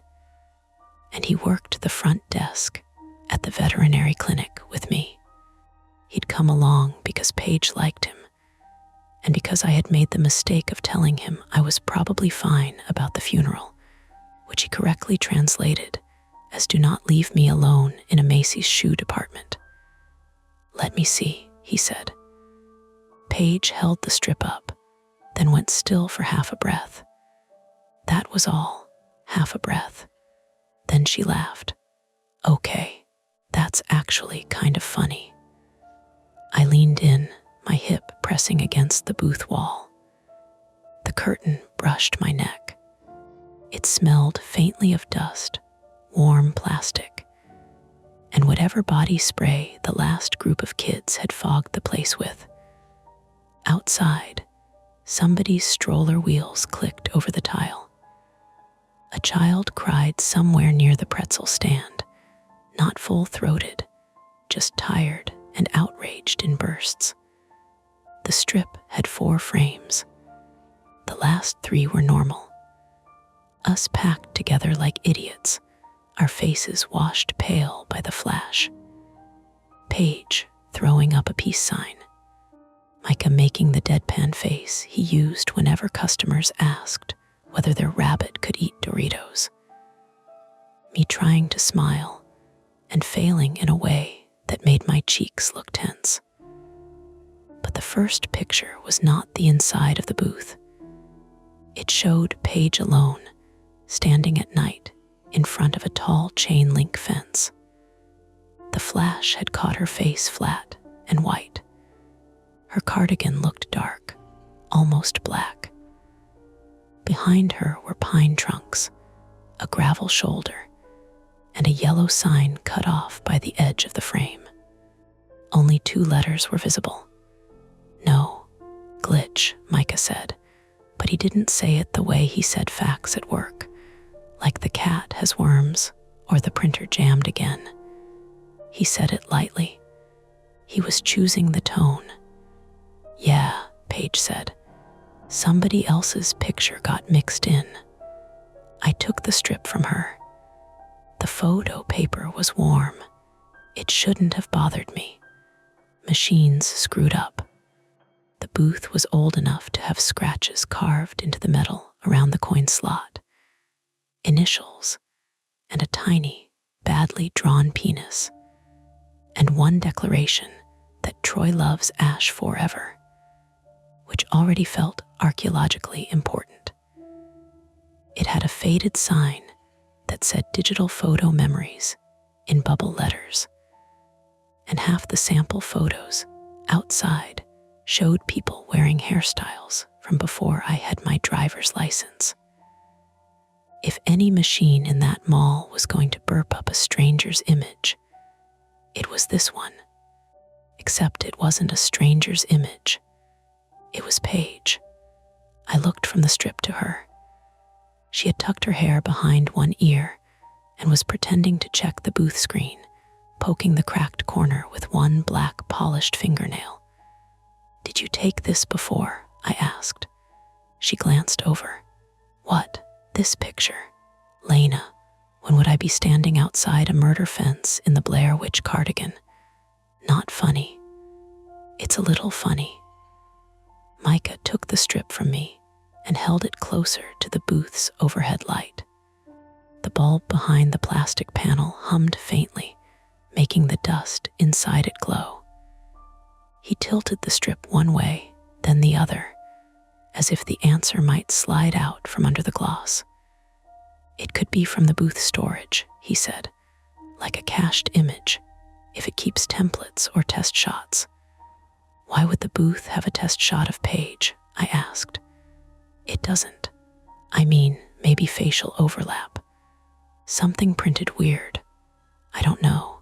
And he worked the front desk at the veterinary clinic with me. He'd come along because Paige liked him, and because I had made the mistake of telling him I was probably fine about the funeral, which he correctly translated as "do not leave me alone in a Macy's shoe department." "Let me see," he said. Paige held the strip up, then went still for half a breath. That was all, half a breath. Then she laughed. "Okay, that's actually kind of funny." I leaned in, my hip pressing against the booth wall. The curtain brushed my neck. It smelled faintly of dust, warm plastic, and whatever body spray the last group of kids had fogged the place with. Outside, somebody's stroller wheels clicked over the tile. A child cried somewhere near the pretzel stand, not full-throated, just tired and outraged in bursts. The strip had 4 frames. The last 3 were normal. Us packed together like idiots, our faces washed pale by the flash. Paige throwing up a peace sign. Micah making the deadpan face he used whenever customers asked whether their rabbit could eat Doritos. Me trying to smile and failing in a way that made my cheeks look tense. But the first picture was not the inside of the booth. It showed Paige alone, standing at night in front of a tall chain-link fence. The flash had caught her face flat and white. Her cardigan looked dark, almost black. Behind her were pine trunks, a gravel shoulder, and a yellow sign cut off by the edge of the frame. Only 2 letters were visible. "No, glitch," Micah said, but he didn't say it the way he said facts at work, like the cat has worms or the printer jammed again. He said it lightly. He was choosing the tone. "Yeah," Paige said. "Somebody else's picture got mixed in." I took the strip from her. The photo paper was warm. It shouldn't have bothered me. Machines screwed up. The booth was old enough to have scratches carved into the metal around the coin slot. Initials, and a tiny, badly drawn penis. And one declaration that Troy loves Ash forever, which already felt archaeologically important. It had a faded sign that said digital photo memories in bubble letters. And half the sample photos outside showed people wearing hairstyles from before I had my driver's license. If any machine in that mall was going to burp up a stranger's image, it was this one. Except it wasn't a stranger's image. It was Paige. I looked from the strip to her. She had tucked her hair behind one ear and was pretending to check the booth screen, poking the cracked corner with one black polished fingernail. "Did you take this before?" I asked. She glanced over. "What? This picture? Lena, when would I be standing outside a murder fence in the Blair Witch cardigan? Not funny." "It's a little funny." Micah took the strip from me and held it closer to the booth's overhead light. The bulb behind the plastic panel hummed faintly, making the dust inside it glow. He tilted the strip one way, then the other, as if the answer might slide out from under the gloss. "It could be from the booth storage," he said, "like a cached image, if it keeps templates or test shots." "Why would the booth have a test shot of Paige?" I asked. "It doesn't. I mean, maybe facial overlap. Something printed weird. I don't know."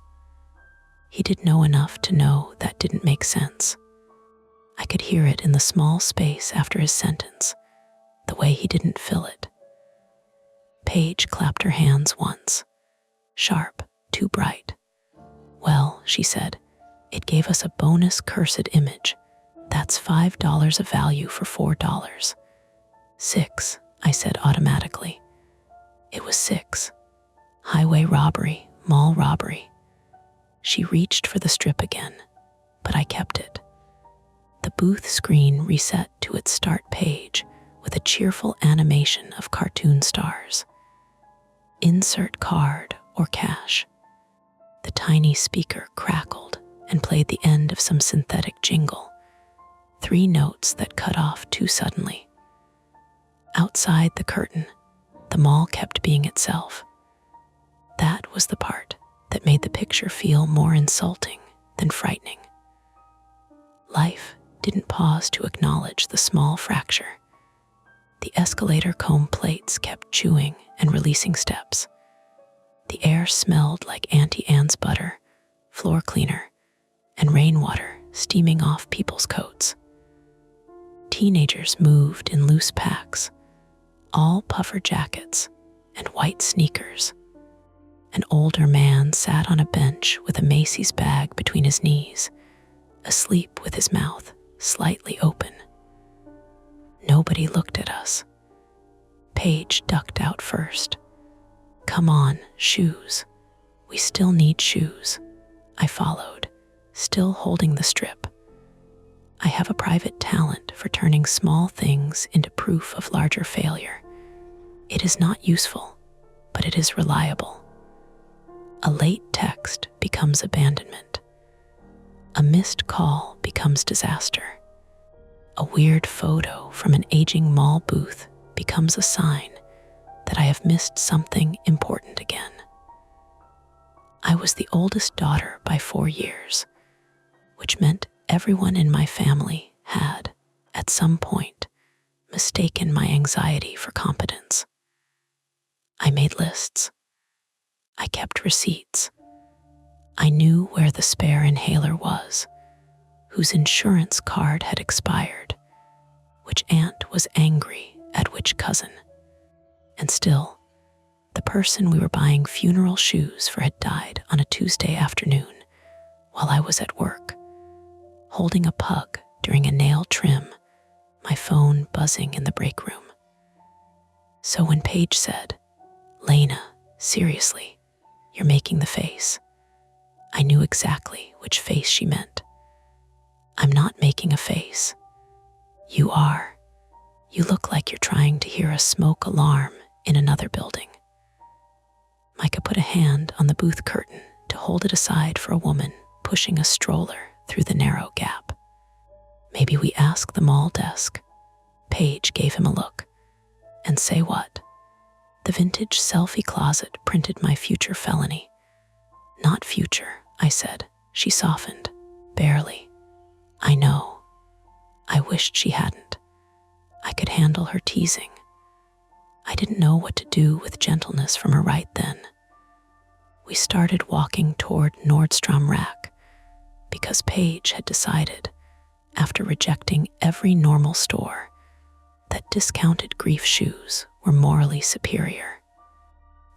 He did know enough to know that didn't make sense. I could hear it in the small space after his sentence, the way he didn't fill it. Paige clapped her hands once. Sharp, too bright. "Well," she said, "it gave us a bonus cursed image, That's $5 of value for $4. 6, I said automatically. It was 6. Highway robbery, mall robbery. She reached for the strip again, but I kept it. The booth screen reset to its start page with a cheerful animation of cartoon stars. Insert card or cash. The tiny speaker crackled and played the end of some synthetic jingle, 3 notes that cut off too suddenly. Outside the curtain, the mall kept being itself. That was the part that made the picture feel more insulting than frightening. Life didn't pause to acknowledge the small fracture. The escalator comb plates kept chewing and releasing steps. The air smelled like Auntie Anne's butter, floor cleaner, and rainwater steaming off people's coats. Teenagers moved in loose packs, all puffer jackets and white sneakers. An older man sat on a bench with a Macy's bag between his knees, asleep with his mouth slightly open. Nobody looked at us. Paige ducked out first. Come on, shoes. We still need shoes. I followed, still holding the strip. I have a private talent for turning small things into proof of larger failure. It is not useful, but it is reliable. A late text becomes abandonment. A missed call becomes disaster. A weird photo from an aging mall booth becomes a sign that I have missed something important again. I was the oldest daughter by 4 years, which meant everyone in my family had, at some point, mistaken my anxiety for competence. I made lists. I kept receipts. I knew where the spare inhaler was, whose insurance card had expired, which aunt was angry at which cousin. And still, the person we were buying funeral shoes for had died on a Tuesday afternoon while I was at work, holding a pug during a nail trim, my phone buzzing in the break room. So when Paige said, "Lena, seriously, you're making the face," I knew exactly which face she meant. I'm not making a face. You are. You look like you're trying to hear a smoke alarm in another building. Micah put a hand on the booth curtain to hold it aside for a woman pushing a stroller through the narrow gap. Maybe we ask the mall desk. Paige gave him a look. And say what? The vintage selfie closet printed my future felony. Not future, I said. She softened. Barely. I know. I wished she hadn't. I could handle her teasing. I didn't know what to do with gentleness from her right then. We started walking toward Nordstrom Rack because Paige had decided, after rejecting every normal store, that discounted grief shoes were morally superior.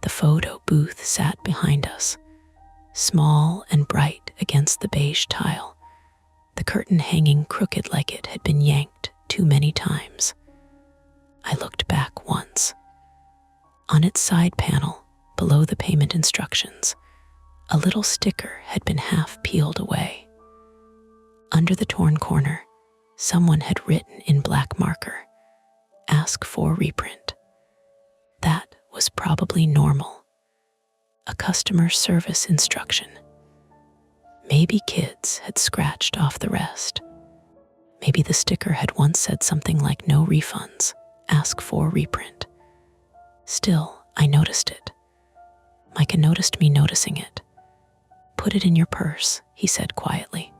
The photo booth sat behind us, small and bright against the beige tile, the curtain hanging crooked like it had been yanked too many times. I looked back once. On its side panel, below the payment instructions, a little sticker had been half peeled away. Under the torn corner, someone had written in black marker, "Ask for reprint." That was probably normal. A customer service instruction. Maybe kids had scratched off the rest. Maybe the sticker had once said something like "No refunds, ask for reprint." Still, I noticed it. Micah noticed me noticing it. "Put it in your purse," he said quietly.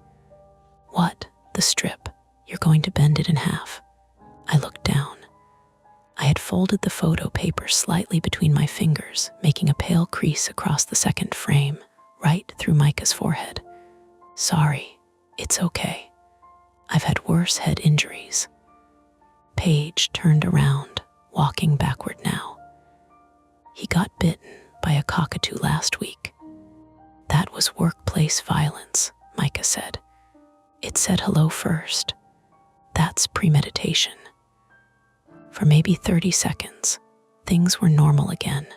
"What? The strip? You're going to bend it in half." I looked down. I had folded the photo paper slightly between my fingers, making a pale crease across the second frame, right through Micah's forehead. "Sorry, it's okay. I've had worse head injuries." Paige turned around, walking backward now. "He got bitten by a cockatoo last week." "That was workplace violence," Micah said. "It said hello first. That's premeditation. For maybe 30 seconds, things were normal again.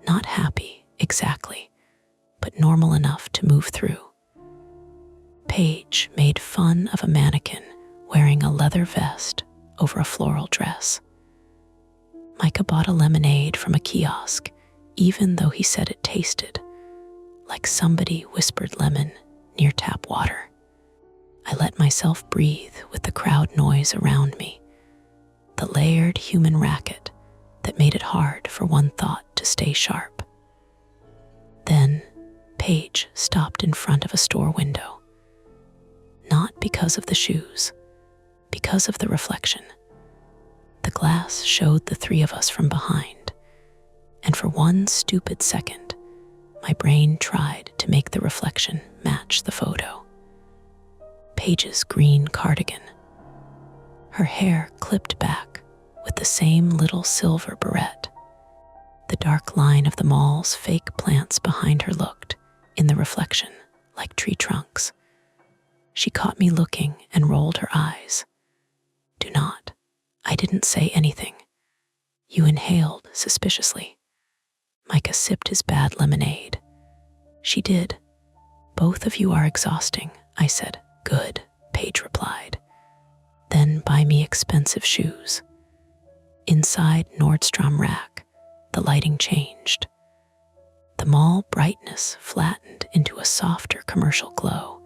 Not happy, exactly, but normal enough to move through. Paige made fun of a mannequin wearing a leather vest over a floral dress. Micah bought a lemonade from a kiosk, even though he said it tasted like somebody whispered lemon near tap water. I let myself breathe with the crowd noise around me, the layered human racket that made it hard for one thought to stay sharp. Then, Paige stopped in front of a store window. Not because of the shoes, because of the reflection. The glass showed the three of us from behind, and for one stupid second, my brain tried to make the reflection match the photo. Paige's green cardigan, her hair clipped back with the same little silver barrette. The dark line of the mall's fake plants behind her looked, in the reflection, like tree trunks. She caught me looking and rolled her eyes. "Do not." I didn't say anything. You inhaled suspiciously. Micah sipped his bad lemonade. She did. "Both of you are exhausting," I said. "Good," Paige replied. "Then buy me expensive shoes." Inside Nordstrom Rack, the lighting changed. The mall brightness flattened into a softer commercial glow,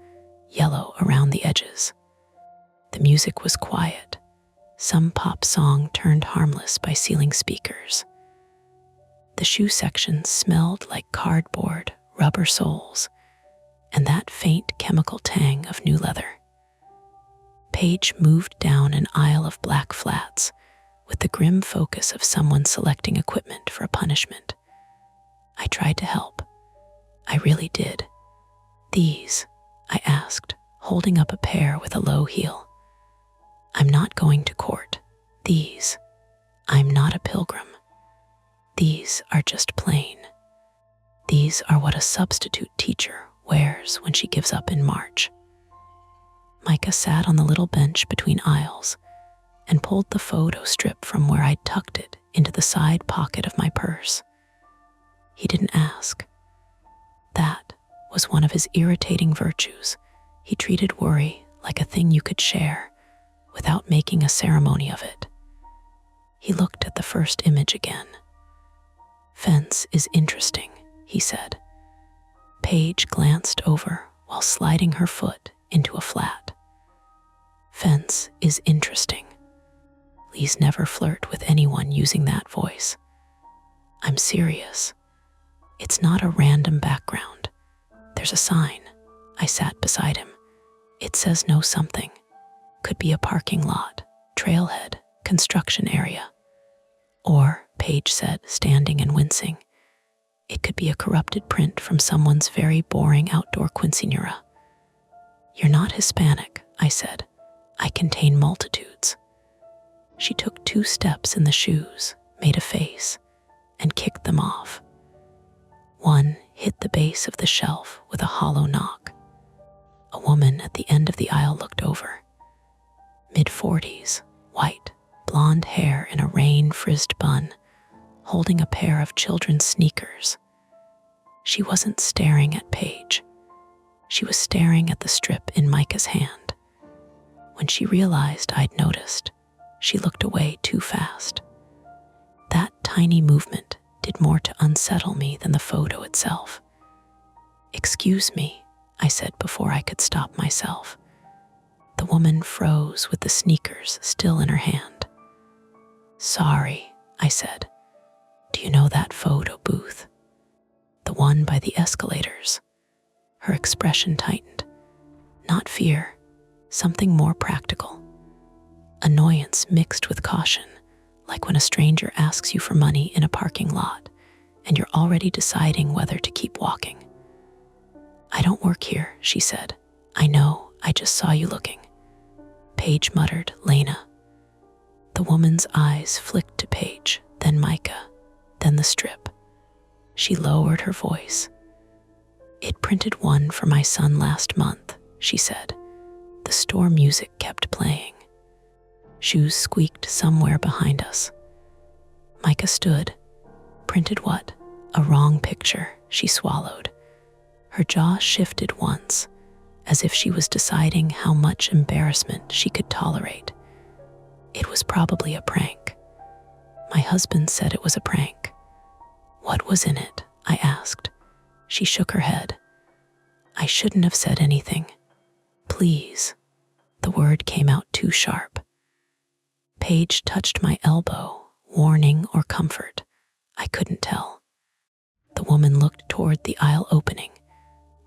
yellow around the edges. The music was quiet, some pop song turned harmless by ceiling speakers. The shoe section smelled like cardboard, rubber soles, and that faint chemical tang of new leather. Paige moved down an aisle of black flats with the grim focus of someone selecting equipment for a punishment. I tried to help. I really did. "These?" I asked, holding up a pair with a low heel. "I'm not going to court. These. I'm not a pilgrim. These are just plain. These are what a substitute teacher wears when she gives up in March." Micah sat on the little bench between aisles and pulled the photo strip from where I'd tucked it into the side pocket of my purse. He didn't ask. That was one of his irritating virtues. He treated worry like a thing you could share without making a ceremony of it. He looked at the first image again. "Fence is interesting," he said. Paige glanced over while sliding her foot into a flat. "Fence is interesting." Please never flirt with anyone using that voice. "I'm serious. It's not a random background. There's a sign." I sat beside him. "It says no something. Could be a parking lot, trailhead, construction area." Or, Paige said, standing and wincing, "it could be a corrupted print from someone's very boring outdoor quinceañera." "You're not Hispanic," I said. "I contain multitudes." She took 2 steps in the shoes, made a face, and kicked them off. One hit the base of the shelf with a hollow knock. A woman at the end of the aisle looked over. Mid-40s, white, blonde hair in a rain-frizzed bun, holding a pair of children's sneakers. She wasn't staring at Paige. She was staring at the strip in Micah's hand. When she realized I'd noticed, she looked away too fast. That tiny movement did more to unsettle me than the photo itself. "Excuse me," I said before I could stop myself. The woman froze with the sneakers still in her hand. "Sorry," I said. "Do you know that photo booth? The one by the escalators?" Her expression tightened. Not fear, something more practical. Annoyance mixed with caution, like when a stranger asks you for money in a parking lot and you're already deciding whether to keep walking. "I don't work here," she said. "I know, I just saw you looking." Paige muttered, "Lena." The woman's eyes flicked to Paige, then Micah, then the strip. She lowered her voice. "It printed one for my son last month," she said. The store music kept playing. Shoes squeaked somewhere behind us. Micah stood. Printed what? A wrong picture, she swallowed. Her jaw shifted once, as if she was deciding how much embarrassment she could tolerate. It was probably a prank. My husband said it was a prank. What was in it? I asked. She shook her head. I shouldn't have said anything. Please. The word came out too sharp. Paige touched my elbow, warning or comfort. I couldn't tell. The woman looked toward the aisle opening,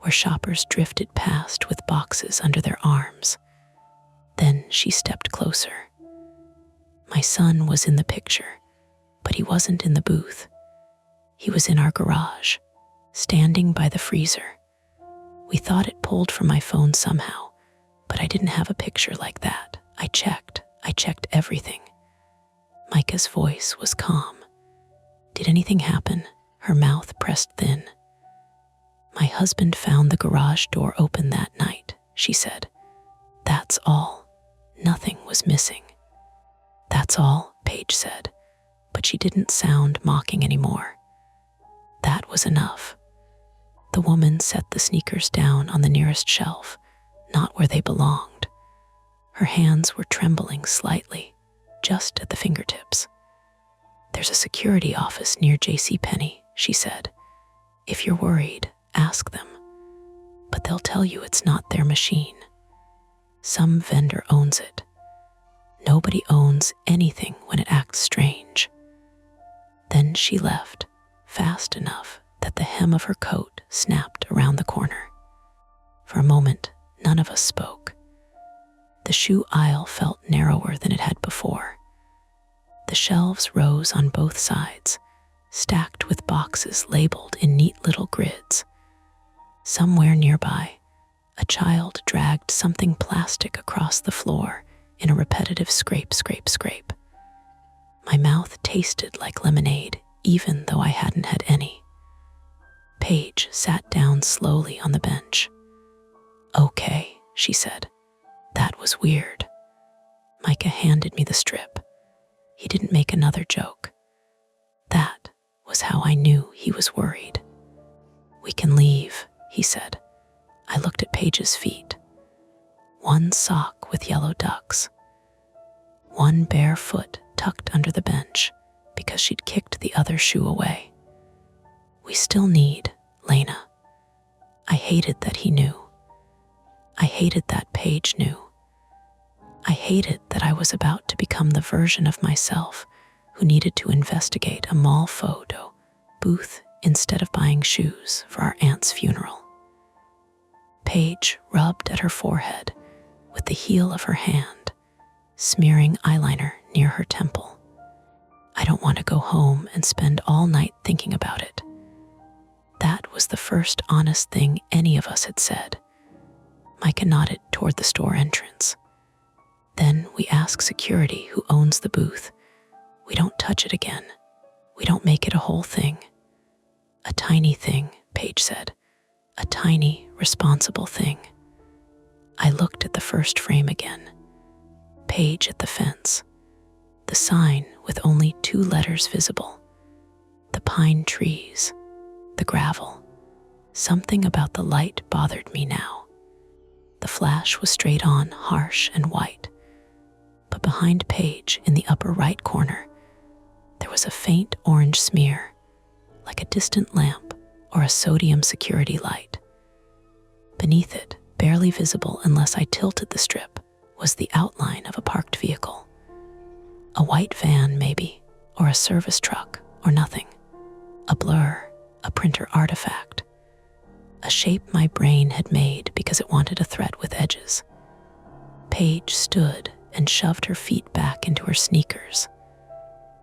where shoppers drifted past with boxes under their arms. Then she stepped closer. My son was in the picture, but he wasn't in the booth. He was in our garage, standing by the freezer. We thought it pulled from my phone somehow, but I didn't have a picture like that. I checked everything. Micah's voice was calm. Did anything happen? Her mouth pressed thin. My husband found the garage door open that night, she said. That's all. Nothing was missing. That's all, Paige said, but she didn't sound mocking anymore. That was enough. The woman set the sneakers down on the nearest shelf, not where they belonged. Her hands were trembling slightly, just at the fingertips. There's a security office near JCPenney, she said. If you're worried, ask them. But they'll tell you it's not their machine. Some vendor owns it. Nobody owns anything when it acts strange. Then she left, fast enough that the hem of her coat snapped around the corner. For a moment, none of us spoke. The shoe aisle felt narrower than it had before. The shelves rose on both sides, stacked with boxes labeled in neat little grids. Somewhere nearby, a child dragged something plastic across the floor in a repetitive scrape, scrape, scrape. My mouth tasted like lemonade, even though I hadn't had any. Paige sat down slowly on the bench. Okay, she said. That was weird. Micah handed me the strip. He didn't make another joke. That was how I knew he was worried. We can leave, he said. I looked at Paige's feet. One sock with yellow ducks. One bare foot tucked under the bench because she'd kicked the other shoe away. We still need Lena. I hated that he knew. I hated that Paige knew. I hated that I was about to become the version of myself who needed to investigate a mall photo booth instead of buying shoes for our aunt's funeral. Paige rubbed at her forehead with the heel of her hand, smearing eyeliner near her temple. I don't want to go home and spend all night thinking about it. That was the first honest thing any of us had said. Micah nodded toward the store entrance. Then we ask security who owns the booth. We don't touch it again. We don't make it a whole thing. A tiny thing, Paige said. A tiny, responsible thing. I looked at the first frame again. Paige at the fence. The sign with only 2 letters visible. The pine trees. The gravel. Something about the light bothered me now. The flash was straight on, harsh and white. But behind Paige, in the upper right corner, there was a faint orange smear, like a distant lamp or a sodium security light. Beneath it, barely visible unless I tilted the strip, was the outline of a parked vehicle. A white van, maybe, or a service truck, or nothing. A blur, a printer artifact. A shape my brain had made because it wanted a threat with edges. Paige stood and shoved her feet back into her sneakers.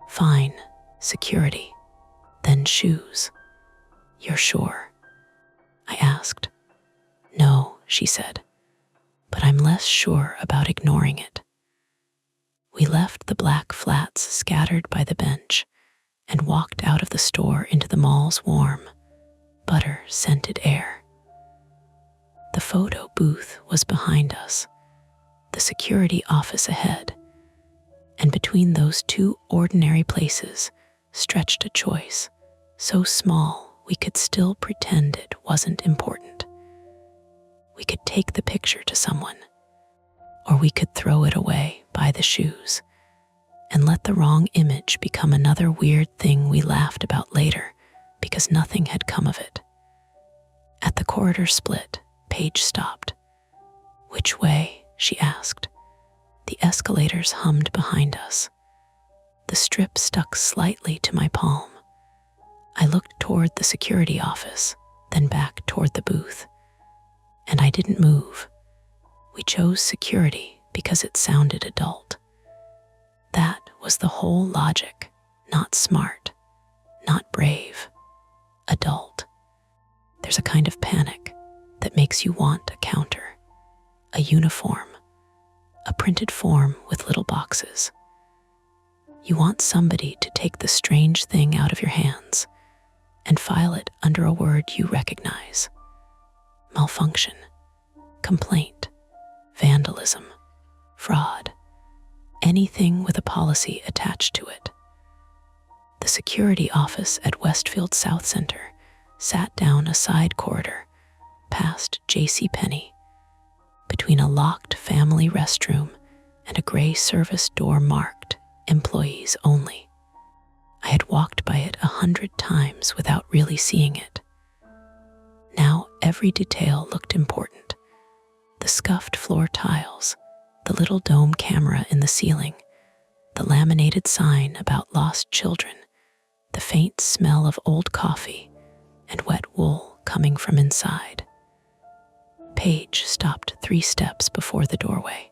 Fine, security, then shoes. You're sure? I asked. No, she said, but I'm less sure about ignoring it. We left the black flats scattered by the bench and walked out of the store into the mall's warm, butter-scented air. The photo booth was behind us, the security office ahead, And between those two ordinary places stretched a choice, so small we could still pretend it wasn't important. We could take the picture to someone, or we could throw it away by the shoes and let the wrong image become another weird thing we laughed about later because nothing had come of it. At the corridor split, Paige stopped. "Which way?" she asked. The escalators hummed behind us. The strip stuck slightly to my palm. I looked toward the security office, then back toward the booth. And I didn't move. We chose security because it sounded adult. That was the whole logic. Not smart, not brave, adult. There's a kind of panic that makes you want a counter, a uniform, a printed form with little boxes. You want somebody to take the strange thing out of your hands and file it under a word you recognize. Malfunction, complaint, vandalism, fraud, anything with a policy attached to it. The security office at Westfield South Center sat down a side corridor past JCPenney, between a locked family restroom and a gray service door marked "Employees Only." I had walked by it 100 times without really seeing it. Now every detail looked important. The scuffed floor tiles, the little dome camera in the ceiling, the laminated sign about lost children, the faint smell of old coffee and wet wool coming from inside. Paige stopped 3 steps before the doorway.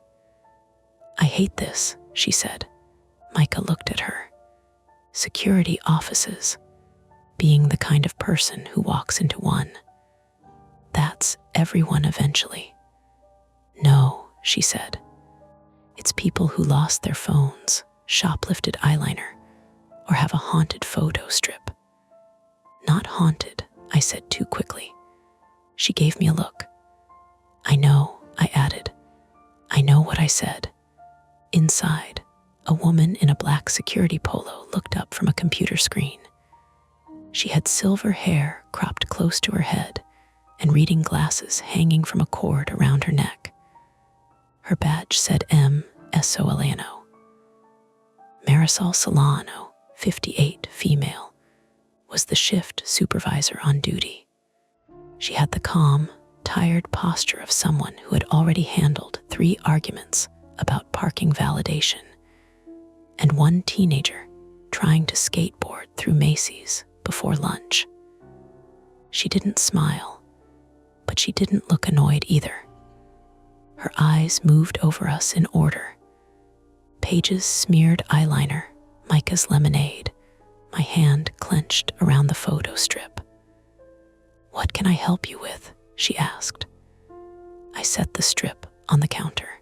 "I hate this," she said. Micah looked at her. Security offices, being the kind of person who walks into one. That's everyone eventually. "No," she said. "It's people who lost their phones, shoplifted eyeliner, or have a haunted photo strip." "Not haunted," I said too quickly. She gave me a look. "I know," I added. "I know what I said." Inside, a woman in a black security polo looked up from a computer screen. She had silver hair cropped close to her head and reading glasses hanging from a cord around her neck. Her badge said M. Solano. Marisol Solano, 58, female, was the shift supervisor on duty. She had the calm, tired posture of someone who had already handled 3 arguments about parking validation and 1 teenager trying to skateboard through Macy's before lunch. She didn't smile, but she didn't look annoyed either. Her eyes moved over us in order. Paige's smeared eyeliner, Micah's lemonade, my hand clenched around the photo strip. "What can I help you with?" she asked. I set the strip on the counter.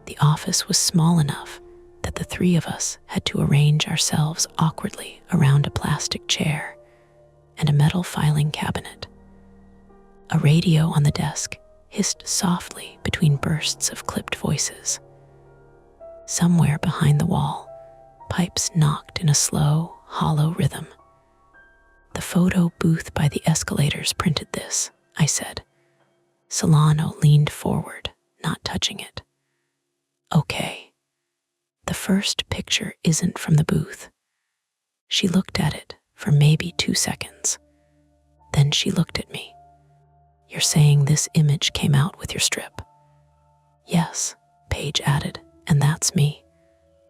The office was small enough that the 3 of us had to arrange ourselves awkwardly around a plastic chair and a metal filing cabinet. A radio on the desk hissed softly between bursts of clipped voices. Somewhere behind the wall, pipes knocked in a slow, hollow rhythm. "The photo booth by the escalators printed this," I said. Solano leaned forward, not touching it. "Okay. The first picture isn't from the booth." She looked at it for maybe 2 seconds. Then she looked at me. "You're saying this image came out with your strip?" "Yes," Paige added, "and that's me,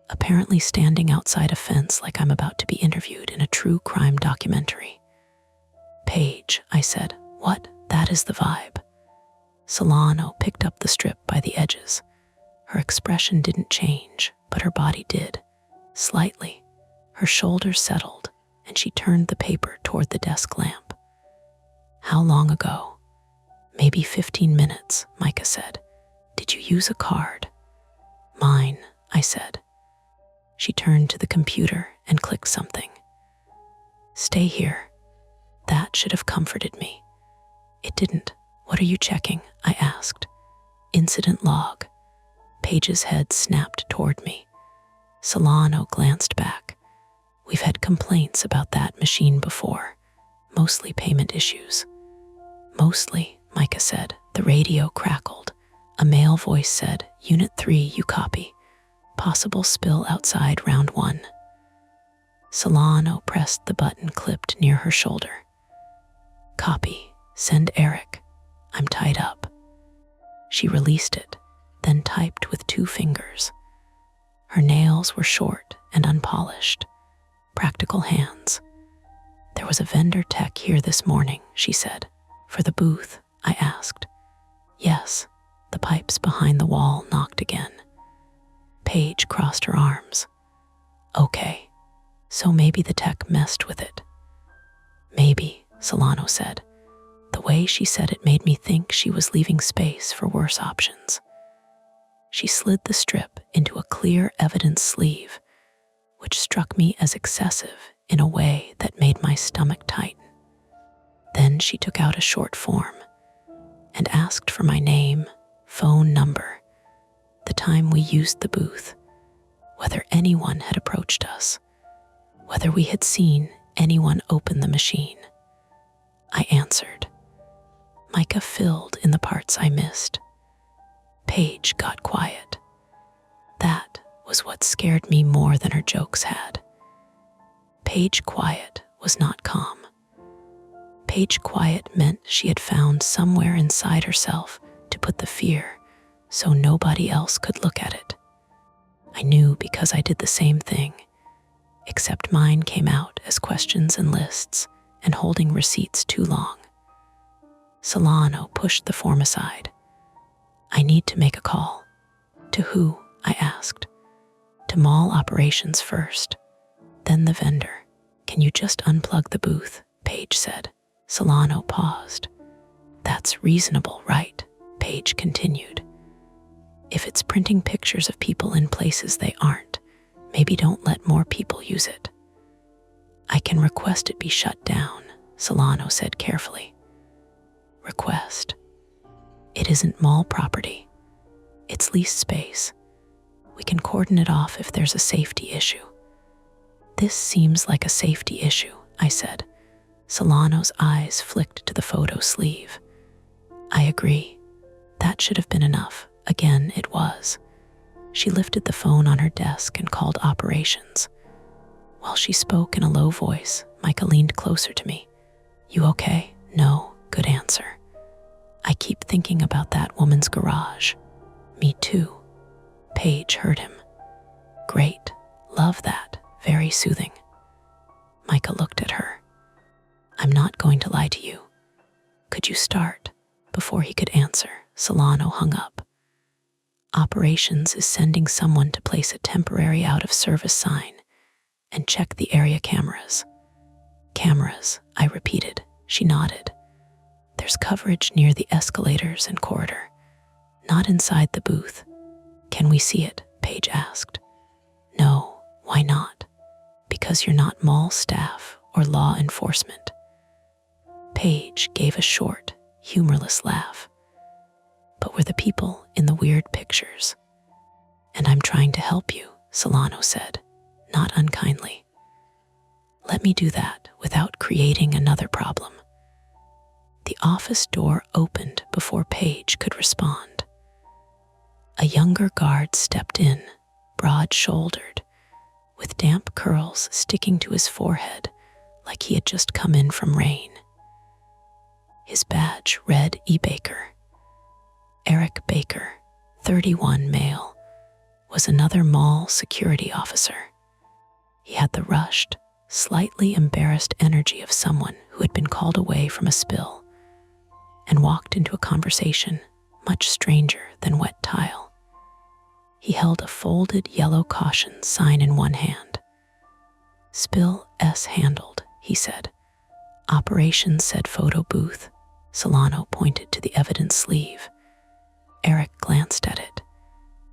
apparently standing outside a fence like I'm about to be interviewed in a true crime documentary." "Paige," I said, "what? That is the vibe." Solano picked up the strip by the edges. Her expression didn't change, but her body did. Slightly, her shoulders settled, and she turned the paper toward the desk lamp. "How long ago?" "Maybe 15 minutes, Micah said. "Did you use a card?" "Mine," I said. She turned to the computer and clicked something. "Stay here." That should have comforted me. It didn't. "What are you checking?" I asked. "Incident log." Paige's head snapped toward me. Solano glanced back. We've had complaints about that machine before, mostly payment issues. Mostly, Micah said. The radio crackled. A male voice said, Unit 3, you copy. Possible spill outside round 1. Solano pressed the button clipped near her shoulder. Copy. Send Eric. I'm tied up. She released it, then typed with 2 fingers. Her nails were short and unpolished. Practical hands. There was a vendor tech here this morning, she said. For the booth, I asked. Yes. The pipes behind the wall knocked again. Paige crossed her arms. Okay. So maybe the tech messed with it. Maybe, Solano said. The way she said it made me think she was leaving space for worse options. She slid the strip into a clear evidence sleeve, which struck me as excessive in a way that made my stomach tighten. Then she took out a short form and asked for my name, phone number, the time we used the booth, whether anyone had approached us, whether we had seen anyone open the machine. I answered. Micah filled in the parts I missed. Paige got quiet. That was what scared me more than her jokes had. Paige quiet was not calm. Paige quiet meant she had found somewhere inside herself to put the fear so nobody else could look at it. I knew because I did the same thing, except mine came out as questions and lists and holding receipts too long. Solano pushed the form aside. I need to make a call. To who? I asked. To mall operations first, then the vendor. Can you just unplug the booth? Paige said. Solano paused. That's reasonable, right? Paige continued. If it's printing pictures of people in places they aren't, maybe don't let more people use it. I can request it be shut down, Solano said carefully. Request. It isn't mall property. It's leased space. We can cordon it off if there's a safety issue. This seems like a safety issue, I said. Solano's eyes flicked to the photo sleeve. I agree. That should have been enough. Again, it was. She lifted the phone on her desk and called operations. While she spoke in a low voice, Micah leaned closer to me. You okay? No. Good answer. I keep thinking about that woman's garage. Me too. Paige heard him. Great. Love that. Very soothing. Micah looked at her. I'm not going to lie to you. Could you start? Before he could answer, Solano hung up. Operations is sending someone to place a temporary out-of-service sign and check the area cameras. Cameras, I repeated. She nodded. There's coverage near the escalators and corridor, not inside the booth. Can we see it? Paige asked. No, why not? Because you're not mall staff or law enforcement. Paige gave a short, humorless laugh. But we're the people in the weird pictures. And I'm trying to help you, Solano said, not unkindly. Let me do that without creating another problem. The office door opened before Paige could respond. A younger guard stepped in, broad-shouldered, with damp curls sticking to his forehead like he had just come in from rain. His badge read E. Baker. Eric Baker, 31 male, was another mall security officer. He had the rushed, slightly embarrassed energy of someone who had been called away from a spill and walked into a conversation much stranger than wet tile. He held a folded yellow caution sign in one hand. Spill S handled, he said. Operations said photo booth. Solano pointed to the evidence sleeve. Eric glanced at it.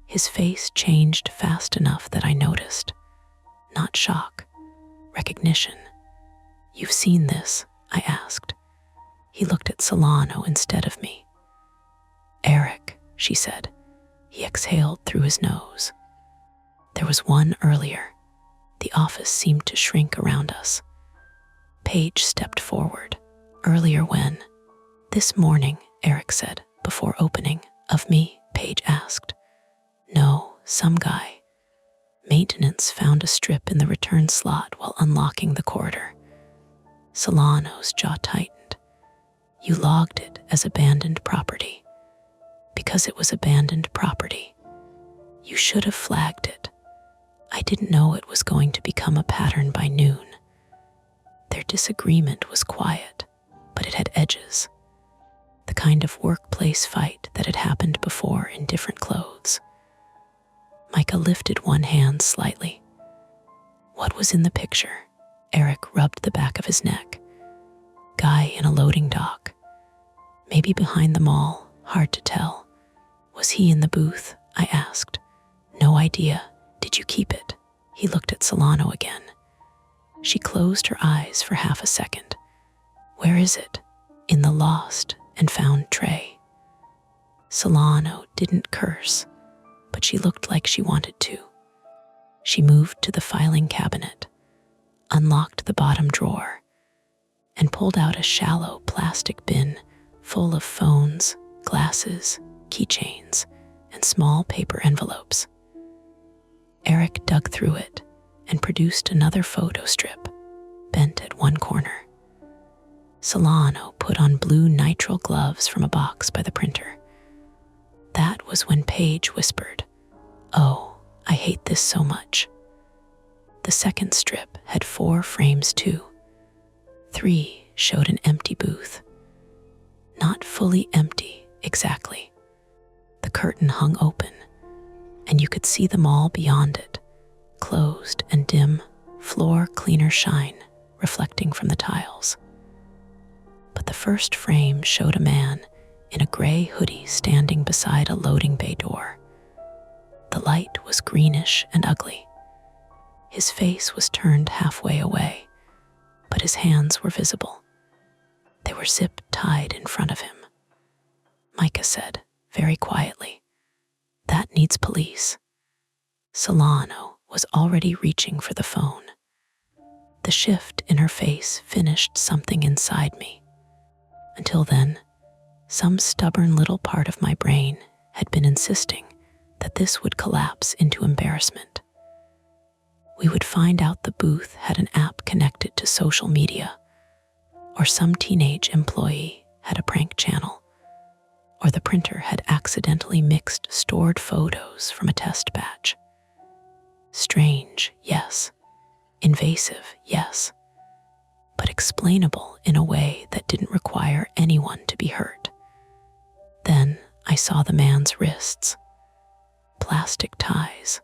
His face changed fast enough that I noticed. Not shock, recognition. You've seen this? I asked. He looked at Solano instead of me. Eric, she said. He exhaled through his nose. There was one earlier. The office seemed to shrink around us. Paige stepped forward. Earlier when? This morning, Eric said, before opening. Of me? Paige asked. No, some guy. Maintenance found a strip in the return slot while unlocking the corridor. Solano's jaw tightened. You logged it as abandoned property. Because it was abandoned property. You should have flagged it. I didn't know it was going to become a pattern by noon. Their disagreement was quiet, but it had edges. The kind of workplace fight that had happened before in different clothes. Micah lifted one hand slightly. What was in the picture? Eric rubbed the back of his neck. Guy in a loading dock. Maybe behind the mall, hard to tell. Was he in the booth? I asked. No idea. Did you keep it? He looked at Solano again. She closed her eyes for half a second. Where is it? In the lost and found tray. Solano didn't curse, but she looked like she wanted to. She moved to the filing cabinet, unlocked the bottom drawer, and pulled out a shallow plastic bin full of phones, glasses, keychains, and small paper envelopes. Eric dug through it and produced another photo strip, bent at one corner. Solano put on blue nitrile gloves from a box by the printer. That was when Paige whispered, "Oh, I hate this so much." The second strip had 4 frames too. 3 showed an empty booth. Not fully empty, exactly. The curtain hung open, and you could see the mall beyond it, closed and dim, floor cleaner shine reflecting from the tiles. But the first frame showed a man in a gray hoodie standing beside a loading bay door. The light was greenish and ugly. His face was turned halfway away, but his hands were visible. They were zip-tied in front of him. Micah said, very quietly, "That needs police." Solano was already reaching for the phone. The shift in her face finished something inside me. Until then, some stubborn little part of my brain had been insisting that this would collapse into embarrassment. We would find out the booth had an app connected to social media, or some teenage employee had a prank channel, or the printer had accidentally mixed stored photos from a test batch. Strange, yes. Invasive, yes. But explainable in a way that didn't require anyone to be hurt. Then I saw the man's wrists. Plastic ties.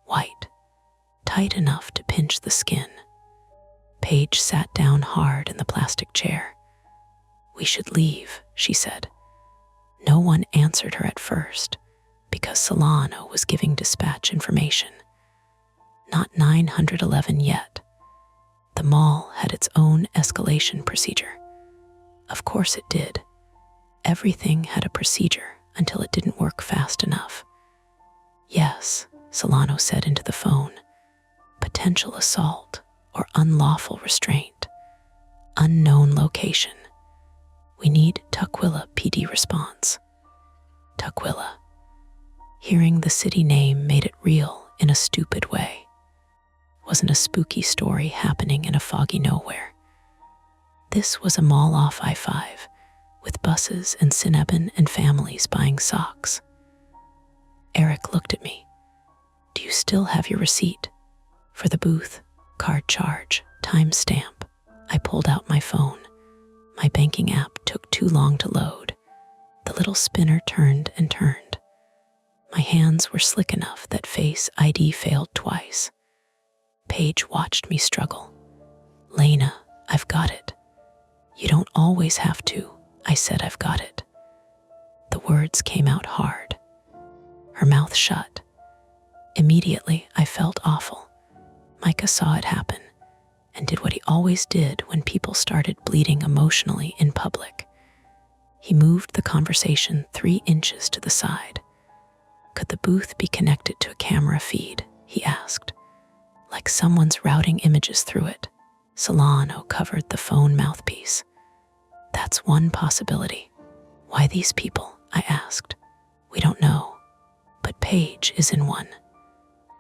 White. Tight enough to pinch the skin. Paige sat down hard in the plastic chair. "We should leave," she said. No one answered her at first, because Solano was giving dispatch information. Not 911 yet. The mall had its own escalation procedure. Of course it did. Everything had a procedure until it didn't work fast enough. "Yes," Solano said into the phone. "Potential assault or unlawful restraint. Unknown location. We need Tukwila PD response." Tukwila. Hearing the city name made it real in a stupid way. Wasn't a spooky story happening in a foggy nowhere. This was a mall off I-5, with buses and Cinnabon and families buying socks. Eric looked at me. "Do you still have your receipt?" "For the booth, card charge, timestamp." I pulled out my phone. My banking app took too long to load. The little spinner turned and turned. My hands were slick enough that Face ID failed twice. Paige watched me struggle. "Lena, I've got it." "You don't always have to." I said, "I've got it." The words came out hard. Her mouth shut. Immediately, I felt awful. Micah saw it happen and did what he always did when people started bleeding emotionally in public. He moved the conversation 3 inches to the side. Could the booth be connected to a camera feed? he asked, like someone's routing images through it. Solano covered the phone mouthpiece. That's one possibility. Why these people? I asked. We don't know, but Paige is in one.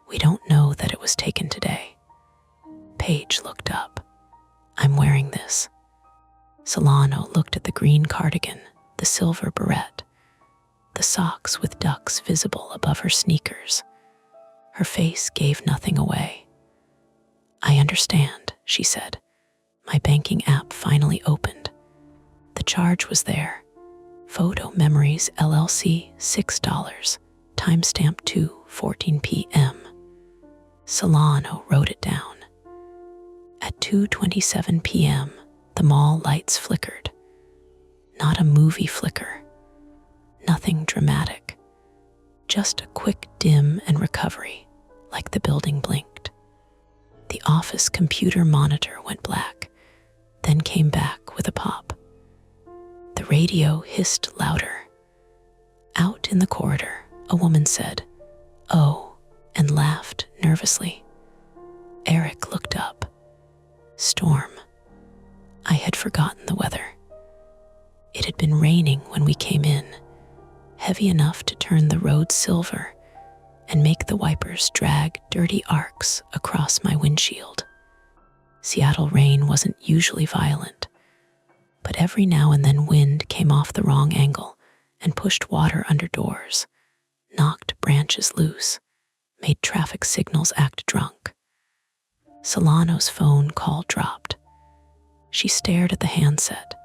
We don't know that it was taken today. Paige looked up. I'm wearing this. Solano looked at the green cardigan, the silver barrette, the socks with ducks visible above her sneakers. Her face gave nothing away. I understand, she said. My banking app finally opened. The charge was there. Photo Memories LLC, $6, timestamp 2:14 p.m. Solano wrote it down. At 2:27 p.m., the mall lights flickered. Not a movie flicker. Nothing dramatic. Just a quick dim and recovery, like the building blinked. The office computer monitor went black, then came back with a pop. The radio hissed louder. Out in the corridor, a woman said, "Oh," and laughed nervously. Eric looked up. Storm. I had forgotten the weather. It had been raining when we came in, heavy enough to turn the road silver and make the wipers drag dirty arcs across my windshield. Seattle rain wasn't usually violent, but every now and then wind came off the wrong angle and pushed water under doors, knocked branches loose, made traffic signals act drunk. Solano's phone call dropped. She stared at the handset,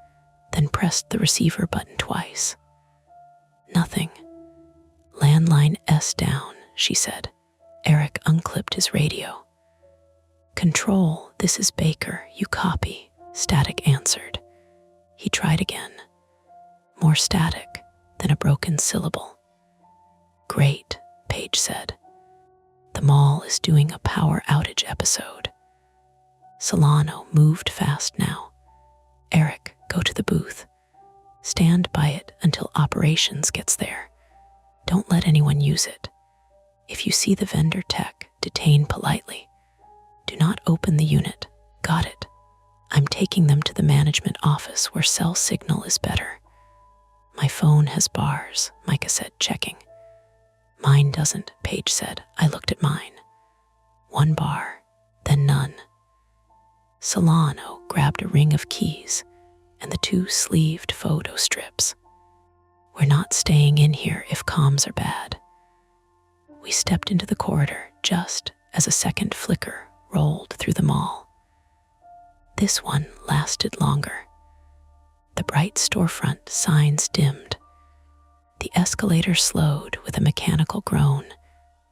then pressed the receiver button twice. Nothing. Landline S down, she said. Eric unclipped his radio. Control, this is Baker, you copy, Static answered. He tried again. More static than a broken syllable. Great, Paige said. The mall is doing a power outage episode. Solano moved fast now. Eric, go to the booth. Stand by it until operations gets there. Don't let anyone use it. If you see the vendor tech, detain politely. Do not open the unit. Got it. I'm taking them to the management office where cell signal is better. My phone has bars, Micah said, checking. Mine doesn't, Paige said. I looked at mine. One bar, then none. Solano grabbed a ring of keys and the 2 sleeved photo strips. We're not staying in here if comms are bad. We stepped into the corridor just as a second flicker rolled through the mall. This one lasted longer. The bright storefront signs dimmed. The escalator slowed with a mechanical groan,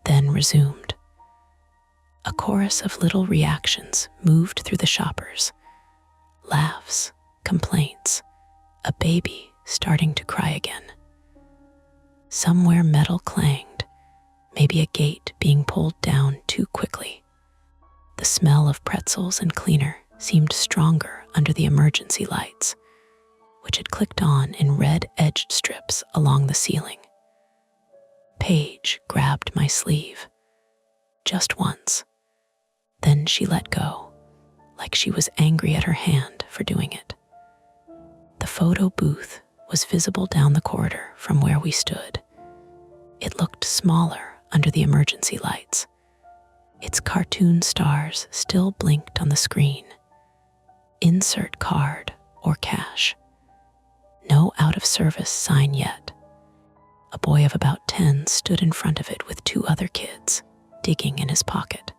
then resumed. A chorus of little reactions moved through the shoppers. Laughs, complaints, a baby starting to cry again. Somewhere metal clanged, maybe a gate being pulled down too quickly. The smell of pretzels and cleaner seemed stronger under the emergency lights, which had clicked on in red-edged strips along the ceiling. Paige grabbed my sleeve. Just once. Then she let go, like she was angry at her hand for doing it. The photo booth was visible down the corridor from where we stood. It looked smaller under the emergency lights. Its cartoon stars still blinked on the screen. Insert card or cash. No out-of-service sign yet. A boy of about 10 stood in front of it with 2 other kids, digging in his pocket.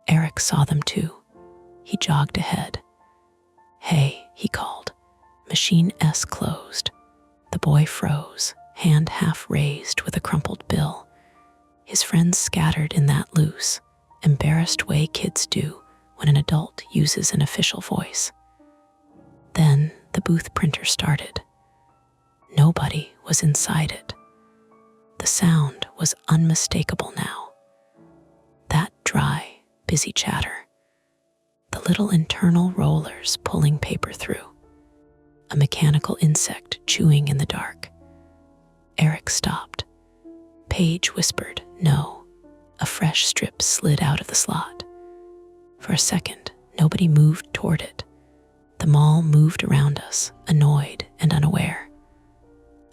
Eric saw them too. He jogged ahead. Hey, he called. Machine S closed. The boy froze, hand half raised with a crumpled bill. His friends scattered in that loose, embarrassed way kids do when an adult uses an official voice. Then the booth printer started. Nobody was inside it. The sound was unmistakable now. That dry, busy chatter. The little internal rollers pulling paper through. A mechanical insect chewing in the dark. Eric stopped. Paige whispered, "No." A fresh strip slid out of the slot. For a second, nobody moved toward it. The mall moved around us, annoyed and unaware.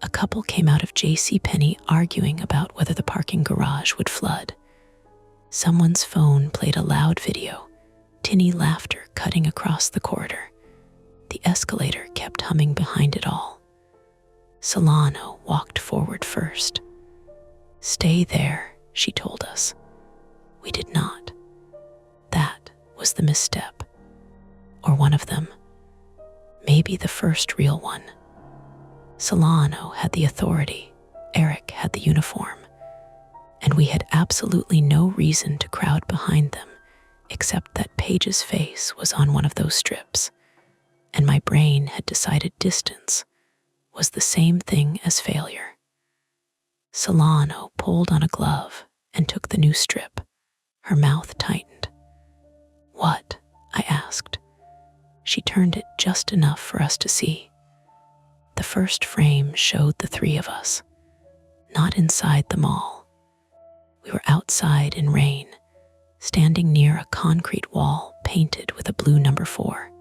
A couple came out of JCPenney arguing about whether the parking garage would flood. Someone's phone played a loud video, tinny laughter cutting across the corridor. The escalator kept humming behind it all. Solano walked forward first. "Stay there," she told us. We did not. That was the misstep. Or one of them. Maybe the first real one. Solano had the authority, Eric had the uniform, and we had absolutely no reason to crowd behind them except that Paige's face was on one of those strips, and my brain had decided distance was the same thing as failure. Solano pulled on a glove and took the new strip. Her mouth tightened. "What?" I asked. She turned it just enough for us to see. The first frame showed the three of us, not inside the mall. We were outside in rain, standing near a concrete wall painted with a blue number 4.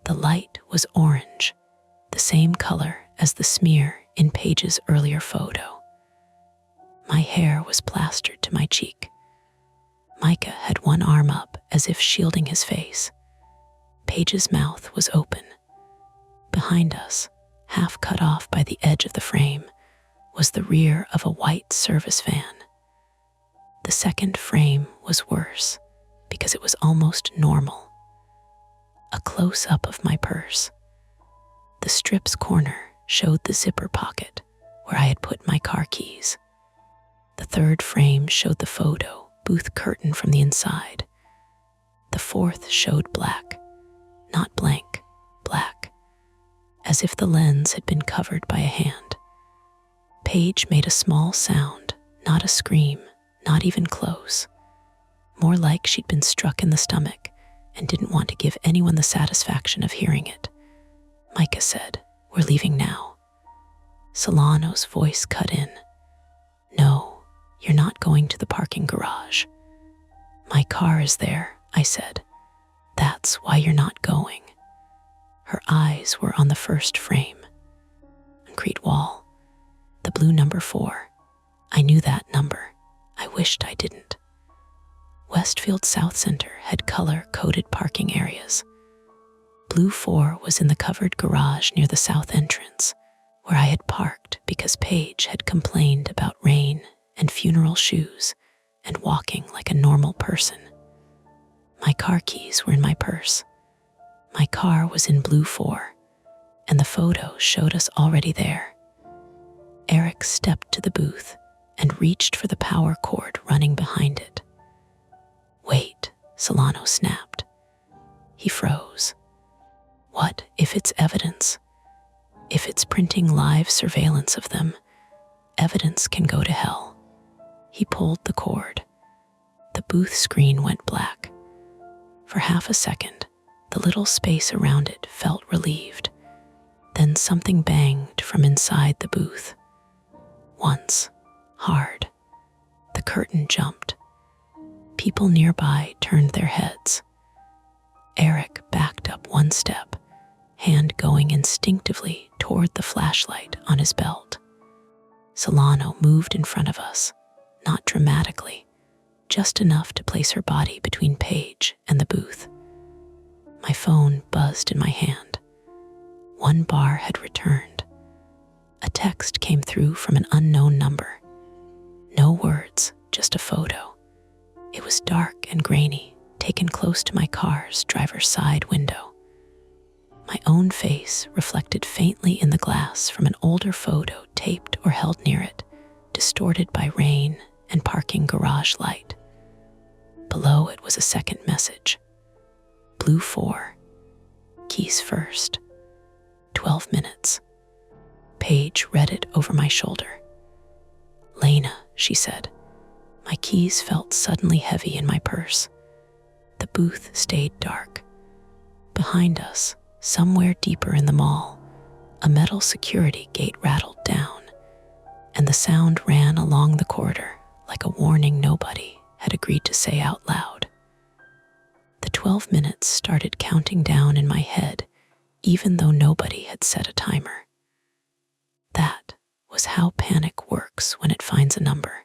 The light was orange, the same color as the smear in Paige's earlier photo. My hair was plastered to my cheek. Micah had one arm up as if shielding his face. Paige's mouth was open. Behind us, half cut off by the edge of the frame, was the rear of a white service van. The second frame was worse because it was almost normal. A close-up of my purse. The strip's corner showed the zipper pocket where I had put my car keys. The third frame showed the photo booth curtain from the inside. The fourth showed black, not blank, black, as if the lens had been covered by a hand. Paige made a small sound, not a scream, not even close. More like she'd been struck in the stomach and didn't want to give anyone the satisfaction of hearing it. Micah said, "We're leaving now." Solano's voice cut in. "No, you're not going to the parking garage." "My car is there," I said. "That's why you're not going." Her eyes were on the first frame. Concrete wall. The blue number 4. I knew that number. I wished I didn't. Westfield South Center had color-coded parking areas. Blue 4 was in the covered garage near the south entrance, where I had parked because Paige had complained about rain and funeral shoes and walking like a normal person. My car keys were in my purse. My car was in blue 4, and the photo showed us already there. Eric stepped to the booth and reached for the power cord running behind it. "Wait," Solano snapped. He froze. What if it's evidence? If it's printing live surveillance of them, evidence can go to hell. He pulled the cord. The booth screen went black. For half a second, the little space around it felt relieved. Then something banged from inside the booth. Once, hard. The curtain jumped. People nearby turned their heads. Eric backed up one step, hand going instinctively toward the flashlight on his belt. Solano moved in front of us, not dramatically, just enough to place her body between Paige and the booth. My phone buzzed in my hand. One bar had returned. A text came through from an unknown number. No words, just a photo. It was dark and grainy, taken close to my car's driver's side window. My own face reflected faintly in the glass from an older photo taped or held near it, distorted by rain and parking garage light. Below it was a second message. Blue 4. Keys first. 12 minutes. Paige read it over my shoulder. "Lena," she said. My keys felt suddenly heavy in my purse. The booth stayed dark. Behind us, somewhere deeper in the mall, a metal security gate rattled down, and the sound ran along the corridor like a warning nobody had agreed to say out loud. The 12 minutes started counting down in my head, even though nobody had set a timer. That was how panic works when it finds a number.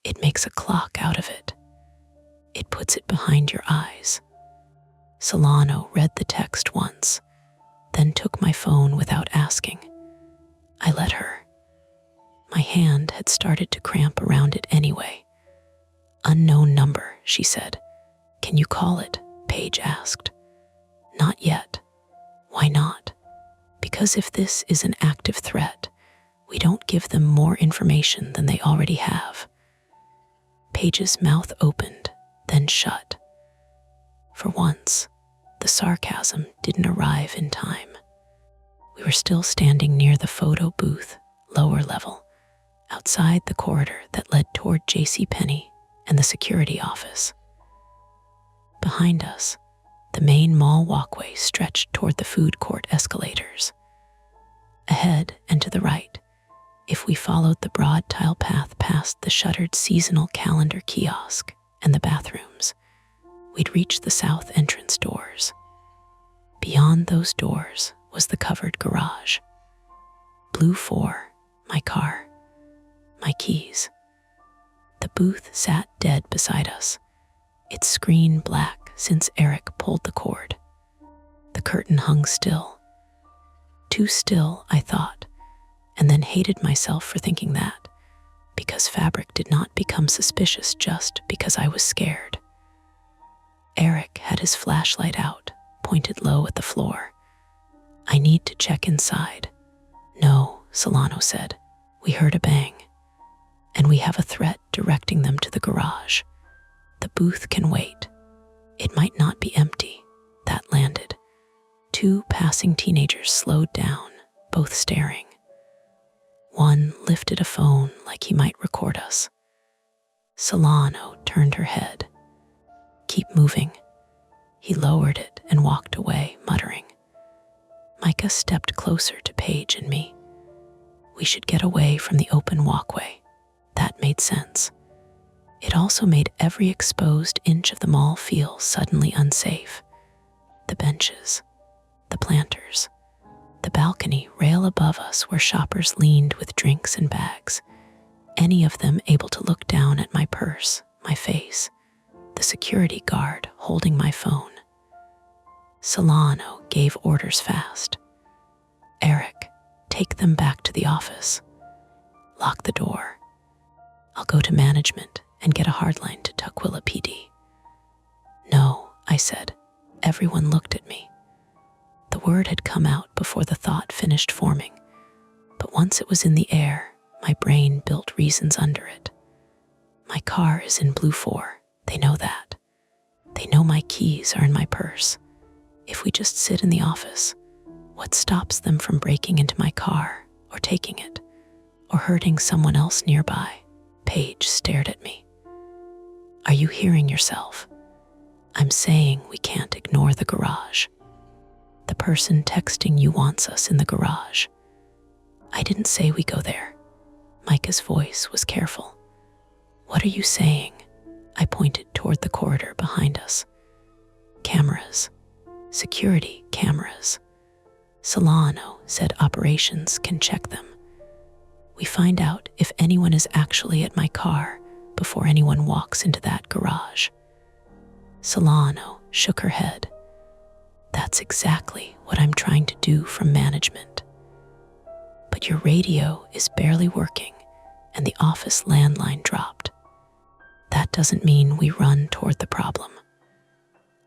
It makes a clock out of it. It puts it behind your eyes. Solano read the text once, then took my phone without asking. I let her. My hand had started to cramp around it anyway. Unknown number, she said. Can you call it? Paige asked. Not yet. Why not? Because if this is an active threat, we don't give them more information than they already have. Paige's mouth opened, then shut. For once, the sarcasm didn't arrive in time. We were still standing near the photo booth, lower level, outside the corridor that led toward JCPenney and the security office. Behind us, the main mall walkway stretched toward the food court escalators. Ahead and to the right, if we followed the broad tile path past the shuttered seasonal calendar kiosk and the bathrooms, we'd reach the south entrance doors. Beyond those doors was the covered garage. Blue 4, my car, my keys. The booth sat dead beside us, its screen black since Eric pulled the cord. The curtain hung still. Too still, I thought, and then hated myself for thinking that, because fabric did not become suspicious just because I was scared. Eric had his flashlight out, pointed low at the floor. I need to check inside. No, Solano said. We heard a bang, and we have a threat directing them to the garage. The booth can wait. It might not be empty. That landed. 2 passing teenagers slowed down, both staring. One lifted a phone like he might record us. Solano turned her head. Keep moving. He lowered it and walked away, muttering. Micah stepped closer to Paige and me. We should get away from the open walkway. That made sense. It also made every exposed inch of the mall feel suddenly unsafe. The benches, the planters, the balcony rail above us where shoppers leaned with drinks and bags, any of them able to look down at my purse, my face, the security guard holding my phone. Solano gave orders fast. Eric, take them back to the office. Lock the door. I'll go to management and get a hardline to Tukwila PD. No, I said. Everyone looked at me. The word had come out before the thought finished forming, but once it was in the air, my brain built reasons under it. My car is in Blue 4. They know that. They know my keys are in my purse. If we just sit in the office, what stops them from breaking into my car or taking it or hurting someone else nearby? Paige stared at me. Are you hearing yourself? I'm saying we can't ignore the garage. The person texting you wants us in the garage. I didn't say we go there. Micah's voice was careful. What are you saying? I pointed toward the corridor behind us. Cameras. Security cameras. Solano said operations can check them. We find out if anyone is actually at my car before anyone walks into that garage. Solano shook her head. That's exactly what I'm trying to do from management. But your radio is barely working and the office landline dropped. That doesn't mean we run toward the problem.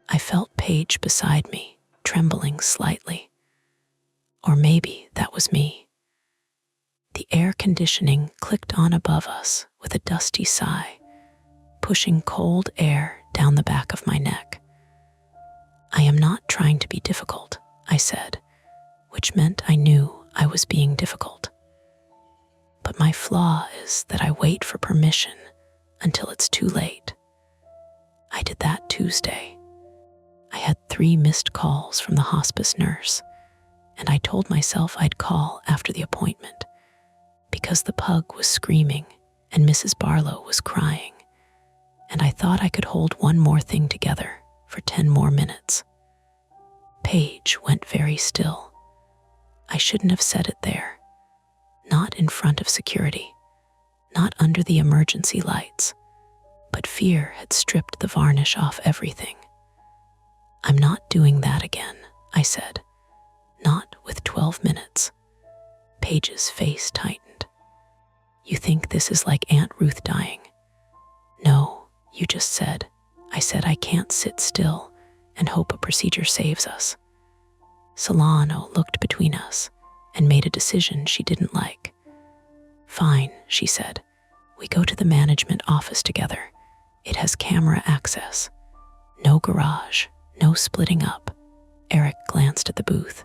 I felt Paige beside me, trembling slightly. Or maybe that was me. The air conditioning clicked on above us with a dusty sigh, pushing cold air down the back of my neck. I am not trying to be difficult, I said, which meant I knew I was being difficult. But my flaw is that I wait for permission until it's too late. I did that Tuesday. I had 3 missed calls from the hospice nurse, and I told myself I'd call after the appointment because the pug was screaming and Mrs. Barlow was crying, and I thought I could hold one more thing together for 10 more minutes. Paige went very still. I shouldn't have said it there. Not in front of security, not under the emergency lights, but fear had stripped the varnish off everything. "I'm not doing that again," I said. "Not with 12 minutes. Paige's face tightened. "You think this is like Aunt Ruth dying?" "No, you just said." I said I can't sit still and hope a procedure saves us. Solano looked between us and made a decision she didn't like. "Fine," she said. "We go to the management office together. It has camera access. No garage, no splitting up." Eric glanced at the booth.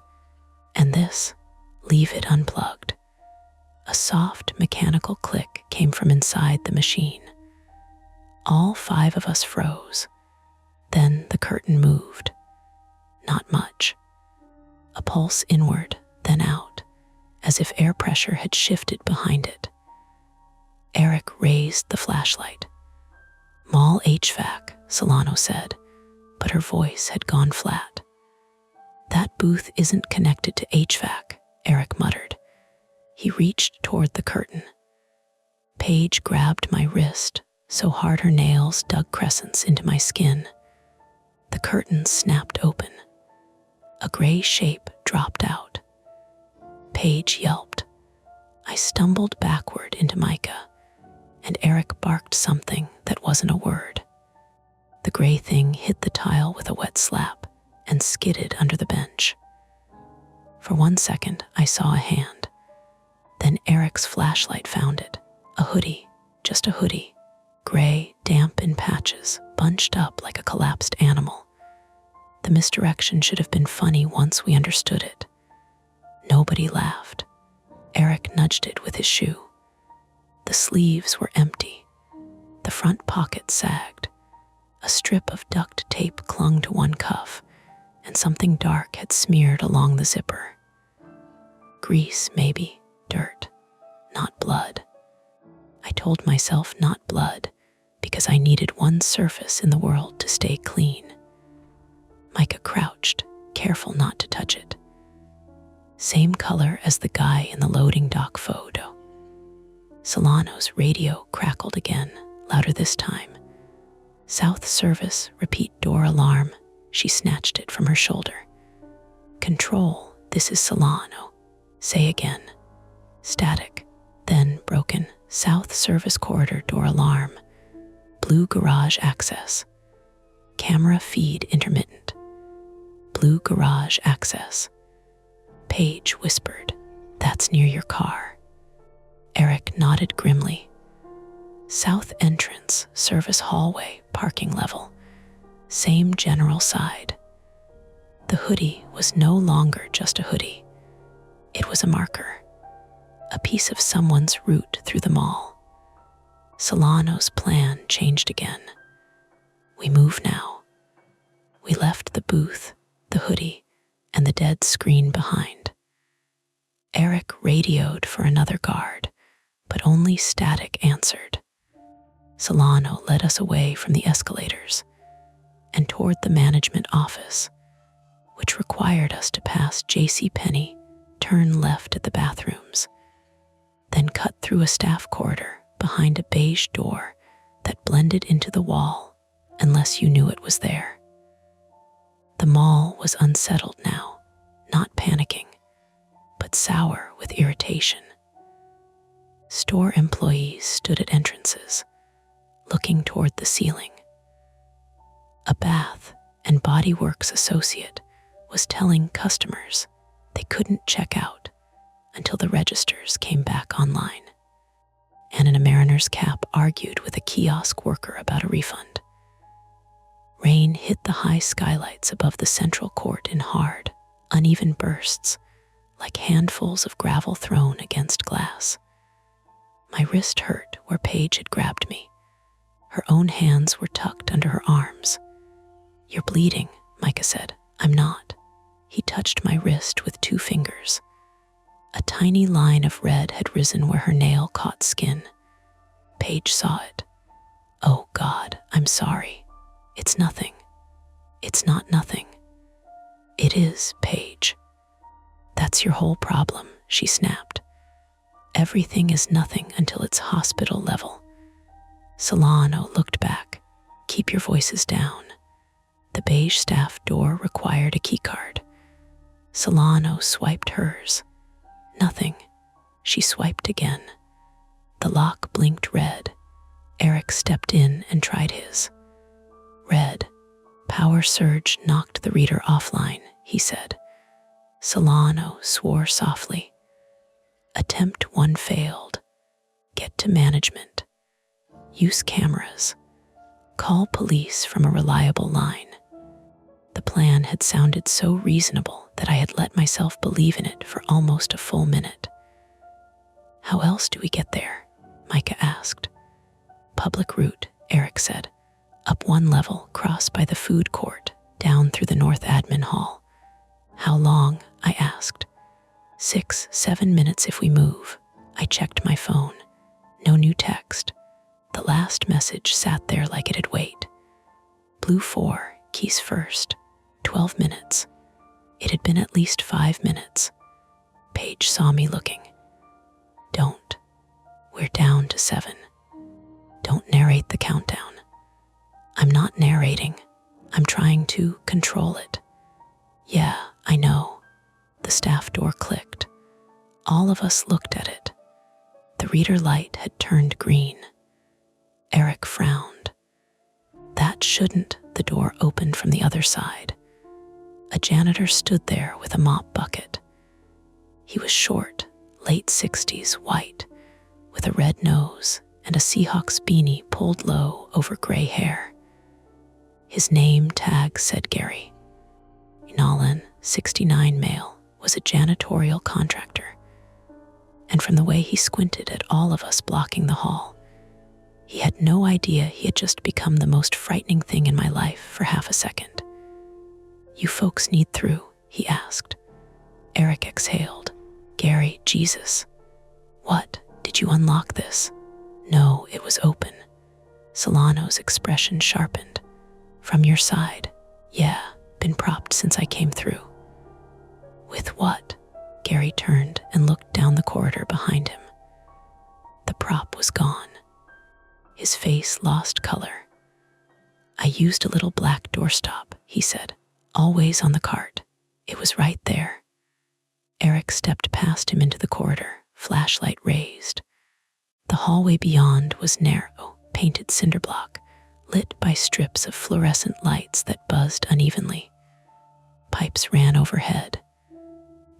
"And this? Leave it unplugged." A soft mechanical click came from inside the machine. All 5 of us froze. Then the curtain moved. Not much. A pulse inward, then out, as if air pressure had shifted behind it. Eric raised the flashlight. "Mall HVAC," Solano said, but her voice had gone flat. "That booth isn't connected to HVAC," Eric muttered. He reached toward the curtain. Paige grabbed my wrist so hard her nails dug crescents into my skin. The curtain snapped open. A gray shape dropped out. Paige yelped. I stumbled backward into Micah, and Eric barked something that wasn't a word. The gray thing hit the tile with a wet slap and skidded under the bench. For 1 second, I saw a hand. Then Eric's flashlight found it. A hoodie, just a hoodie. Gray, damp in patches, bunched up like a collapsed animal. The misdirection should have been funny once we understood it. Nobody laughed. Eric nudged it with his shoe. The sleeves were empty. The front pocket sagged. A strip of duct tape clung to one cuff, and something dark had smeared along the zipper. Grease, maybe, dirt, not blood. I told myself not blood, because I needed one surface in the world to stay clean. Micah crouched, careful not to touch it. Same color as the guy in the loading dock photo. Solano's radio crackled again, louder this time. "South service, repeat door alarm." She snatched it from her shoulder. "Control, this is Solano. Say again." Static, then broken. "South service corridor door alarm. Blue garage access. Camera feed intermittent. Blue garage access." Paige whispered, "That's near your car." Eric nodded grimly. "South entrance, service hallway, parking level. Same general side." The hoodie was no longer just a hoodie. It was a marker. A piece of someone's route through the mall. Solano's plan changed again. We move now. We left the booth, the hoodie, and the dead screen behind. Eric radioed for another guard, but only static answered. Solano led us away from the escalators and toward the management office, which required us to pass J.C. Penney, turn left at the bathrooms, then cut through a staff corridor behind a beige door that blended into the wall unless you knew it was there. The mall was unsettled now, not panicking, but sour with irritation. Store employees stood at entrances, looking toward the ceiling. A bath and body works associate was telling customers they couldn't check out until the registers came back online. And in a mariner's cap argued with a kiosk worker about a refund. Rain hit the high skylights above the central court in hard, uneven bursts, like handfuls of gravel thrown against glass. My wrist hurt where Paige had grabbed me. Her own hands were tucked under her arms. "You're bleeding," Micah said. "I'm not." He touched my wrist with 2 fingers. A tiny line of red had risen where her nail caught skin. Paige saw it. "Oh God, I'm sorry. It's nothing. It's not nothing." "It is, Paige. That's your whole problem," she snapped. "Everything is nothing until it's hospital level." Solano looked back. "Keep your voices down." The beige staff door required a keycard. Solano swiped hers. Nothing. She swiped again. The lock blinked red. Eric stepped in and tried his. Red. "Power surge knocked the reader offline," he said. Solano swore softly. "Attempt 1 failed. Get to management. Use cameras. Call police from a reliable line." The plan had sounded so reasonable that I had let myself believe in it for almost a full minute. "How else do we get there?" Micah asked. "Public route," Eric said. "Up 1 level, cross by the food court, down through the North Admin Hall." "How long?" I asked. 6-7 minutes if we move." I checked my phone. No new text. The last message sat there like it'd wait. Blue 4, keys first. 12 minutes. It had been at least 5 minutes. Paige saw me looking. "Don't. We're down to 7. Don't narrate the countdown." "I'm not narrating. I'm trying to control it." "Yeah, I know." The staff door clicked. All of us looked at it. The reader light had turned green. Eric frowned. "That shouldn't." The door opened from the other side. A janitor stood there with a mop bucket. He was short, late 60s, white, with a red nose and a Seahawks beanie pulled low over gray hair. His name tag said Gary. Nolan, 69 male, was a janitorial contractor. And from the way he squinted at all of us blocking the hall, he had no idea he had just become the most frightening thing in my life for half a second. "You folks need through?" he asked. Eric exhaled. "Gary, Jesus. What? Did you unlock this?" "No, it was open." Solano's expression sharpened. "From your side?" "Yeah, been propped since I came through." "With what?" Gary turned and looked down the corridor behind him. The prop was gone. His face lost color. "I used a little black doorstop," he said. "Always on the cart. It was right there." Eric stepped past him into the corridor, flashlight raised. The hallway beyond was narrow, painted cinder block, lit by strips of fluorescent lights that buzzed unevenly. Pipes ran overhead.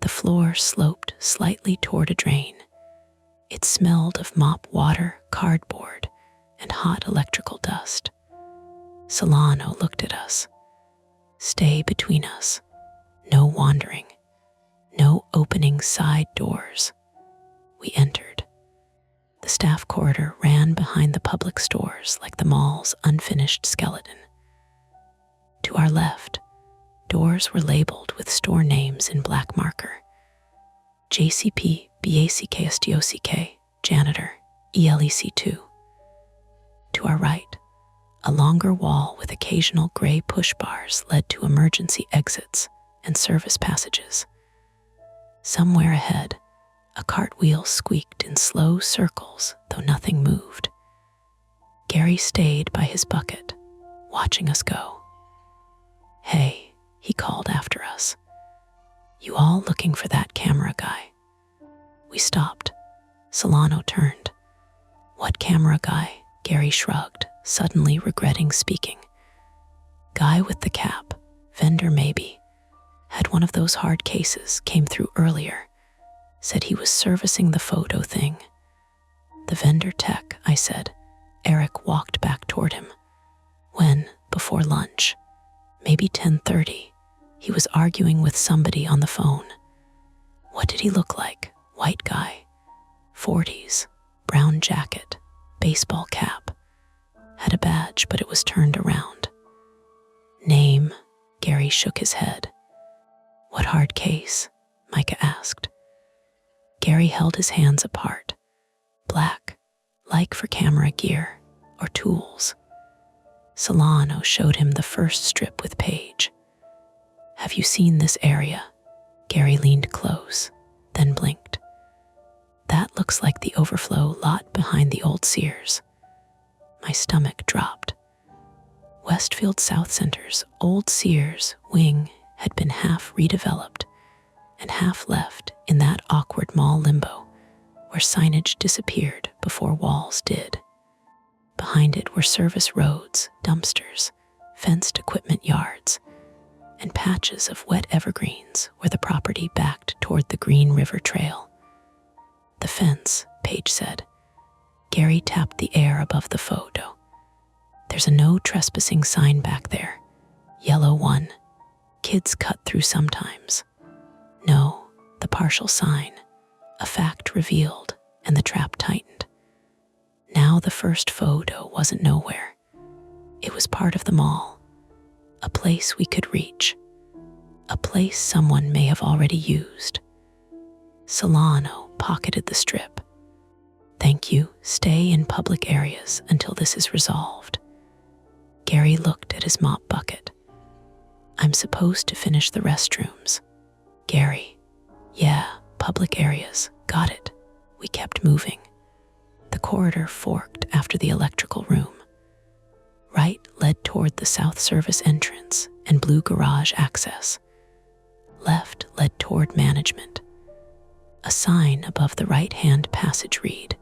The floor sloped slightly toward a drain. It smelled of mop water, cardboard, and hot electrical dust. Solano looked at us. "Stay between us. No wandering. No opening side doors." We entered. The staff corridor ran behind the public stores like the mall's unfinished skeleton. To our left, doors were labeled with store names in black marker. JCP, BACKSTOCK, Janitor, ELEC2. To our right, a longer wall with occasional gray push bars led to emergency exits and service passages. Somewhere ahead, a cartwheel squeaked in slow circles, though nothing moved. Gary stayed by his bucket, watching us go. "Hey," he called after us. "You all looking for that camera guy?" We stopped. Solano turned. "What camera guy?" Gary shrugged, suddenly regretting speaking. "Guy with the cap, vendor maybe. Had one of those hard cases, came through earlier. Said he was servicing the photo thing." "The vendor tech," I said. Eric walked back toward him. "When? Before lunch?" "Maybe 10:30. He was arguing with somebody on the phone." "What did he look like?" "White guy. 40s, brown jacket, baseball cap. Had a badge, but it was turned around." "Name?" Gary shook his head. "What hard case?" Micah asked. Gary held his hands apart. "Black, like for camera gear or tools. Solano showed him the first strip with Paige. "Have you seen this area?" Gary leaned close, then blinked. "That looks like the overflow lot behind the old Sears." My stomach dropped. Westfield South Center's old Sears wing had been half redeveloped and half left in that awkward mall limbo where signage disappeared before walls did. Behind it were service roads, dumpsters, fenced equipment yards, and patches of wet evergreens where the property backed toward the Green River Trail. "The fence," Paige said. Gary tapped the air above the photo. "There's a no trespassing sign back there. Yellow one. Kids cut through sometimes." "No," the partial sign. A fact revealed, and the trap tightened. Now the first photo wasn't nowhere. It was part of the mall. A place we could reach. A place someone may have already used. Solano pocketed the strip. "Thank you. Stay in public areas until this is resolved." Gary looked at his mop bucket. "I'm supposed to finish the restrooms." Gary, "Yeah, public areas. Got it." We kept moving. The corridor forked after the electrical room. Right led toward the South Service entrance and blue garage access. Left led toward management. A sign above the right-hand passage read,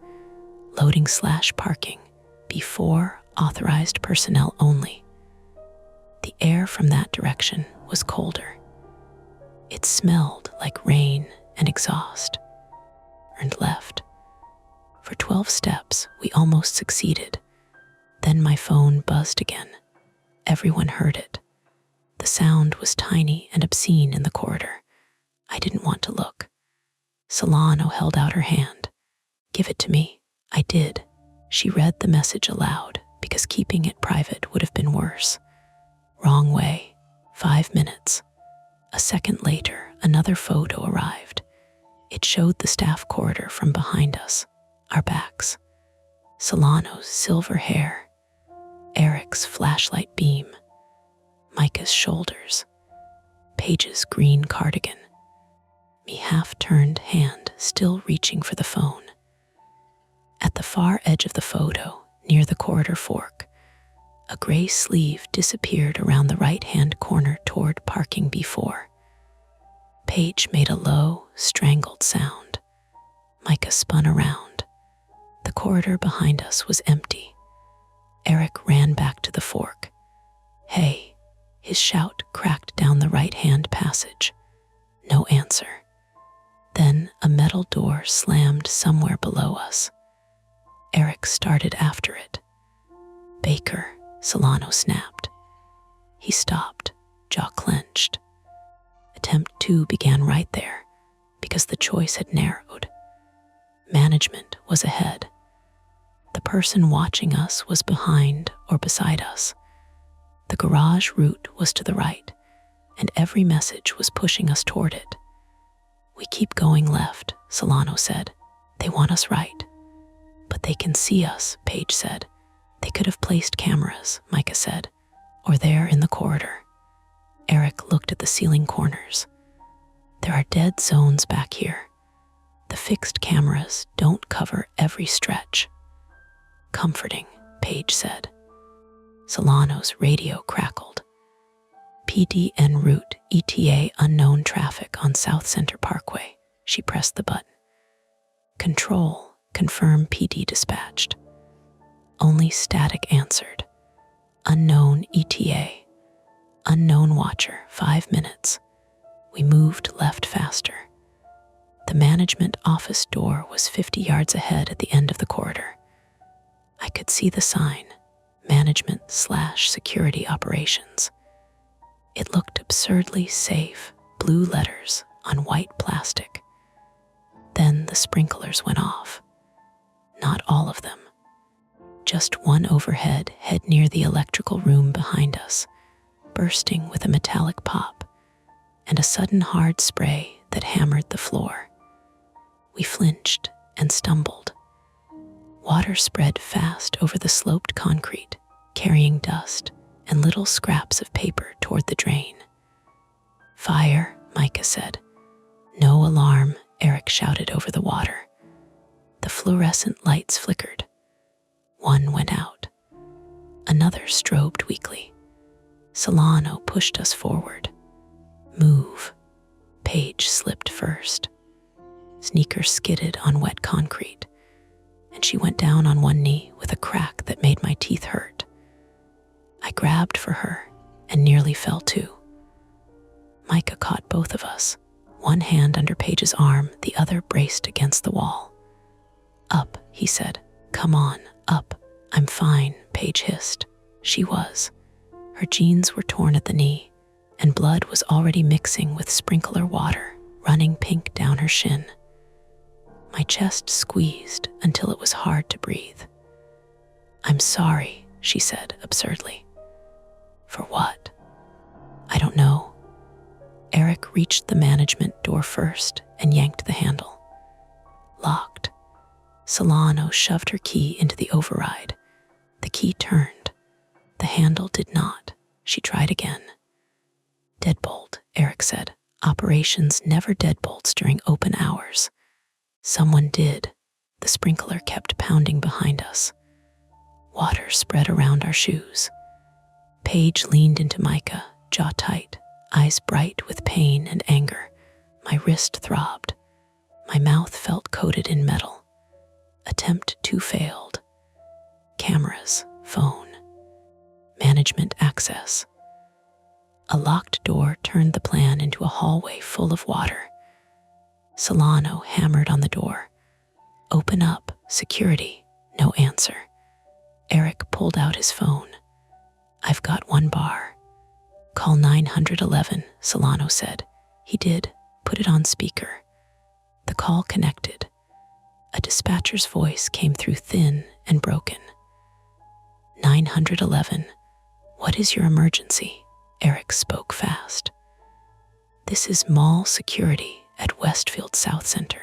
"Loading/parking, before authorized personnel only." The air from that direction was colder. It smelled like rain and exhaust. Turned left. For 12 steps, we almost succeeded. Then my phone buzzed again. Everyone heard it. The sound was tiny and obscene in the corridor. I didn't want to look. Solano held out her hand. "Give it to me." I did. She read the message aloud because keeping it private would have been worse. "Wrong way. 5 minutes." A second later, another photo arrived. It showed the staff corridor from behind us, our backs. Solano's silver hair, Eric's flashlight beam, Micah's shoulders, Paige's green cardigan, me half-turned hand still reaching for the phone. At the far edge of the photo, near the corridor fork, a gray sleeve disappeared around the right-hand corner toward parking before. Paige made a low, strangled sound. Micah spun around. The corridor behind us was empty. Eric ran back to the fork. "Hey!" His shout cracked down the right-hand passage. No answer. Then a metal door slammed somewhere below us. Eric started after it. "Baker," Solano snapped. He stopped, jaw clenched. Attempt 2 began right there, because the choice had narrowed. Management was ahead. The person watching us was behind or beside us. The garage route was to the right, and every message was pushing us toward it. "We keep going left," Solano said. "They want us right." "But they can see us," Paige said. "They could have placed cameras," Micah said, "or there in the corridor." Eric looked at the ceiling corners. "There are dead zones back here. The fixed cameras don't cover every stretch." "Comforting," Paige said. Solano's radio crackled. "PD en route, ETA unknown traffic on South Center Parkway." She pressed the button. "Control, confirm PD dispatched." Only static answered. "Unknown ETA. Unknown watcher, 5 minutes." We moved left faster. The management office door was 50 yards ahead at the end of the corridor. I could see the sign, Management/Security Operations. It looked absurdly safe, blue letters on white plastic. Then the sprinklers went off. Not all of them. Just one overhead head near the electrical room behind us, bursting with a metallic pop, and a sudden hard spray that hammered the floor. We flinched and stumbled. Water spread fast over the sloped concrete, carrying dust and little scraps of paper toward the drain. "Fire," Micah said. "No alarm," Eric shouted over the water. The fluorescent lights flickered. One went out. Another strobed weakly. Solano pushed us forward. "Move." Paige slipped first. Sneakers skidded on wet concrete, and she went down on one knee with a crack that made my teeth hurt. I grabbed for her and nearly fell too. Micah caught both of us, one hand under Paige's arm, the other braced against the wall. "Up," he said. "Come on, up." "I'm fine," Paige hissed. She was. Her jeans were torn at the knee, and blood was already mixing with sprinkler water, running pink down her shin. My chest squeezed until it was hard to breathe. "I'm sorry," she said absurdly. "For what?" "I don't know." Eric reached the management door first and yanked the handle. Locked. Solano shoved her key into the override. The key turned. The handle did not. She tried again. "Deadbolt," Eric said. "Operations never deadbolts during open hours." Someone did. The sprinkler kept pounding behind us. Water spread around our shoes. Paige leaned into Micah, jaw tight, eyes bright with pain and anger. My wrist throbbed. My mouth felt coated in metal. Attempt 2 failed. Cameras, phone, management access. A locked door turned the plan into a hallway full of water. Solano hammered on the door. "Open up, security." No answer. Eric pulled out his phone. "I've got 1 bar." "Call 911, Solano said. He did. Put it on speaker. The call connected. A dispatcher's voice came through thin and broken. 911, what is your emergency?" Eric spoke fast. "This is mall security at Westfield South Center.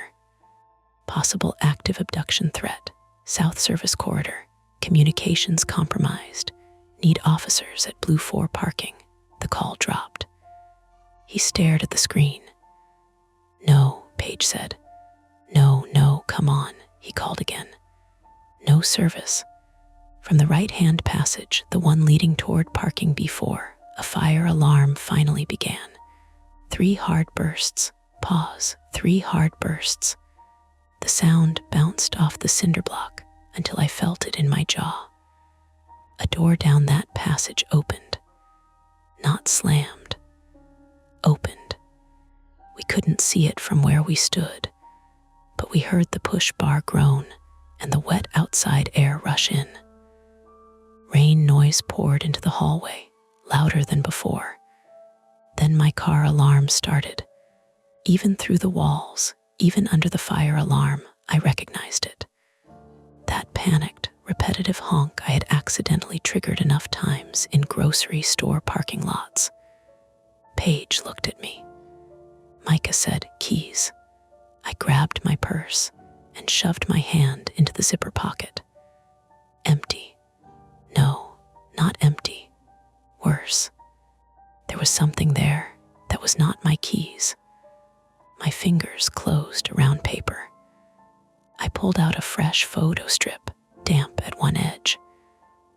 Possible active abduction threat, South Service Corridor, communications compromised, need officers at Blue 4 parking." The call dropped. He stared at the screen. "No," Paige said. No, come on," he called again. No service. From the right-hand passage, the one leading toward parking B4, a fire alarm finally began. 3 hard bursts. Pause. 3 hard bursts. The sound bounced off the cinder block until I felt it in my jaw. A door down that passage opened. Not slammed. Opened. We couldn't see it from where we stood, but we heard the push bar groan and the wet outside air rush in. Rain noise poured into the hallway, louder than before. Then my car alarm started. Even through the walls, even under the fire alarm, I recognized it. That panicked, repetitive honk I had accidentally triggered enough times in grocery store parking lots. Paige looked at me. Micah said, "Keys." I grabbed my purse and shoved my hand into the zipper pocket. Empty. No, not empty. Worse. There was something there that was not my keys. My fingers closed around paper. I pulled out a fresh photo strip, damp at one edge.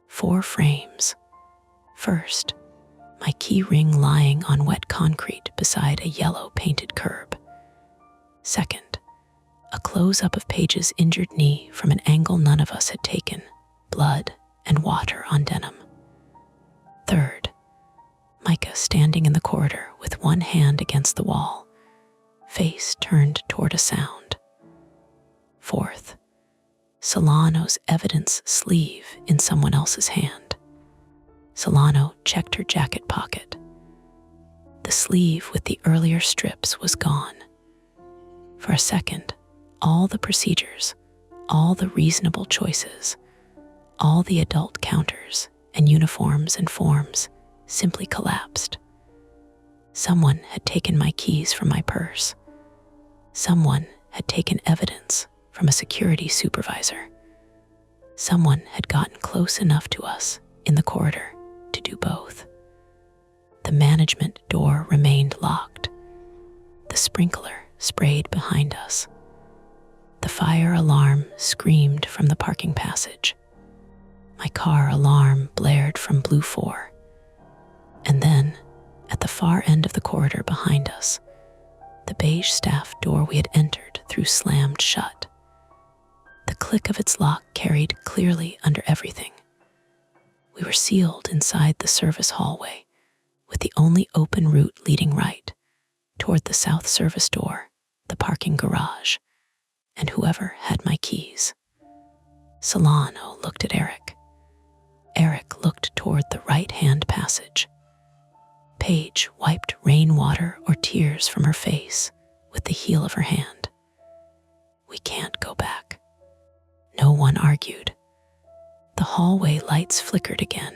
4 frames. First, my key ring lying on wet concrete beside a yellow painted curb. Second, a close-up of Paige's injured knee from an angle none of us had taken, blood and water on denim. Third, Micah standing in the corridor with one hand against the wall, face turned toward a sound. Fourth, Solano's evidence sleeve in someone else's hand. Solano checked her jacket pocket. The sleeve with the earlier strips was gone. For a second, all the procedures, all the reasonable choices, all the adult counters and uniforms and forms simply collapsed. Someone had taken my keys from my purse. Someone had taken evidence from a security supervisor. Someone had gotten close enough to us in the corridor to do both. The management door remained locked. The sprinkler sprayed behind us. The fire alarm screamed from the parking passage. My car alarm blared from Blue 4. And then, at the far end of the corridor behind us, the beige staff door we had entered through slammed shut. The click of its lock carried clearly under everything. We were sealed inside the service hallway, with the only open route leading right, toward the south service door, the parking garage, and whoever had my keys. Solano looked at Eric. Eric looked toward the right-hand passage. Paige wiped rainwater or tears from her face with the heel of her hand. We can't go back. No one argued. The hallway lights flickered again,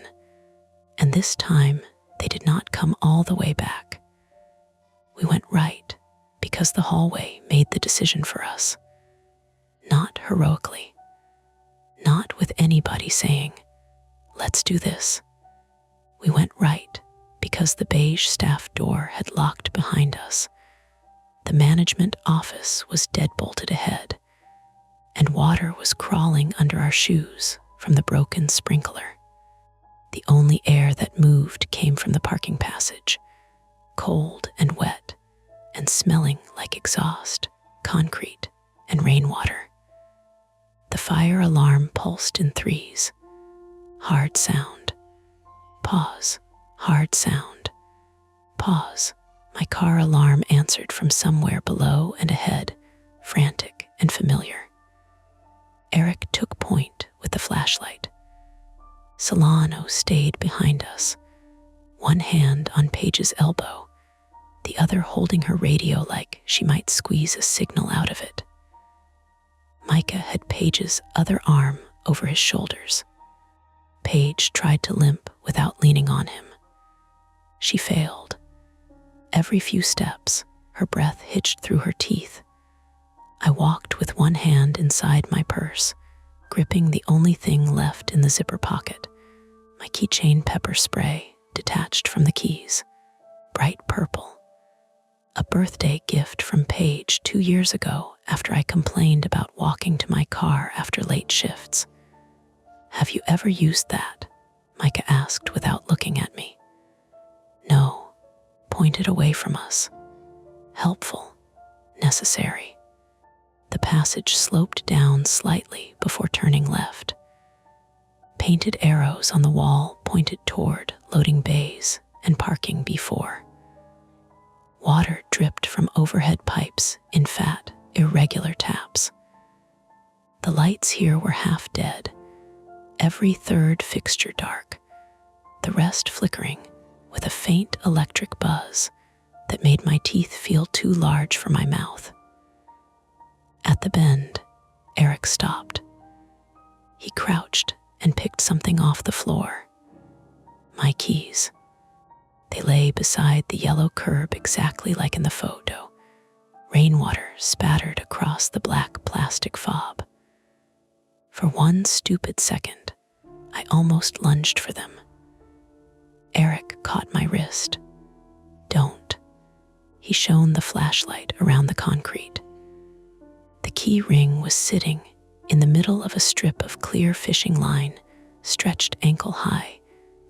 and this time they did not come all the way back. We went right because the hallway made the decision for us. Not heroically. Not with anybody saying, "Let's do this." We went right because the beige staff door had locked behind us. The management office was dead-bolted ahead, and water was crawling under our shoes from the broken sprinkler. The only air that moved came from the parking passage, cold and wet, and smelling like exhaust, concrete, and rainwater. The fire alarm pulsed in threes. Hard sound. Pause. Hard sound. Pause. My car alarm answered from somewhere below and ahead, frantic and familiar. Eric took point with the flashlight. Solano stayed behind us, one hand on Paige's elbow, the other holding her radio like she might squeeze a signal out of it. Micah had Paige's other arm over his shoulders. Paige tried to limp without leaning on him. She failed. Every few steps, her breath hitched through her teeth. I walked with one hand inside my purse, gripping the only thing left in the zipper pocket, my keychain pepper spray detached from the keys, bright purple. A birthday gift from Paige 2 years ago after I complained about walking to my car after late shifts. "Have you ever used that?" Micah asked without looking at me. No, pointed away from us. Helpful, necessary. The passage sloped down slightly before turning left. Painted arrows on the wall pointed toward loading bays and parking B4. Water dripped from overhead pipes in fat, irregular taps. The lights here were half dead, every third fixture dark, the rest flickering with a faint electric buzz that made my teeth feel too large for my mouth. At the bend, Eric stopped. He crouched and picked something off the floor. My keys. They lay beside the yellow curb exactly like in the photo. Rainwater spattered across the black plastic fob. For one stupid second, I almost lunged for them. Eric caught my wrist. "Don't." He shone the flashlight around the concrete. The key ring was sitting in the middle of a strip of clear fishing line stretched ankle-high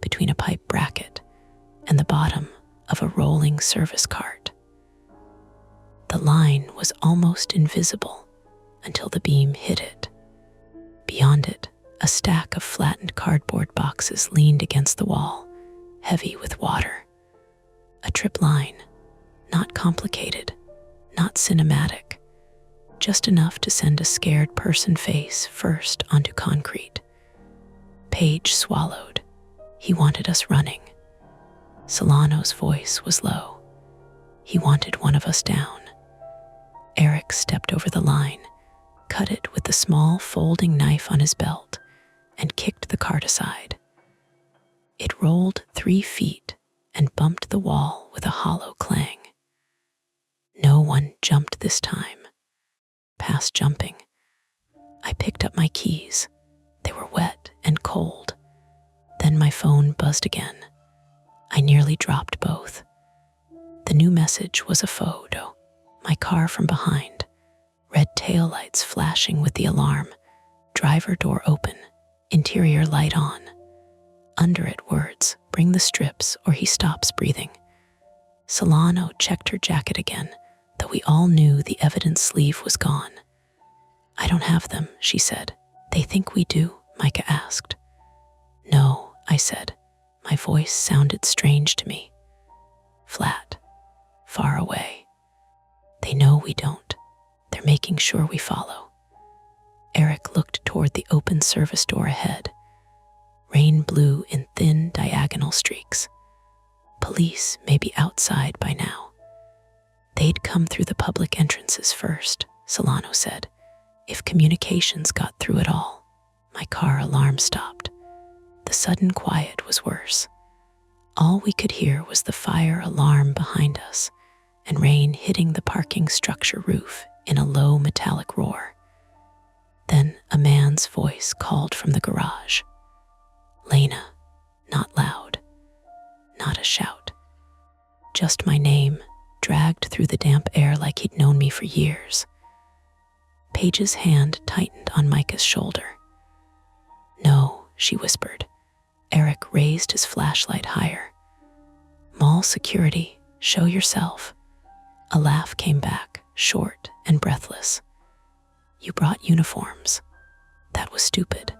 between a pipe bracket and the bottom of a rolling service cart. The line was almost invisible until the beam hit it. Beyond it, a stack of flattened cardboard boxes leaned against the wall, heavy with water. A trip line, not complicated, not cinematic, just enough to send a scared person face first onto concrete. Paige swallowed. He wanted us running. Solano's voice was low. He wanted one of us down. Eric stepped over the line, cut it with the small folding knife on his belt, and kicked the cart aside. It rolled 3 feet and bumped the wall with a hollow clang. No one jumped this time. Past jumping, I picked up my keys, They were wet and cold. Then my phone buzzed again. I nearly dropped both. The new message was a photo. My car from behind, red taillights flashing with the alarm, driver door open, interior light on. Under it words, "Bring the strips or he stops breathing." Solano checked her jacket again, though we all knew the evidence sleeve was gone. "I don't have them," she said. "They think we do," Micah asked. "No," I said. My voice sounded strange to me. Flat, far away. "They know we don't. They're making sure we follow." Eric looked toward the open service door ahead. Rain blew in thin diagonal streaks. Police may be outside by now. "They'd come through the public entrances first," Solano said, "if communications got through at all." My car alarm stopped. The sudden quiet was worse. All we could hear was the fire alarm behind us and rain hitting the parking structure roof in a low metallic roar. Then a man's voice called from the garage. "Lena," not loud, not a shout. Just my name, dragged through the damp air like he'd known me for years. Paige's hand tightened on Micah's shoulder. "No," she whispered. Eric raised his flashlight higher. "Mall security, show yourself." A laugh came back, short and breathless. "You brought uniforms." That was stupid.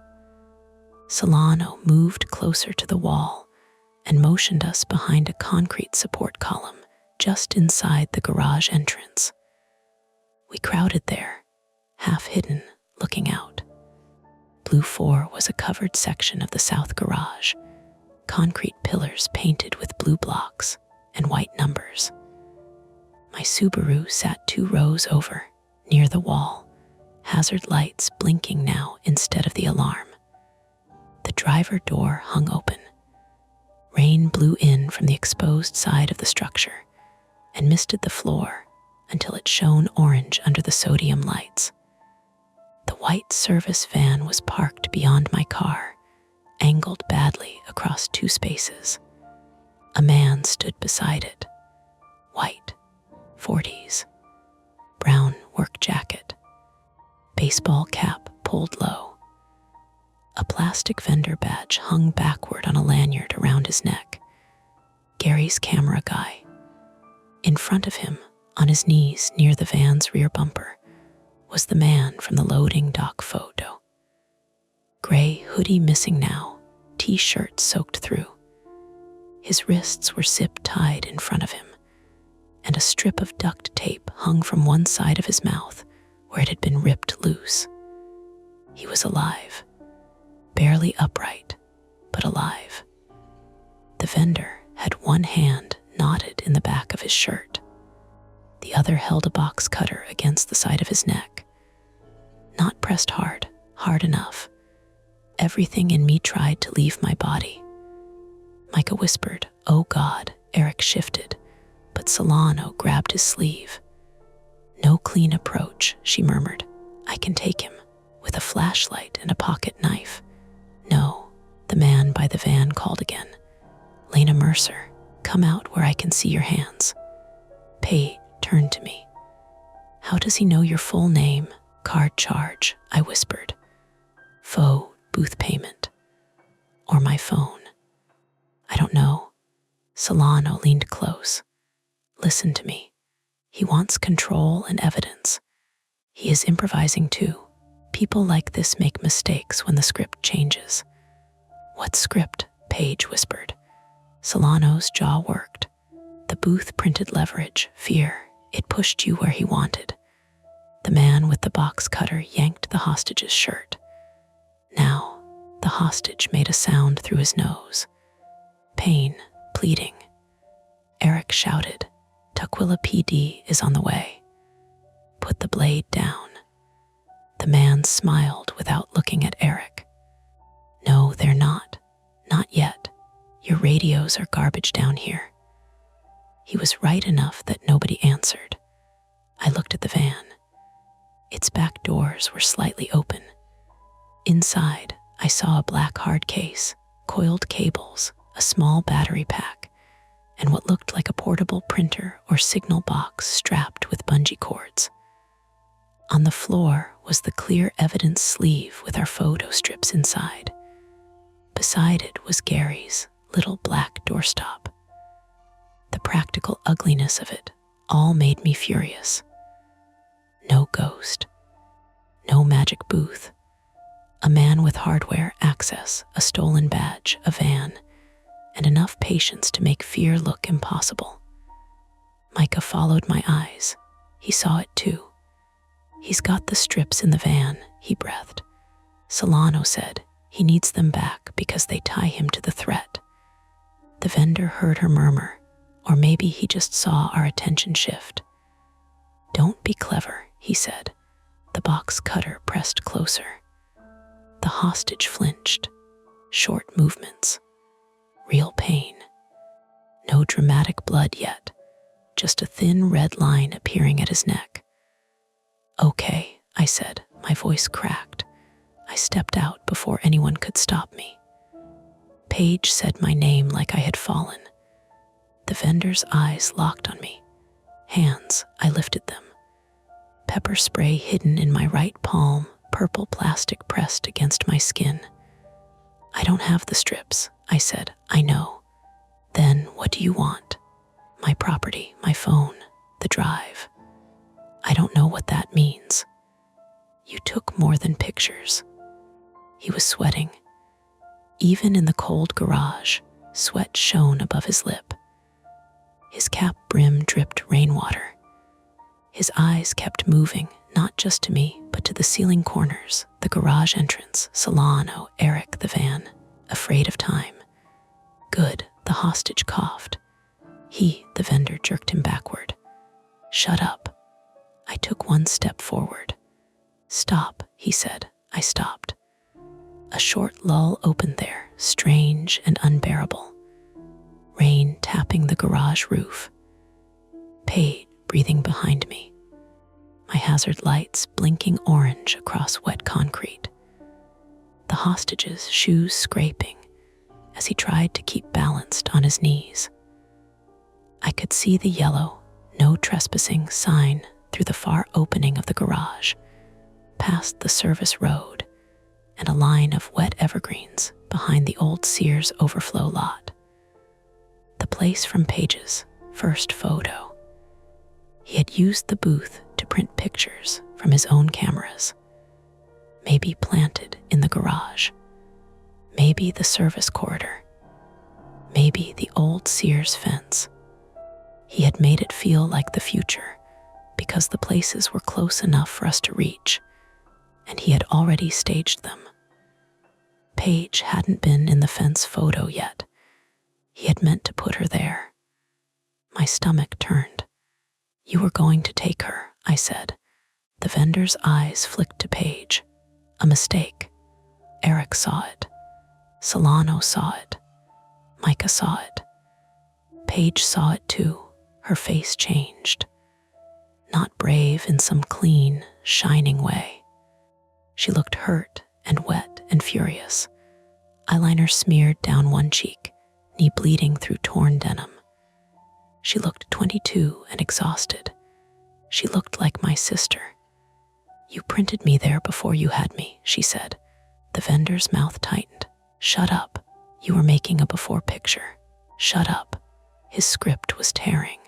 Solano moved closer to the wall and motioned us behind a concrete support column just inside the garage entrance. We crowded there, half hidden, looking out. Blue 4 was a covered section of the south garage, concrete pillars painted with blue blocks and white numbers. My Subaru sat 2 rows over, near the wall, hazard lights blinking now instead of the alarm. The driver door hung open. Rain blew in from the exposed side of the structure and misted the floor until it shone orange under the sodium lights. The white service van was parked beyond my car, angled badly across 2 spaces. A man stood beside it. White, 40s, brown work jacket, baseball cap pulled low. A plastic vendor badge hung backward on a lanyard around his neck. Gary's camera guy. In front of him, on his knees near the van's rear bumper, was the man from the loading dock photo. Gray hoodie missing now, t-shirt soaked through. His wrists were zip-tied in front of him, and a strip of duct tape hung from one side of his mouth where it had been ripped loose. He was alive, barely upright, but alive. The vendor had one hand knotted in the back of his shirt. The other held a box cutter against the side of his neck. Not pressed hard, hard enough. Everything in me tried to leave my body. Micah whispered, "Oh God." Eric shifted, but Solano grabbed his sleeve. "No clean approach," she murmured. "I can take him, with a flashlight and a pocket knife." "No," the man by the van called again. "Lena Mercer, come out where I can see your hands." Paige turned to me. "How does he know your full name? Card charge," I whispered. "Faux booth payment. Or my phone." "I don't know." Solano leaned close. "Listen to me. He wants control and evidence. He is improvising too. People like this make mistakes when the script changes." "What script?" Paige whispered. Solano's jaw worked. "The booth printed leverage, fear. It pushed you where he wanted." The man with the box cutter yanked the hostage's shirt. Now, the hostage made a sound through his nose. Pain, pleading. Eric shouted, "Tukwila PD is on the way. Put the blade down." The man smiled without looking at Eric. "No, they're not. Not yet. Your radios are garbage down here." He was right enough that nobody answered. I looked at the van. Its back doors were slightly open. Inside, I saw a black hard case, coiled cables, a small battery pack, and what looked like a portable printer or signal box strapped with bungee cords. On the floor was the clear evidence sleeve with our photo strips inside. Beside it was Gary's little black doorstop. The practical ugliness of it all made me furious. No ghost, no magic booth, a man with hardware access, a stolen badge, a van, and enough patience to make fear look impossible. Micah followed my eyes. He saw it too. "He's got the strips in the van," he breathed. "Solano said he needs them back because they tie him to the threat." The vendor heard her murmur, or maybe he just saw our attention shift. "Don't be clever," he said. The box cutter pressed closer. The hostage flinched. Short movements. Real pain. No dramatic blood yet, just a thin red line appearing at his neck. "Okay," I said, my voice cracked. I stepped out before anyone could stop me. Paige said my name like I had fallen. The vendor's eyes locked on me. Hands, I lifted them. Pepper spray hidden in my right palm, purple plastic pressed against my skin. "I don't have the strips," I said. "I know." "Then what do you want?" "My property, my phone, the drive." "I don't know what that means." "You took more than pictures." He was sweating. Even in the cold garage, sweat shone above his lip. His cap brim dripped rainwater. His eyes kept moving, not just to me, but to the ceiling corners, the garage entrance, Solano, Eric, the van, afraid of time. "Good," the hostage coughed. The vendor jerked him backward. "Shut up." I took one step forward. "Stop," he said. I stopped. A short lull opened there, strange and unbearable. Rain tapping the garage roof. Paige breathing behind me. My hazard lights blinking orange across wet concrete. The hostage's shoes scraping as he tried to keep balanced on his knees. I could see the yellow, "No trespassing" sign through the far opening of the garage, past the service road, and a line of wet evergreens behind the old Sears overflow lot. The place from Paige's first photo. He had used the booth to print pictures from his own cameras. Maybe planted in the garage. Maybe the service corridor. Maybe the old Sears fence. He had made it feel like the future because the places were close enough for us to reach, and he had already staged them. Paige hadn't been in the fence photo yet. He had meant to put her there. My stomach turned. "You were going to take her," I said. The vendor's eyes flicked to Paige. "A mistake. Eric saw it. Solano saw it. Micah saw it. Paige saw it too." Her face changed. Not brave in some clean, shining way. She looked hurt and wet and furious. Eyeliner smeared down one cheek, knee bleeding through torn denim. She looked 22 and exhausted. She looked like my sister. "You printed me there before you had me," she said. The vendor's mouth tightened. "Shut up. You were making a before picture. Shut up." His script was tearing.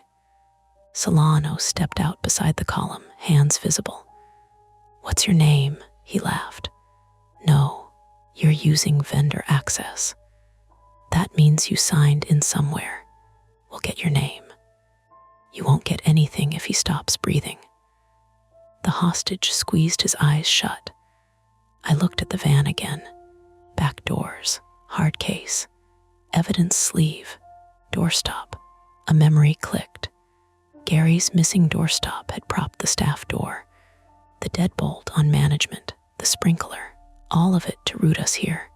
Solano stepped out beside the column, hands visible. "What's your name?" he laughed. "No, you're using vendor access. That means you signed in somewhere. We'll get your name. You won't get anything if he stops breathing." The hostage squeezed his eyes shut. I looked at the van again. Back doors, hard case, evidence sleeve, doorstop. A memory clicked. Gary's missing doorstop had propped the staff door. The deadbolt on management, the sprinkler, all of it to root us here.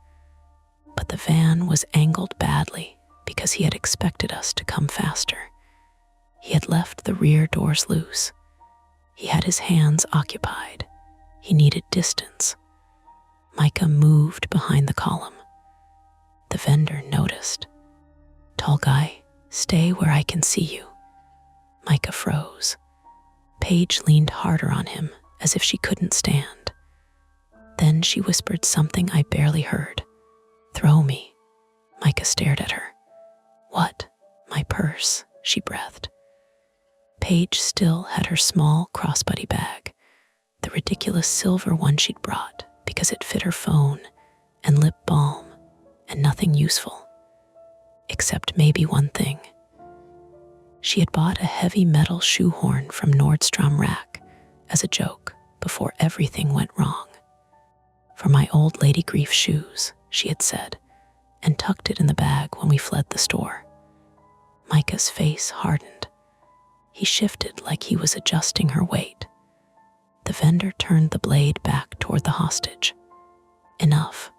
But the van was angled badly because he had expected us to come faster. He had left the rear doors loose. He had his hands occupied. He needed distance. Micah moved behind the column. The vendor noticed. "Tall guy, stay where I can see you." Micah froze. Paige leaned harder on him as if she couldn't stand. Then she whispered something I barely heard. "Throw me." Micah stared at her. "What?" "My purse," she breathed. Paige still had her small crossbody bag, the ridiculous silver one she'd brought because it fit her phone and lip balm and nothing useful. Except maybe one thing. She had bought a heavy metal shoehorn from Nordstrom Rack as a joke before everything went wrong. "For my old lady grief shoes," she had said, and tucked it in the bag when we fled the store. Micah's face hardened. He shifted like he was adjusting her weight. The vendor turned the blade back toward the hostage. Enough.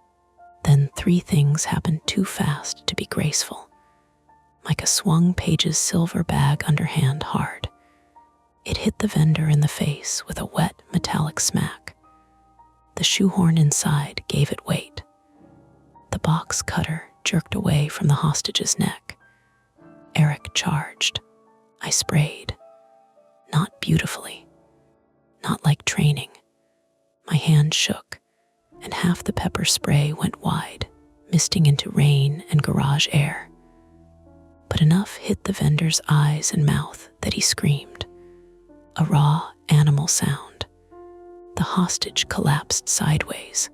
Then 3 things happened too fast to be graceful. Micah swung Paige's silver bag underhand hard. It hit the vendor in the face with a wet, metallic smack. The shoehorn inside gave it weight. The box cutter jerked away from the hostage's neck. Eric charged. I sprayed. Not beautifully. Not like training. My hand shook, and half the pepper spray went wide, misting into rain and garage air. But enough hit the vendor's eyes and mouth that he screamed. A raw animal sound. The hostage collapsed sideways.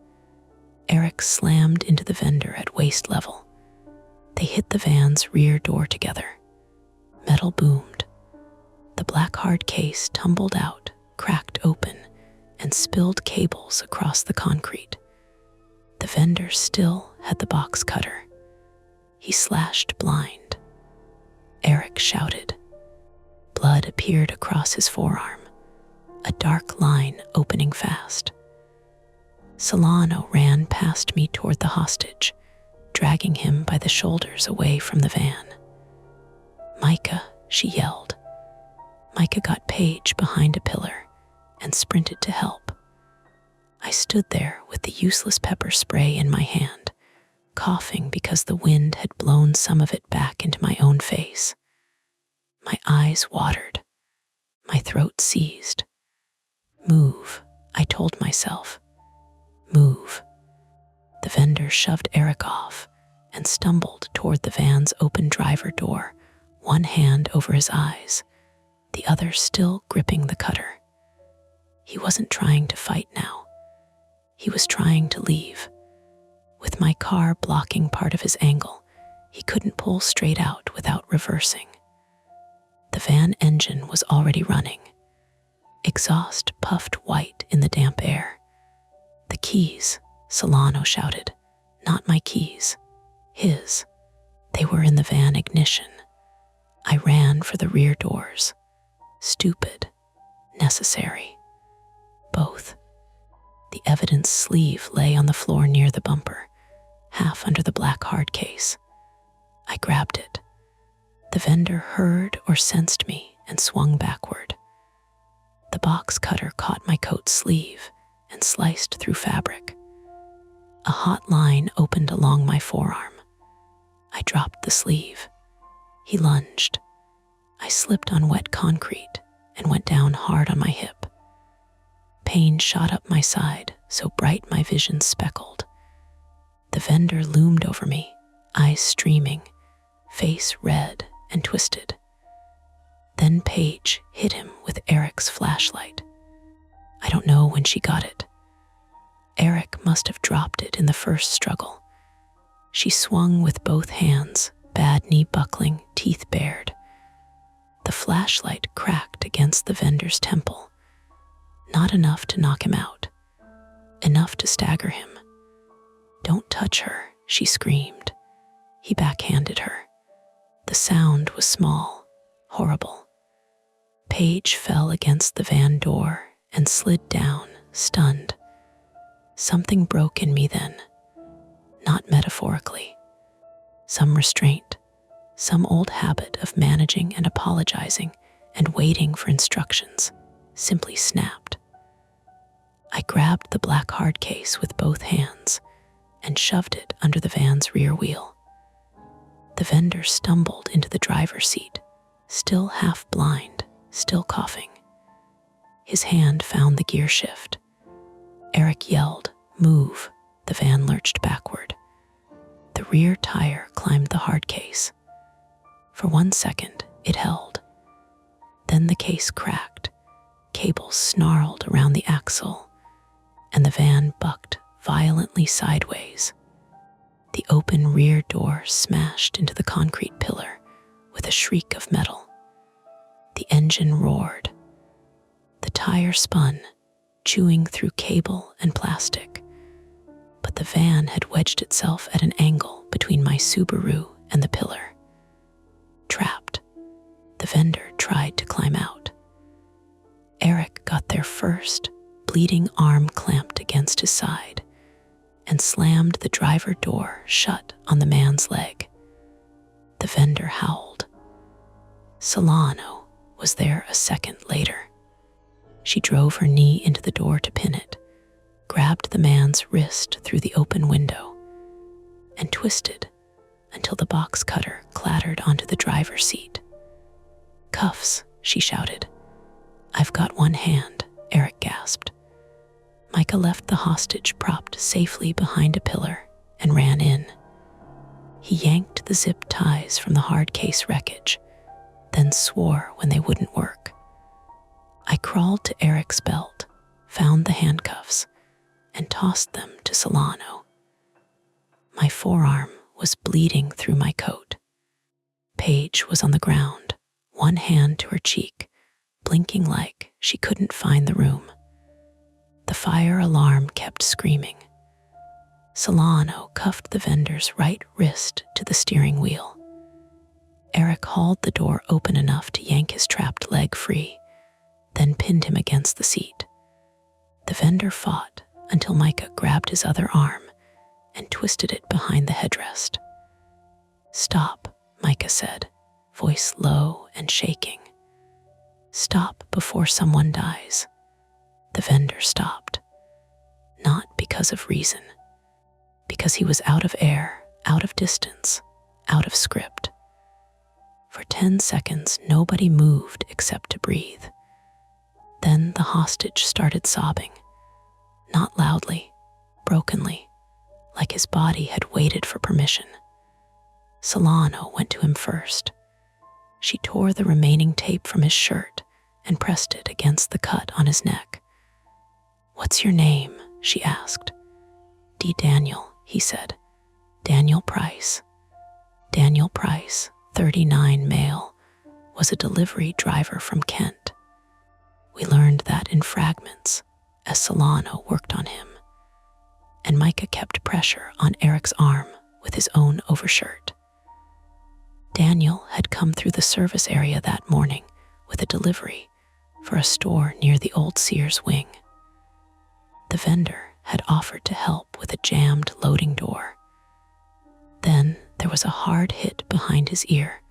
Eric slammed into the vendor at waist level. They hit the van's rear door together. Metal boomed. The black hard case tumbled out, cracked open, and spilled cables across the concrete. The vendor still had the box cutter. He slashed blind. Eric shouted. Blood appeared across his forearm, a dark line opening fast. Solano ran past me toward the hostage, dragging him by the shoulders away from the van. "Micah," she yelled. Micah got Paige behind a pillar and sprinted to help. I stood there with the useless pepper spray in my hand, coughing because the wind had blown some of it back into my own face. My eyes watered. My throat seized. "Move," I told myself. "Move." The vendor shoved Eric off and stumbled toward the van's open driver door, one hand over his eyes, the other still gripping the cutter. He wasn't trying to fight now. He was trying to leave. With my car blocking part of his angle, he couldn't pull straight out without reversing. The van engine was already running. Exhaust puffed white in the damp air. "The keys," Solano shouted. "Not my keys. His. They were in the van ignition." I ran for the rear doors. Stupid. Necessary. Both. The evidence sleeve lay on the floor near the bumper, half under the black hard case. I grabbed it. The vendor heard or sensed me and swung backward. The box cutter caught my coat sleeve and sliced through fabric. A hot line opened along my forearm. I dropped the sleeve. He lunged. I slipped on wet concrete and went down hard on my hip. Pain shot up my side, so bright my vision speckled. The vendor loomed over me, eyes streaming, face red and twisted. Then Paige hit him with Eric's flashlight. I don't know when she got it. Eric must have dropped it in the first struggle. She swung with both hands, bad knee buckling, teeth bared. The flashlight cracked against the vendor's temple. Not enough to knock him out. Enough to stagger him. "Don't touch her," she screamed. He backhanded her. The sound was small, horrible. Paige fell against the van door and slid down, stunned. Something broke in me then. Not metaphorically. Some restraint, some old habit of managing and apologizing and waiting for instructions, simply snapped. I grabbed the black hard case with both hands and shoved it under the van's rear wheel. The vendor stumbled into the driver's seat, still half blind, still coughing. His hand found the gear shift. Eric yelled, "Move!" The van lurched backward. The rear tire climbed the hard case. For 1 second, it held. Then the case cracked, cables snarled around the axle, and the van bucked violently sideways. The open rear door smashed into the concrete pillar with a shriek of metal. The engine roared. The tire spun, chewing through cable and plastic. But the van had wedged itself at an angle between my Subaru and the pillar. Trapped, the vendor tried to climb out. Eric got there first, bleeding arm clamped against his side, and slammed the driver door shut on the man's leg. The vendor howled. Solano was there a second later. She drove her knee into the door to pin it, grabbed the man's wrist through the open window, and twisted until the box cutter clattered onto the driver's seat. "Cuffs," she shouted. "I've got one hand," Eric gasped. Micah left the hostage propped safely behind a pillar and ran in. He yanked the zip ties from the hard case wreckage, then swore when they wouldn't work. I crawled to Eric's belt, found the handcuffs, and tossed them to Solano. My forearm was bleeding through my coat. Paige was on the ground, one hand to her cheek, blinking like she couldn't find the room. The fire alarm kept screaming. Solano cuffed the vendor's right wrist to the steering wheel. Eric hauled the door open enough to yank his trapped leg free, then pinned him against the seat. The vendor fought until Micah grabbed his other arm and twisted it behind the headrest. "Stop," Micah said, voice low and shaking. "Stop before someone dies." The vendor stopped. Not because of reason. Because he was out of air, out of distance, out of script. For 10 seconds, nobody moved except to breathe. Then the hostage started sobbing. Not loudly, brokenly, like his body had waited for permission. Solano went to him first. She tore the remaining tape from his shirt and pressed it against the cut on his neck. "What's your name?" she asked. "D. Daniel," he said. "Daniel Price." Daniel Price, 39, male, was a delivery driver from Kent. We learned that in fragments as Solano worked on him, and Micah kept pressure on Eric's arm with his own overshirt. Daniel had come through the service area that morning with a delivery for a store near the old Sears wing. The vendor had offered to help with a jammed loading door. Then there was a hard hit behind his ear,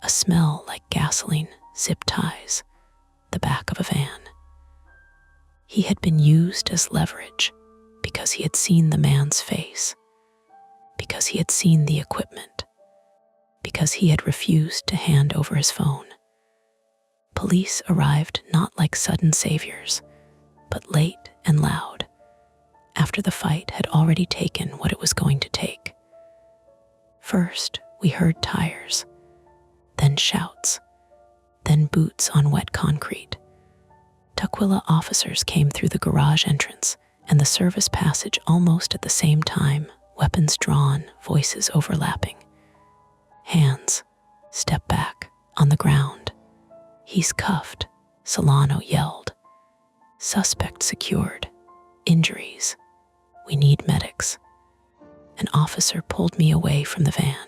a smell like gasoline, zip ties, the back of a van. He had been used as leverage because he had seen the man's face, because he had seen the equipment, because he had refused to hand over his phone. Police arrived not like sudden saviors, but late and loud, after the fight had already taken what it was going to take. First, we heard tires, then shouts, then boots on wet concrete. Tukwila officers came through the garage entrance and the service passage almost at the same time, weapons drawn, voices overlapping. "Hands, step back, on the ground." "He's cuffed," Solano yelled. "Suspect secured. Injuries. We need medics." An officer pulled me away from the van.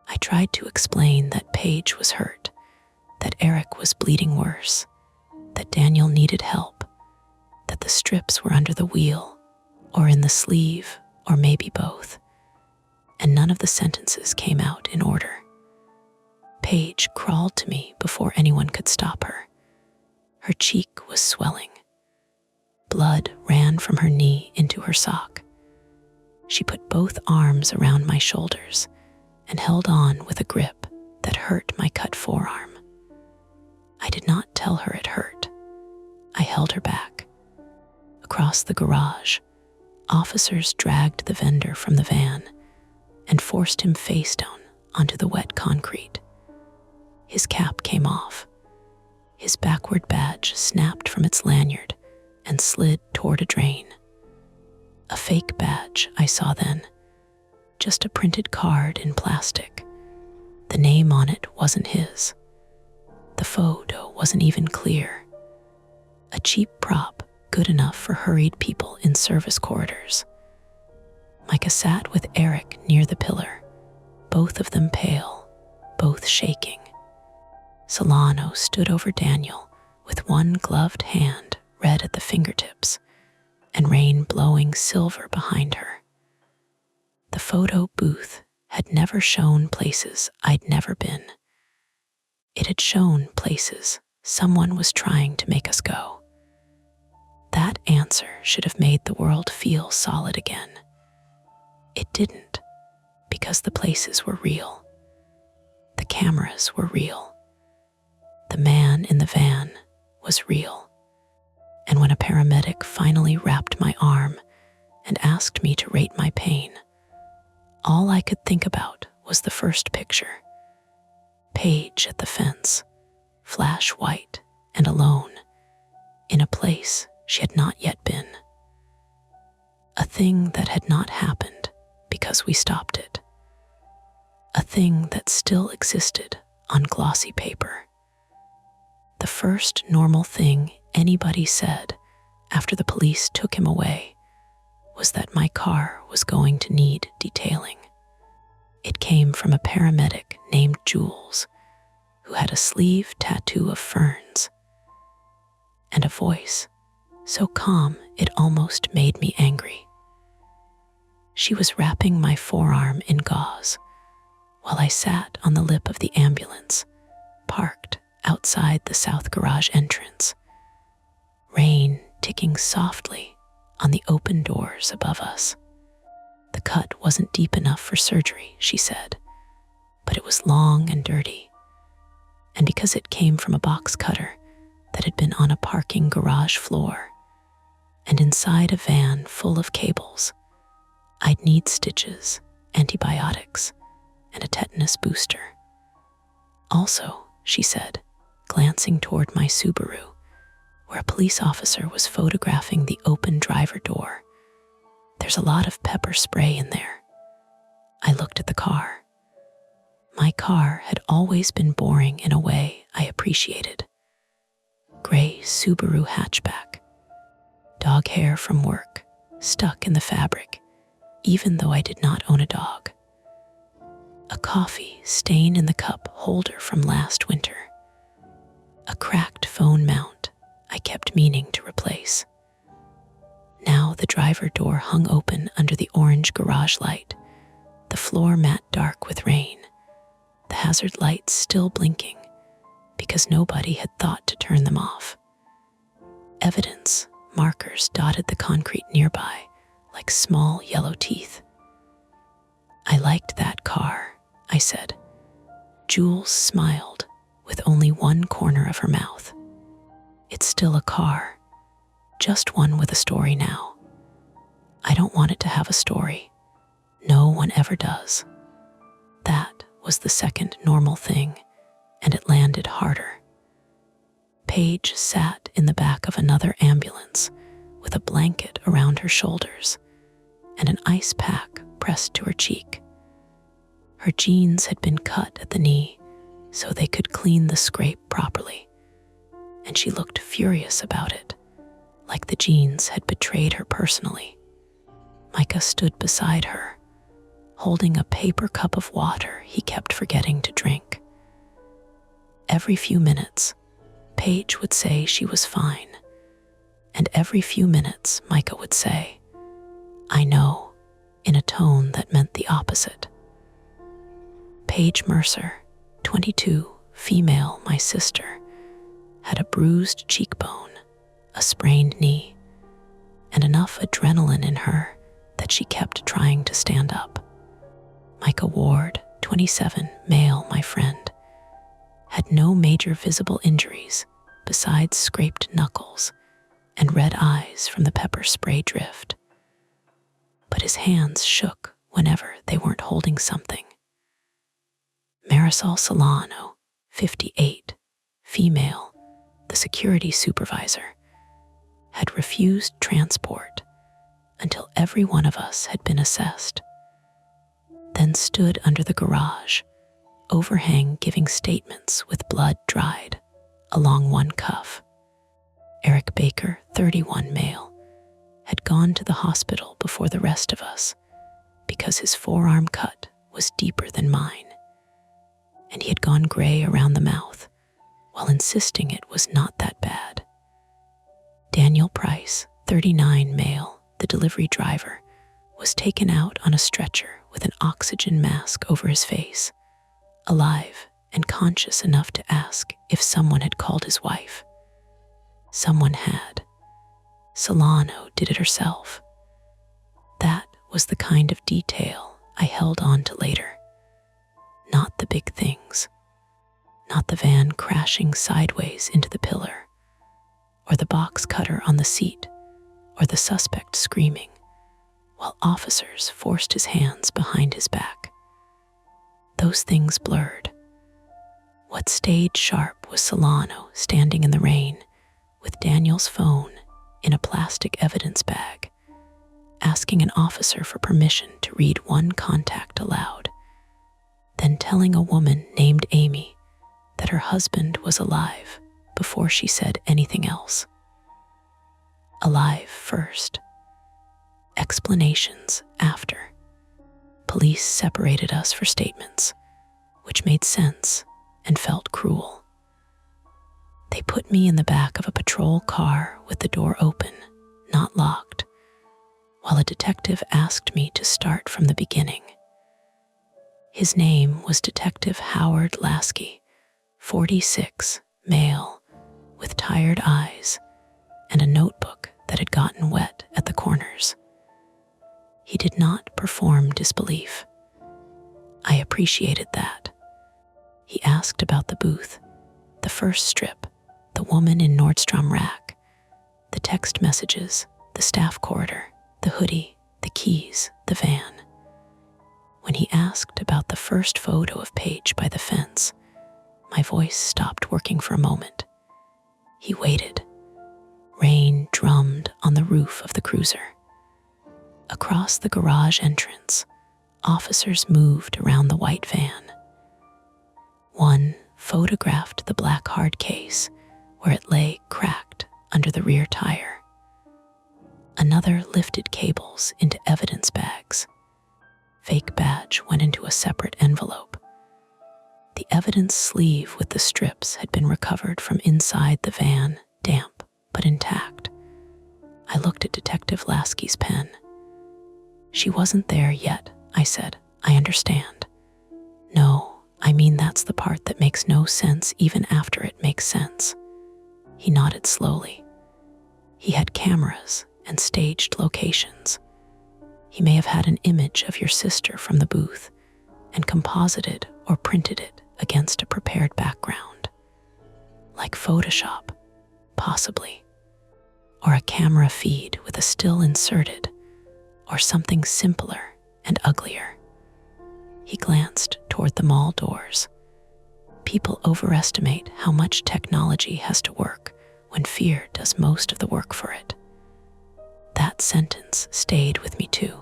I tried to explain that Paige was hurt, that Eric was bleeding worse, that Daniel needed help, that the strips were under the wheel, or in the sleeve, or maybe both, and none of the sentences came out in order. Paige crawled to me before anyone could stop her. Her cheek was swelling. Blood ran from her knee into her sock. She put both arms around my shoulders and held on with a grip that hurt my cut forearm. I did not tell her it hurt. I held her back. Across the garage, officers dragged the vendor from the van and forced him face down onto the wet concrete. His cap came off. His backward badge snapped from its lanyard and slid toward a drain. A fake badge I saw then, just a printed card in plastic. The name on it wasn't his. The photo wasn't even clear. A cheap prop good enough for hurried people in service corridors. Micah sat with Eric near the pillar, both of them pale, both shaking. Solano stood over Daniel with one gloved hand red at the fingertips and rain blowing silver behind her. The photo booth had never shown places I'd never been. It had shown places someone was trying to make us go. That answer should have made the world feel solid again. It didn't, because the places were real. The cameras were real. The man in the van was real. And when a paramedic finally wrapped my arm and asked me to rate my pain, all I could think about was the first picture. Paige at the fence, flash white and alone, in a place she had not yet been. A thing that had not happened because we stopped it. A thing that still existed on glossy paper. The first normal thing anybody said after the police took him away was that my car was going to need detailing. It came from a paramedic named Jules, who had a sleeve tattoo of ferns, and a voice so calm it almost made me angry. She was wrapping my forearm in gauze while I sat on the lip of the ambulance, parked outside the south garage entrance, rain ticking softly on the open doors above us. The cut wasn't deep enough for surgery, she said, but it was long and dirty. And because it came from a box cutter that had been on a parking garage floor and inside a van full of cables, I'd need stitches, antibiotics, and a tetanus booster. Also, she said, glancing toward my Subaru, where a police officer was photographing the open driver door, there's a lot of pepper spray in there. I looked at the car. My car had always been boring in a way I appreciated. Gray Subaru hatchback, dog hair from work stuck in the fabric, even though I did not own a dog. A coffee stain in the cup holder from last winter. A cracked phone mount I kept meaning to replace. Now the driver door hung open under the orange garage light, the floor mat dark with rain, the hazard lights still blinking because nobody had thought to turn them off. Evidence markers dotted the concrete nearby like small yellow teeth. I liked that car, I said. Jules smiled with only one corner of her mouth. It's still a car, just one with a story now. I don't want it to have a story. No one ever does. That was the second normal thing, and it landed harder. Paige sat in the back of another ambulance with a blanket around her shoulders and an ice pack pressed to her cheek. Her jeans had been cut at the knee so they could clean the scrape properly, and she looked furious about it, like the jeans had betrayed her personally. Micah stood beside her, holding a paper cup of water he kept forgetting to drink. Every few minutes, Paige would say she was fine, and every few minutes Micah would say, "I know," in a tone that meant the opposite. Paige Mercer, 22, female, my sister, had a bruised cheekbone, a sprained knee, and enough adrenaline in her that she kept trying to stand up. Micah Ward, 27, male, my friend, had no major visible injuries besides scraped knuckles and red eyes from the pepper spray drift. But his hands shook whenever they weren't holding something. Marisol Solano, 58, female, the security supervisor, had refused transport until every one of us had been assessed, then stood under the garage, overhang giving statements with blood dried along one cuff. Eric Baker, 31, male, had gone to the hospital before the rest of us because his forearm cut was deeper than mine, and he had gone gray around the mouth while insisting it was not that bad. Daniel Price, 39, male, the delivery driver, was taken out on a stretcher with an oxygen mask over his face, alive and conscious enough to ask if someone had called his wife. Someone had. Solano did it herself. That was the kind of detail I held on to later. Not the big things. Not the van crashing sideways into the pillar, or the box cutter on the seat, or the suspect screaming while officers forced his hands behind his back. Those things blurred. What stayed sharp was Solano standing in the rain with Daniel's phone in a plastic evidence bag, asking an officer for permission to read one contact aloud, then telling a woman named Amy that her husband was alive before she said anything else. Alive first. Explanations after. Police separated us for statements, which made sense and felt cruel. They put me in the back of a patrol car with the door open, not locked, while a detective asked me to start from the beginning. His name was Detective Howard Lasky, 46, male, with tired eyes and a notebook that had gotten wet at the corners. He did not perform disbelief. I appreciated that. He asked about the booth, the first strip, the woman in Nordstrom rack, the text messages, the staff corridor, the hoodie, the keys, the van. When he asked about the first photo of Paige by the fence, my voice stopped working for a moment. He waited. Rain drummed on the roof of the cruiser. Across the garage entrance, officers moved around the white van. One photographed the black hard case where it lay cracked under the rear tire. Another lifted cables into evidence bags. Fake badge went into a separate envelope. The evidence sleeve with the strips had been recovered from inside the van, damp but intact. I looked at Detective Lasky's pen. She wasn't there yet, I said. I understand. No, I mean that's the part that makes no sense even after it makes sense. He nodded slowly. He had cameras and staged locations. He may have had an image of your sister from the booth and composited or printed it against a prepared background. Like Photoshop, possibly. Or a camera feed with a still inserted, or something simpler and uglier. He glanced toward the mall doors. People overestimate how much technology has to work when fear does most of the work for it. That sentence stayed with me too.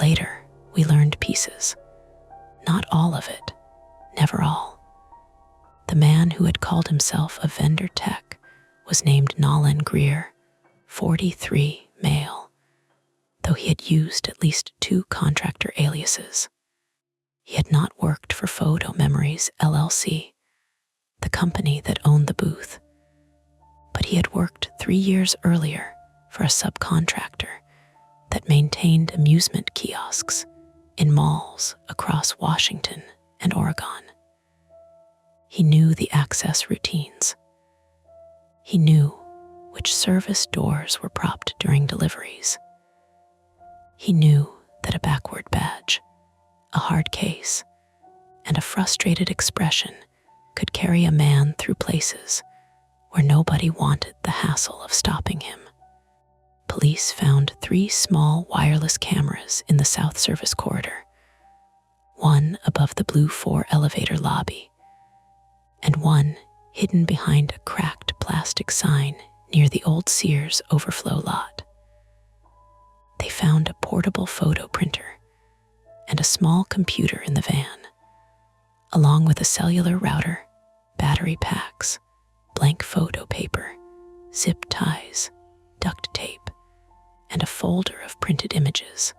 Later, we learned pieces. Not all of it, never all. The man who had called himself a vendor tech was named Nolan Greer, 43, male, though he had used at least 2 contractor aliases. He had not worked for Photo Memories LLC, the company that owned the booth, but he had worked 3 years earlier for a subcontractor that maintained amusement kiosks in malls across Washington and Oregon. He knew the access routines. He knew which service doors were propped during deliveries. He knew that a backward badge, a hard case, and a frustrated expression could carry a man through places where nobody wanted the hassle of stopping him. Police found 3 small wireless cameras in the South Service corridor, one above the Blue 4 elevator lobby, and one hidden behind a cracked plastic sign near the old Sears overflow lot. They found a portable photo printer and a small computer in the van, along with a cellular router, battery packs, blank photo paper, zip ties, duct tape, and a folder of printed images.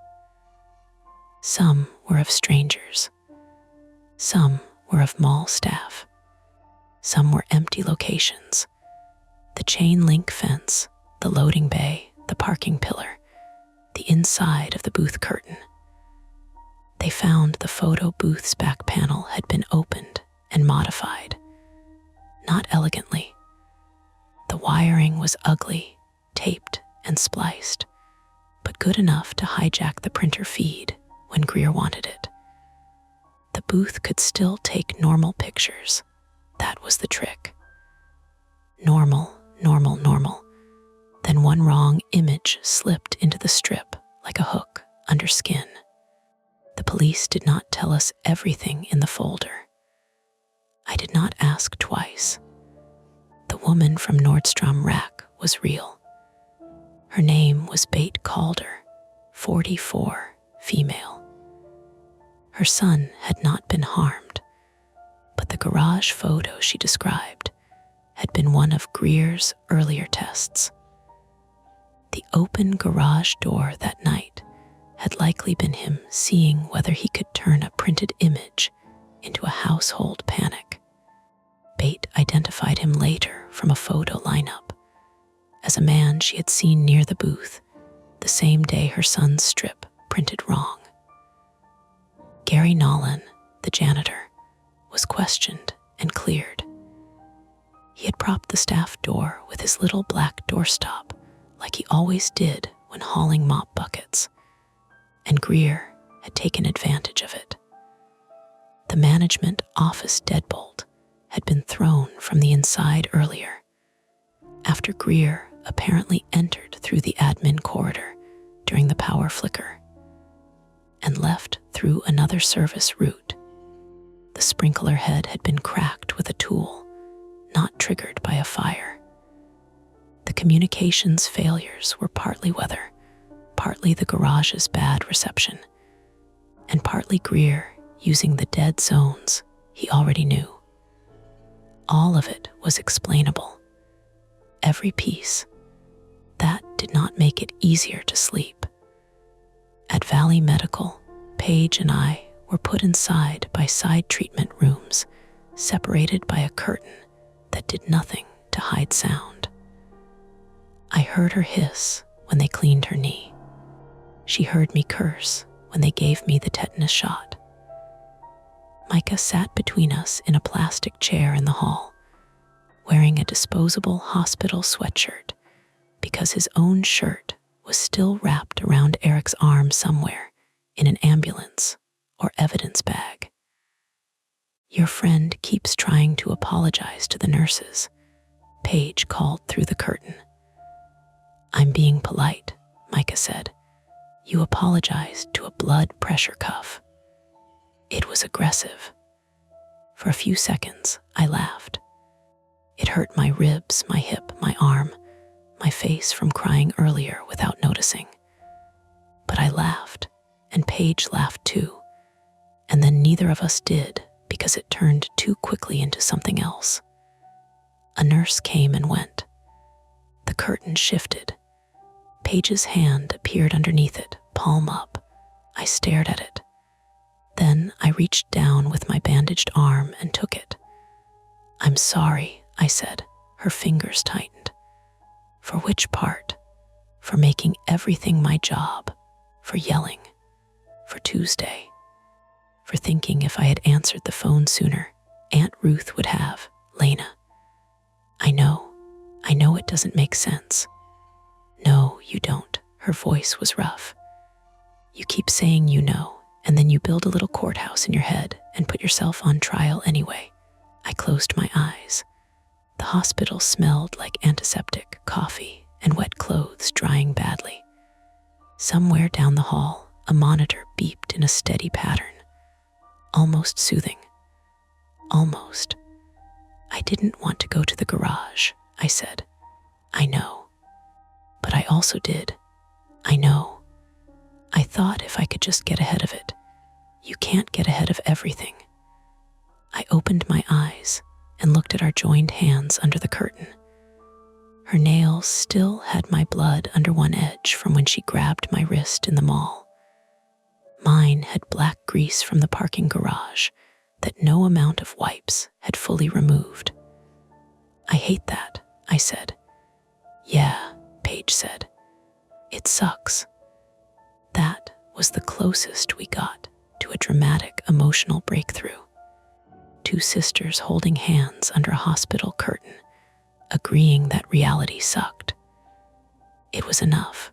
Some were of strangers. Some were of mall staff. Some were empty locations. The chain link fence, the loading bay, the parking pillar, the inside of the booth curtain. They found the photo booth's back panel had been opened and modified. Not elegantly. The wiring was ugly, taped and spliced, but good enough to hijack the printer feed when Greer wanted it. The booth could still take normal pictures. That was the trick. Normal. Then one wrong image slipped into the strip like a hook under skin. The police did not tell us everything in the folder. I did not ask twice. The woman from Nordstrom Rack was real. Her name was Bate Calder, 44, female. Her son had not been harmed, but the garage photo she described had been one of Greer's earlier tests. The open garage door that night had likely been him seeing whether he could turn a printed image into a household panic. Bate identified him later from a photo lineup as a man she had seen near the booth the same day her son's strip printed wrong. Gary Nolan, the janitor, was questioned and cleared. He had propped the staff door with his little black doorstop like he always did when hauling mop buckets, and Greer had taken advantage of it. The management office deadbolt had been thrown from the inside earlier, after Greer apparently entered through the admin corridor during the power flicker, and left through another service route. The sprinkler head had been cracked with a tool, not triggered by a fire. The communications failures were partly weather, partly the garage's bad reception, and partly Greer using the dead zones he already knew. All of it was explainable. Every piece. That did not make it easier to sleep. At Valley Medical, Paige and I were put inside by side treatment rooms, separated by a curtain that did nothing to hide sound. I heard her hiss when they cleaned her knee. She heard me curse when they gave me the tetanus shot. Micah sat between us in a plastic chair in the hall, wearing a disposable hospital sweatshirt because his own shirt was still wrapped around Eric's arm somewhere in an ambulance or evidence bag. "Your friend keeps trying to apologize to the nurses," Paige called through the curtain. "I'm being polite," Micah said. "You apologized to a blood pressure cuff." It was aggressive. For a few seconds, I laughed. It hurt my ribs, my hip, my arm, my face from crying earlier without noticing. But I laughed, and Paige laughed too, and then neither of us did because it turned too quickly into something else. A nurse came and went. The curtain shifted. Paige's hand appeared underneath it, palm up. I stared at it. Then I reached down with my bandaged arm and took it. "I'm sorry," I said. Her fingers tightened. For which part? For making everything my job, for yelling, for Tuesday, for thinking if I had answered the phone sooner, Aunt Ruth would have, Lena. I know, I know it doesn't make sense." "No, you don't." Her voice was rough. "You keep saying you know, and then you build a little courthouse in your head and put yourself on trial anyway." I closed my eyes. The hospital smelled like antiseptic, coffee, and wet clothes drying badly. Somewhere down the hall, a monitor beeped in a steady pattern, almost soothing. Almost. "I didn't want to go to the garage," I said. "I know. But I also did. I know. I thought if I could just get ahead of it." "You can't get ahead of everything." I opened my eyes and looked at our joined hands under the curtain. Her nails still had my blood under one edge from when she grabbed my wrist in the mall. Mine had black grease from the parking garage that no amount of wipes had fully removed. "I hate that," I said. "Yeah," Paige said. "It sucks." That was the closest we got to a dramatic emotional breakthrough. Two sisters holding hands under a hospital curtain, agreeing that reality sucked. It was enough.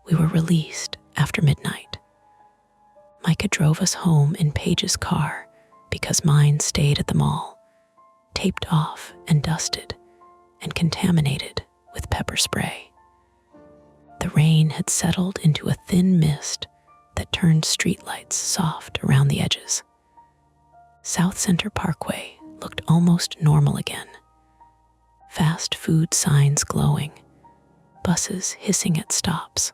We were released after midnight. Micah drove us home in Paige's car because mine stayed at the mall, taped off and dusted and contaminated with pepper spray. The rain had settled into a thin mist that turned streetlights soft around the edges. South Center Parkway looked almost normal again. Fast food signs glowing, buses hissing at stops,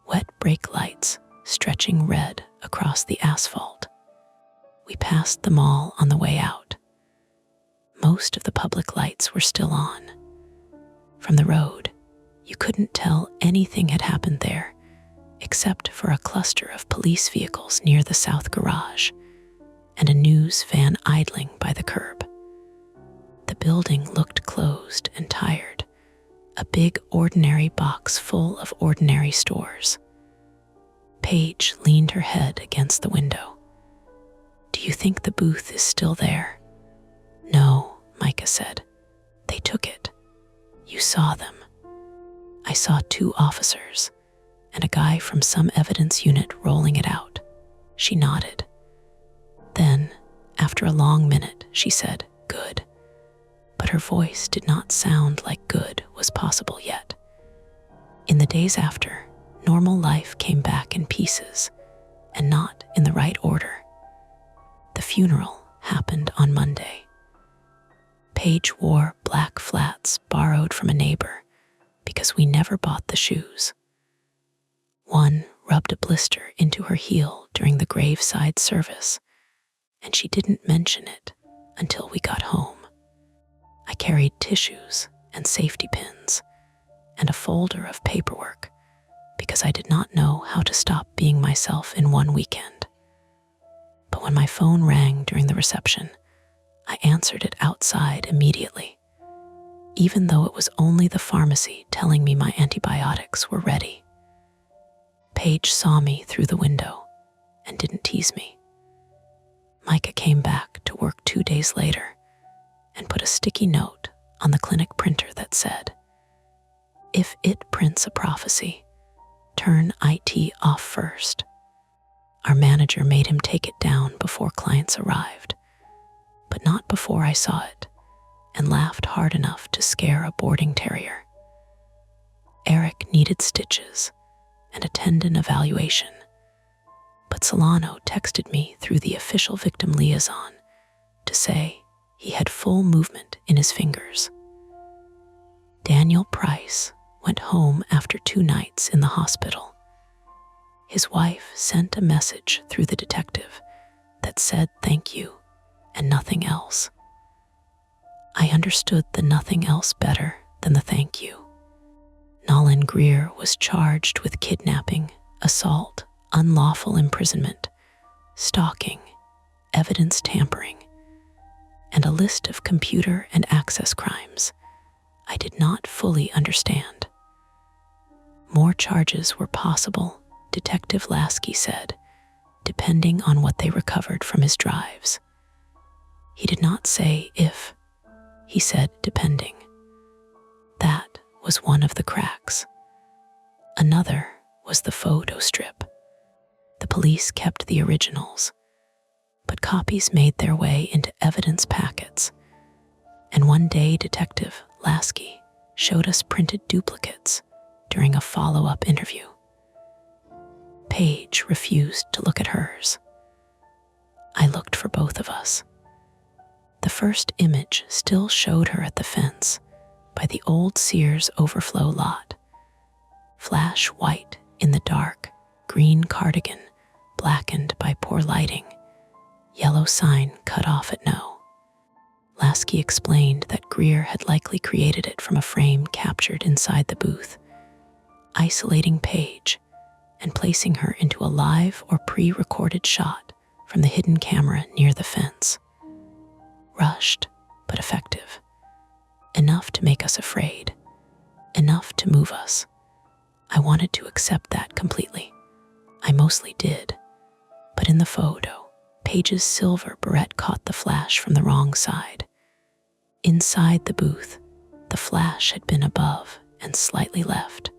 wet brake lights stretching red across the asphalt. We passed the mall on the way out. Most of the public lights were still on. From the road, you couldn't tell anything had happened there, except for a cluster of police vehicles near the south garage and a news van idling by the curb. The building looked closed and tired, a big ordinary box full of ordinary stores. Paige leaned her head against the window. "Do you think the booth is still there?" "No," Micah said. "They took it. You saw them." "I saw 2 officers and a guy from some evidence unit rolling it out." She nodded. Then, after a long minute, she said, "Good." But her voice did not sound like good was possible yet. In the days after, normal life came back in pieces, and not in the right order. The funeral happened on Monday. Paige wore black flats borrowed from a neighbor because we never bought the shoes. One rubbed a blister into her heel during the graveside service, and she didn't mention it until we got home. I carried tissues and safety pins and a folder of paperwork because I did not know how to stop being myself in one weekend. But when my phone rang during the reception, I answered it outside immediately, even though it was only the pharmacy telling me my antibiotics were ready. Paige saw me through the window and didn't tease me. Micah came back to work 2 days later and put a sticky note on the clinic printer that said, "If it prints a prophecy, turn IT off first." Our manager made him take it down before clients arrived, but not before I saw it, and laughed hard enough to scare a boarding terrier. Eric needed stitches and a tendon evaluation, but Solano texted me through the official victim liaison to say he had full movement in his fingers. Daniel Price went home after 2 nights in the hospital. His wife sent a message through the detective that said thank you and nothing else. I understood the nothing else better than the thank you. Nolan Greer was charged with kidnapping, assault, unlawful imprisonment, stalking, evidence tampering, and a list of computer and access crimes I did not fully understand. More charges were possible, Detective Lasky said, depending on what they recovered from his drives. He did not say if, he said depending. That was one of the cracks. Another was the photo strip. The police kept the originals, but copies made their way into evidence packets. And one day, Detective Lasky showed us printed duplicates during a follow-up interview. Paige refused to look at hers. I looked for both of us. The first image still showed her at the fence by the old Sears overflow lot. Flash white in the dark, green cardigan blackened by poor lighting, yellow sign cut off at no. Lasky explained that Greer had likely created it from a frame captured inside the booth, isolating Paige and placing her into a live or pre-recorded shot from the hidden camera near the fence. Rushed, but effective. Enough to make us afraid. Enough to move us. I wanted to accept that completely. I mostly did. But in the photo, Paige's silver beret caught the flash from the wrong side. Inside the booth, the flash had been above and slightly left.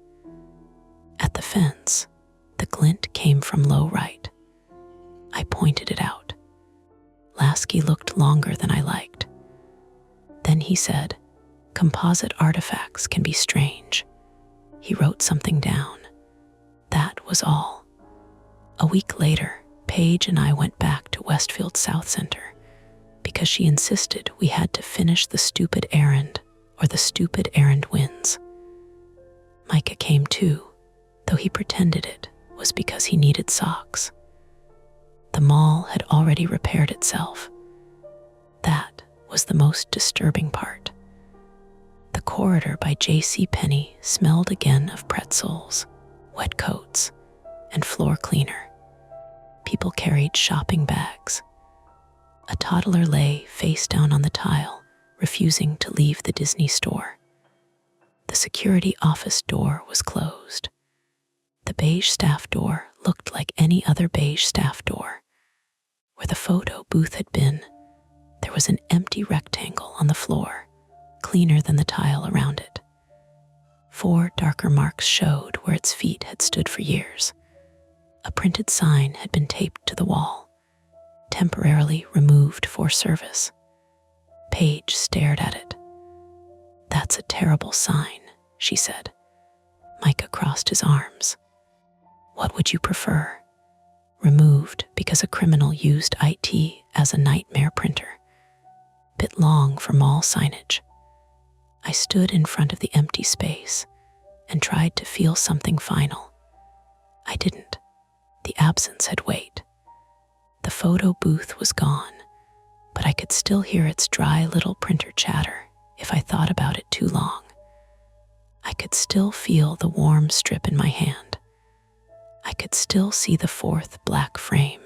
At the fence, the glint came from low right. I pointed it out. Lasky looked longer than I liked. Then he said, "Composite artifacts can be strange." He wrote something down. That was all. A week later, Paige and I went back to Westfield South Center because she insisted we had to finish the stupid errand or the stupid errand wins. Micah came too, though he pretended it was because he needed socks. The mall had already repaired itself. That was the most disturbing part. The corridor by J.C. Penney smelled again of pretzels, wet coats, and floor cleaner. People carried shopping bags. A toddler lay face down on the tile, refusing to leave the Disney store. The security office door was closed. The beige staff door looked like any other beige staff door. Where the photo booth had been, there was an empty rectangle on the floor, cleaner than the tile around it. 4 darker marks showed where its feet had stood for years. A printed sign had been taped to the wall, temporarily removed for service. Paige stared at it. "That's a terrible sign," she said. Micah crossed his arms. "What would you prefer? Removed because a criminal used IT as a nightmare printer. Bit long for mall signage." I stood in front of the empty space and tried to feel something final. I didn't. The absence had weight. The photo booth was gone, but I could still hear its dry little printer chatter if I thought about it too long. I could still feel the warm strip in my hand. I could still see the 4th black frame,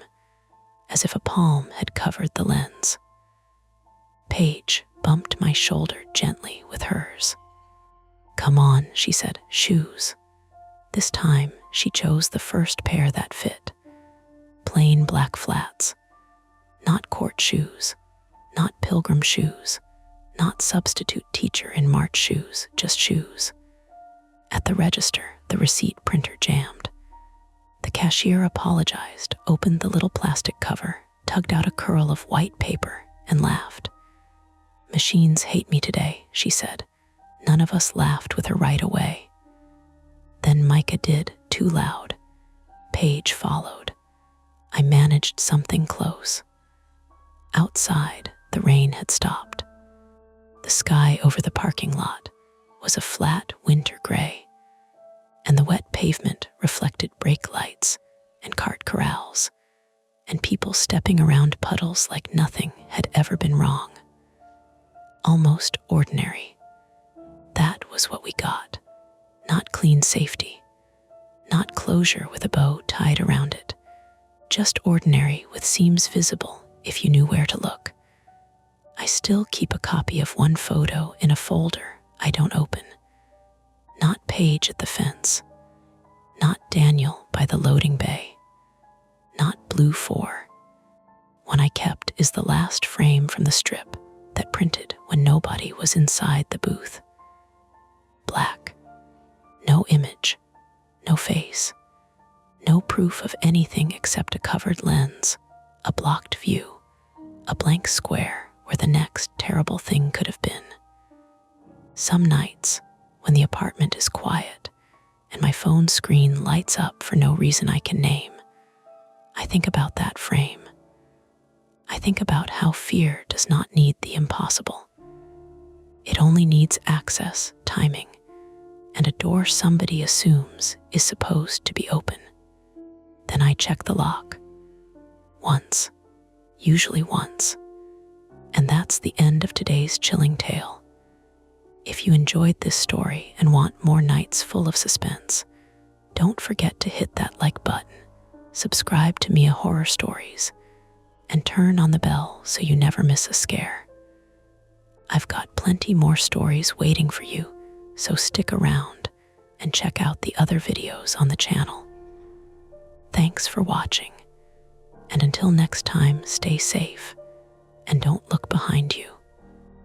as if a palm had covered the lens. Paige bumped my shoulder gently with hers. "Come on," she said, "shoes." This time, she chose the first pair that fit. Plain black flats. Not court shoes, not pilgrim shoes, not substitute teacher in March shoes, just shoes. At the register, the receipt printer jammed. The cashier apologized, opened the little plastic cover, tugged out a curl of white paper, and laughed. "Machines hate me today," she said. None of us laughed with her right away. Then Micah did, too loud. Paige followed. I managed something close. Outside, the rain had stopped. The sky over the parking lot was a flat winter gray, and the wet pavement reflected brake lights and cart corrals, and people stepping around puddles like nothing had ever been wrong. Almost ordinary. That was what we got. Not clean safety. Not closure with a bow tied around it. Just ordinary with seams visible if you knew where to look. I still keep a copy of one photo in a folder I don't open. Not Paige at the fence. Not Daniel by the loading bay. Not Blue 4. One I kept is the last frame from the strip that printed when nobody was inside the booth. Black. No image, no face, no proof of anything except a covered lens, a blocked view, a blank square where the next terrible thing could have been. Some nights, when the apartment is quiet and my phone screen lights up for no reason I can name, I think about that frame. I think about how fear does not need the impossible. It only needs access, timing, and a door somebody assumes is supposed to be open. Then I check the lock. Once, usually once. And that's the end of today's chilling tale. If you enjoyed this story and want more nights full of suspense, don't forget to hit that like button, subscribe to Mia Horror Stories, and turn on the bell so you never miss a scare. I've got plenty more stories waiting for you, so stick around and check out the other videos on the channel. Thanks for watching, and until next time, stay safe and don't look behind you.